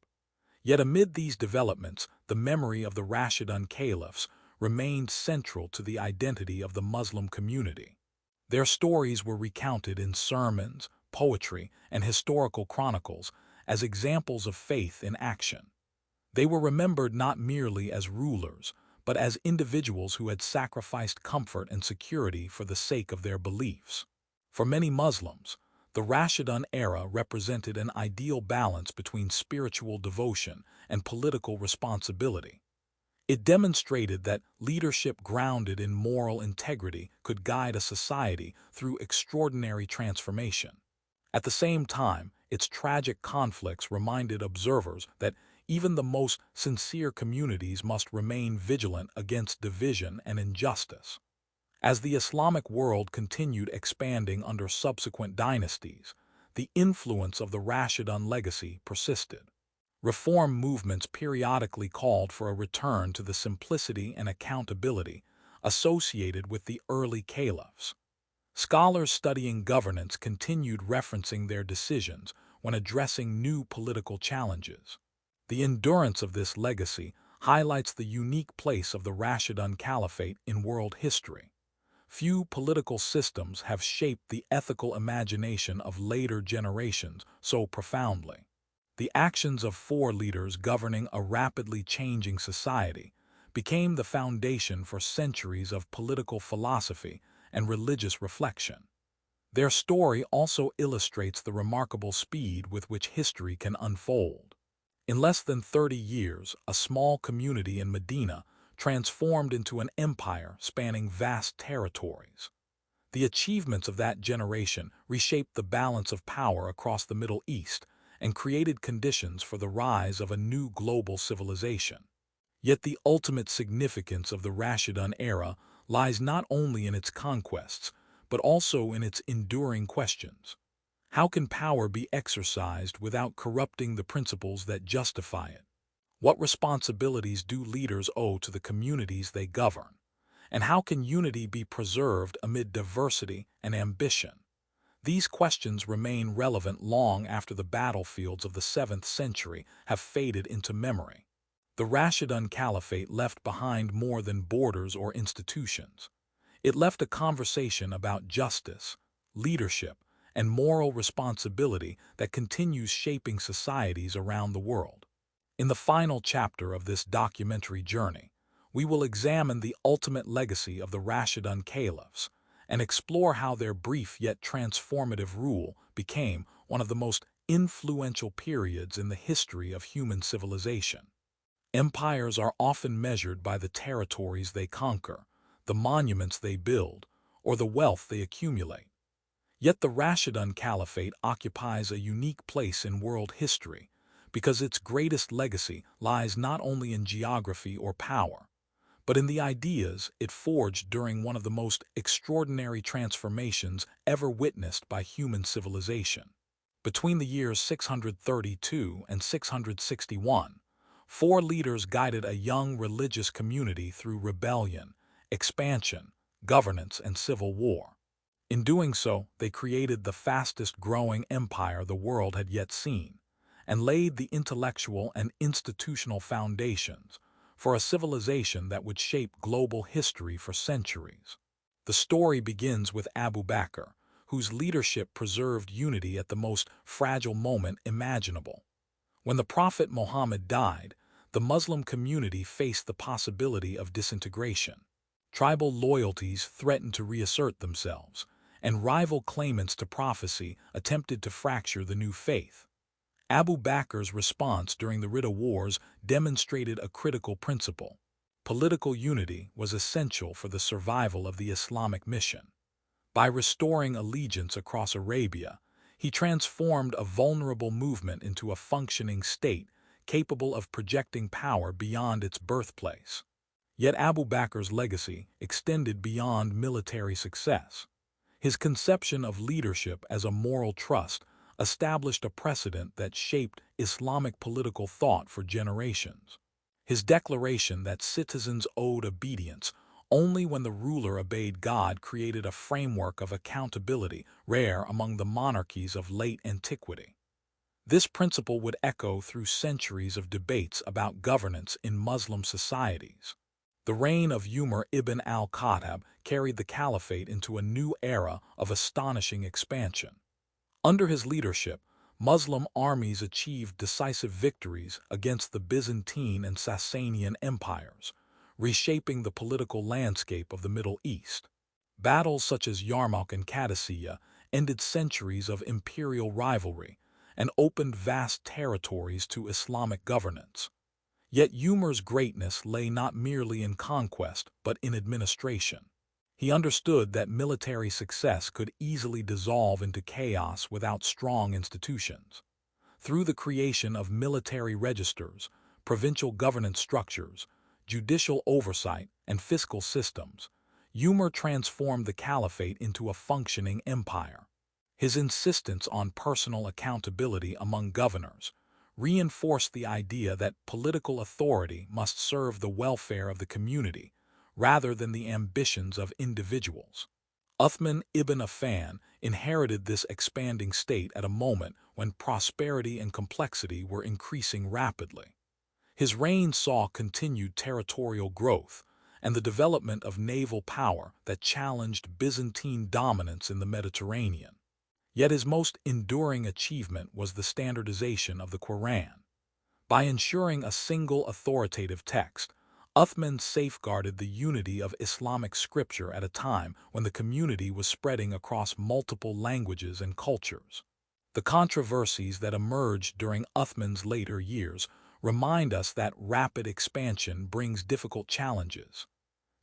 Yet amid these developments, the memory of the Rashidun caliphs remained central to the identity of the Muslim community. Their stories were recounted in sermons, poetry, and historical chronicles as examples of faith in action. They were remembered not merely as rulers, but as individuals who had sacrificed comfort and security for the sake of their beliefs. For many Muslims, the Rashidun era represented an ideal balance between spiritual devotion and political responsibility. It demonstrated that leadership grounded in moral integrity could guide a society through extraordinary transformation. At the same time, its tragic conflicts reminded observers that even the most sincere communities must remain vigilant against division and injustice. As the Islamic world continued expanding under subsequent dynasties, the influence of the Rashidun legacy persisted. Reform movements periodically called for a return to the simplicity and accountability associated with the early caliphs. Scholars studying governance continued referencing their decisions when addressing new political challenges. The endurance of this legacy highlights the unique place of the Rashidun Caliphate in world history. Few political systems have shaped the ethical imagination of later generations so profoundly. The actions of four leaders governing a rapidly changing society became the foundation for centuries of political philosophy and religious reflection. Their story also illustrates the remarkable speed with which history can unfold. In less than 30 years, a small community in Medina transformed into an empire spanning vast territories. The achievements of that generation reshaped the balance of power across the Middle East and created conditions for the rise of a new global civilization. Yet the ultimate significance of the Rashidun era lies not only in its conquests, but also in its enduring questions. How can power be exercised without corrupting the principles that justify it? What responsibilities do leaders owe to the communities they govern? And how can unity be preserved amid diversity and ambition? These questions remain relevant long after the battlefields of the 7th century have faded into memory. The Rashidun Caliphate left behind more than borders or institutions. It left a conversation about justice, leadership, and moral responsibility that continues shaping societies around the world. In the final chapter of this documentary journey, we will examine the ultimate legacy of the Rashidun Caliphs and explore how their brief yet transformative rule became one of the most influential periods in the history of human civilization. Empires are often measured by the territories they conquer, the monuments they build, or the wealth they accumulate. Yet the Rashidun Caliphate occupies a unique place in world history because its greatest legacy lies not only in geography or power, but in the ideas it forged during one of the most extraordinary transformations ever witnessed by human civilization. Between the years 632 and 661, four leaders guided a young religious community through rebellion, expansion, governance, and civil war. In doing so, they created the fastest-growing empire the world had yet seen, and laid the intellectual and institutional foundations for a civilization that would shape global history for centuries. The story begins with Abu Bakr, whose leadership preserved unity at the most fragile moment imaginable. When the Prophet Muhammad died, the Muslim community faced the possibility of disintegration. Tribal loyalties threatened to reassert themselves, and rival claimants to prophecy attempted to fracture the new faith. Abu Bakr's response during the Ridda Wars demonstrated a critical principle. Political unity was essential for the survival of the Islamic mission. By restoring allegiance across Arabia, he transformed a vulnerable movement into a functioning state capable of projecting power beyond its birthplace. Yet Abu Bakr's legacy extended beyond military success. His conception of leadership as a moral trust established a precedent that shaped Islamic political thought for generations. His declaration that citizens owed obedience only when the ruler obeyed God created a framework of accountability rare among the monarchies of late antiquity. This principle would echo through centuries of debates about governance in Muslim societies. The reign of Umar ibn al-Khattab carried the caliphate into a new era of astonishing expansion. Under his leadership, Muslim armies achieved decisive victories against the Byzantine and Sasanian empires, reshaping the political landscape of the Middle East. Battles such as Yarmouk and Qadisiyyah ended centuries of imperial rivalry and opened vast territories to Islamic governance. Yet Umar's greatness lay not merely in conquest but in administration. He understood that military success could easily dissolve into chaos without strong institutions. Through the creation of military registers, provincial governance structures, judicial oversight, and fiscal systems, Umar transformed the caliphate into a functioning empire. His insistence on personal accountability among governors reinforced the idea that political authority must serve the welfare of the community rather than the ambitions of individuals. Uthman ibn Affan inherited this expanding state at a moment when prosperity and complexity were increasing rapidly. His reign saw continued territorial growth and the development of naval power that challenged Byzantine dominance in the Mediterranean. Yet his most enduring achievement was the standardization of the Quran. By ensuring a single authoritative text, Uthman safeguarded the unity of Islamic scripture at a time when the community was spreading across multiple languages and cultures. The controversies that emerged during Uthman's later years remind us that rapid expansion brings difficult challenges.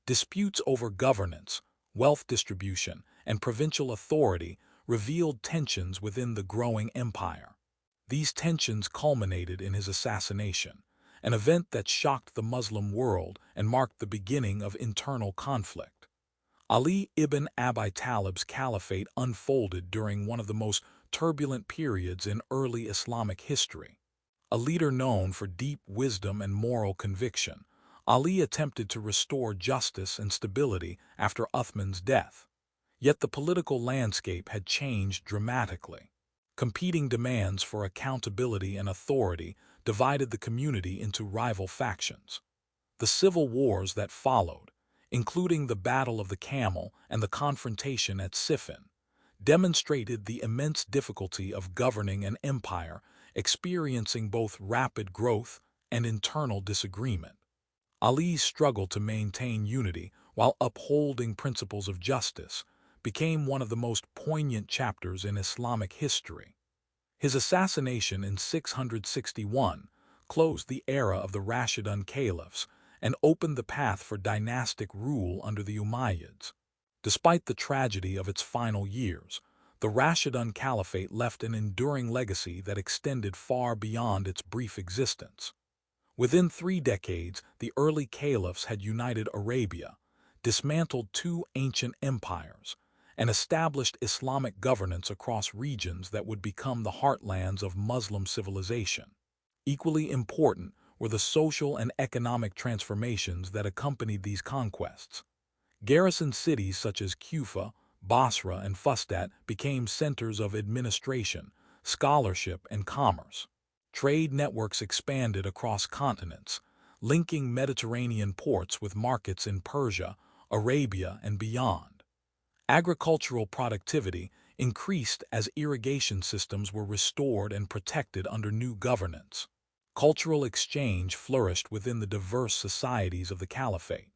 Disputes over governance, wealth distribution, and provincial authority revealed tensions within the growing empire. These tensions culminated in his assassination, an event that shocked the Muslim world and marked the beginning of internal conflict. Ali ibn Abi Talib's caliphate unfolded during one of the most turbulent periods in early Islamic history. A leader known for deep wisdom and moral conviction, Ali attempted to restore justice and stability after Uthman's death. Yet the political landscape had changed dramatically. Competing demands for accountability and authority divided the community into rival factions. The civil wars that followed, including the Battle of the Camel and the confrontation at Siffin, demonstrated the immense difficulty of governing an empire experiencing both rapid growth and internal disagreement. Ali's struggle to maintain unity while upholding principles of justice became one of the most poignant chapters in Islamic history. His assassination in 661 closed the era of the Rashidun Caliphs and opened the path for dynastic rule under the Umayyads. Despite the tragedy of its final years, the Rashidun Caliphate left an enduring legacy that extended far beyond its brief existence. Within 3 decades, the early caliphs had united Arabia, dismantled 2 ancient empires, and established Islamic governance across regions that would become the heartlands of Muslim civilization. Equally important were the social and economic transformations that accompanied these conquests. Garrison cities such as Kufa, Basra, and Fustat became centers of administration, scholarship, and commerce. Trade networks expanded across continents, linking Mediterranean ports with markets in Persia, Arabia, and beyond. Agricultural productivity increased as irrigation systems were restored and protected under new governance. Cultural exchange flourished within the diverse societies of the caliphate.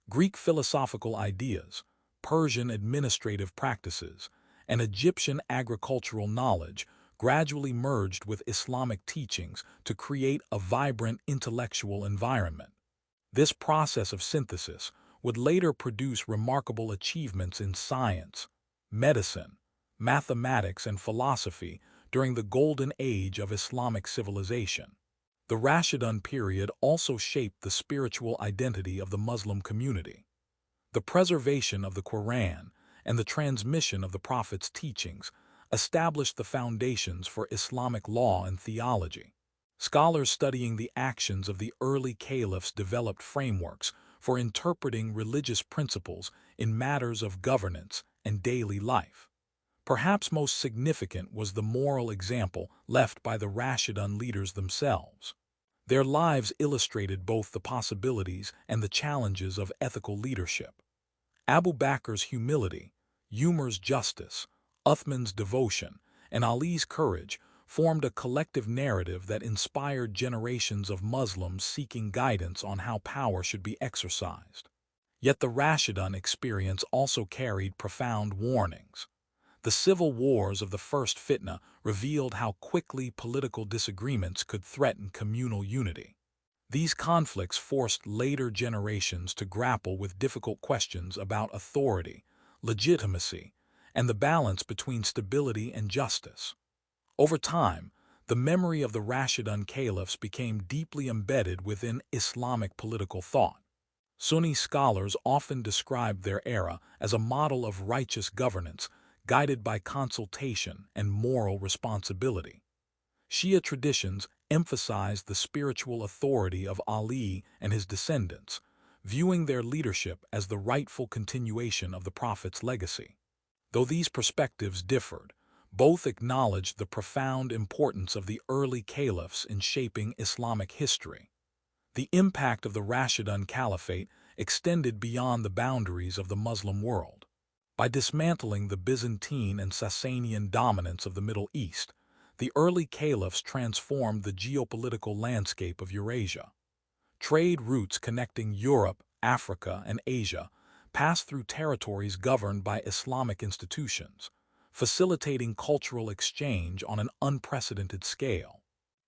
Greek philosophical ideas, Persian administrative practices, and Egyptian agricultural knowledge gradually merged with Islamic teachings to create a vibrant intellectual environment. This process of synthesis would later produce remarkable achievements in science, medicine, mathematics, and philosophy during the golden age of Islamic civilization. The Rashidun period also shaped the spiritual identity of the Muslim community. The preservation of the Quran and the transmission of the Prophet's teachings established the foundations for Islamic law and theology. Scholars studying the actions of the early caliphs developed frameworks for interpreting religious principles in matters of governance and daily life. Perhaps most significant was the moral example left by the Rashidun leaders themselves. Their lives illustrated both the possibilities and the challenges of ethical leadership. Abu Bakr's humility, Umar's justice, Uthman's devotion, and Ali's courage formed a collective narrative that inspired generations of Muslims seeking guidance on how power should be exercised. Yet the Rashidun experience also carried profound warnings. The civil wars of the First Fitna revealed how quickly political disagreements could threaten communal unity. These conflicts forced later generations to grapple with difficult questions about authority, legitimacy, and the balance between stability and justice. Over time, the memory of the Rashidun caliphs became deeply embedded within Islamic political thought. Sunni scholars often described their era as a model of righteous governance guided by consultation and moral responsibility. Shia traditions emphasized the spiritual authority of Ali and his descendants, viewing their leadership as the rightful continuation of the Prophet's legacy. Though these perspectives differed, both acknowledged the profound importance of the early caliphs in shaping Islamic history. The impact of the Rashidun Caliphate extended beyond the boundaries of the Muslim world. By dismantling the Byzantine and Sasanian dominance of the Middle East, the early caliphs transformed the geopolitical landscape of Eurasia. Trade routes connecting Europe, Africa, and Asia passed through territories governed by Islamic institutions, facilitating cultural exchange on an unprecedented scale.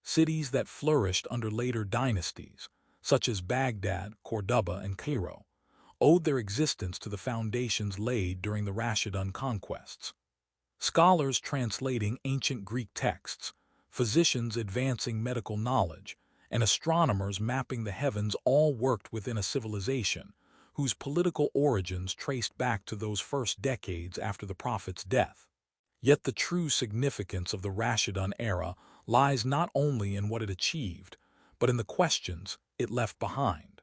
Cities that flourished under later dynasties, such as Baghdad, Cordoba, and Cairo, owed their existence to the foundations laid during the Rashidun conquests. Scholars translating ancient Greek texts, physicians advancing medical knowledge, and astronomers mapping the heavens all worked within a civilization whose political origins traced back to those first decades after the Prophet's death. Yet the true significance of the Rashidun era lies not only in what it achieved, but in the questions it left behind.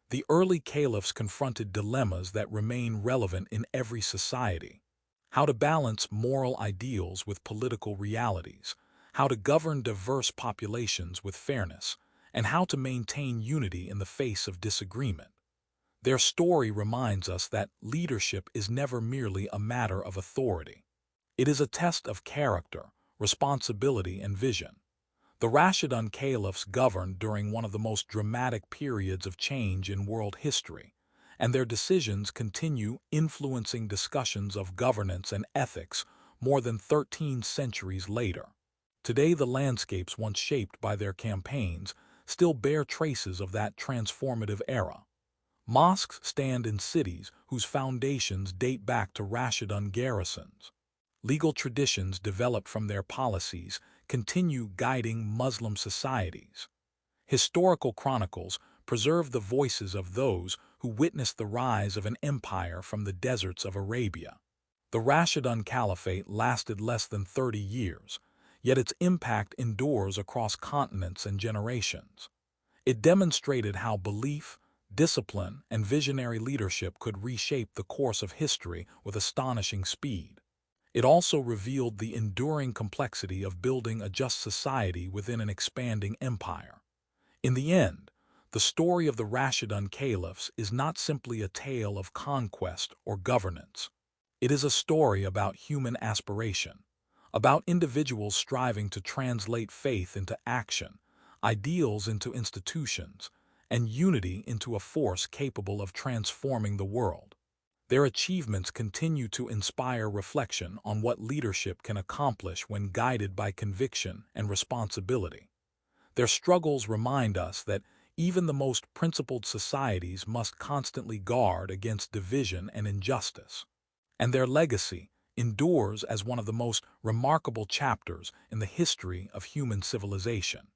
The early caliphs confronted dilemmas that remain relevant in every society: how to balance moral ideals with political realities, how to govern diverse populations with fairness, and how to maintain unity in the face of disagreement. Their story reminds us that leadership is never merely a matter of authority. It is a test of character, responsibility, and vision. The Rashidun caliphs governed during one of the most dramatic periods of change in world history, and their decisions continue influencing discussions of governance and ethics more than 13 centuries later. Today, the landscapes once shaped by their campaigns still bear traces of that transformative era. Mosques stand in cities whose foundations date back to Rashidun garrisons. Legal traditions developed from their policies continue guiding Muslim societies. Historical chronicles preserve the voices of those who witnessed the rise of an empire from the deserts of Arabia. The Rashidun Caliphate lasted less than 30 years, yet its impact endures across continents and generations. It demonstrated how belief, discipline, and visionary leadership could reshape the course of history with astonishing speed. It also revealed the enduring complexity of building a just society within an expanding empire. In the end, the story of the Rashidun caliphs is not simply a tale of conquest or governance. It is a story about human aspiration, about individuals striving to translate faith into action, ideals into institutions, and unity into a force capable of transforming the world. Their achievements continue to inspire reflection on what leadership can accomplish when guided by conviction and responsibility. Their struggles remind us that even the most principled societies must constantly guard against division and injustice. And their legacy endures as one of the most remarkable chapters in the history of human civilization.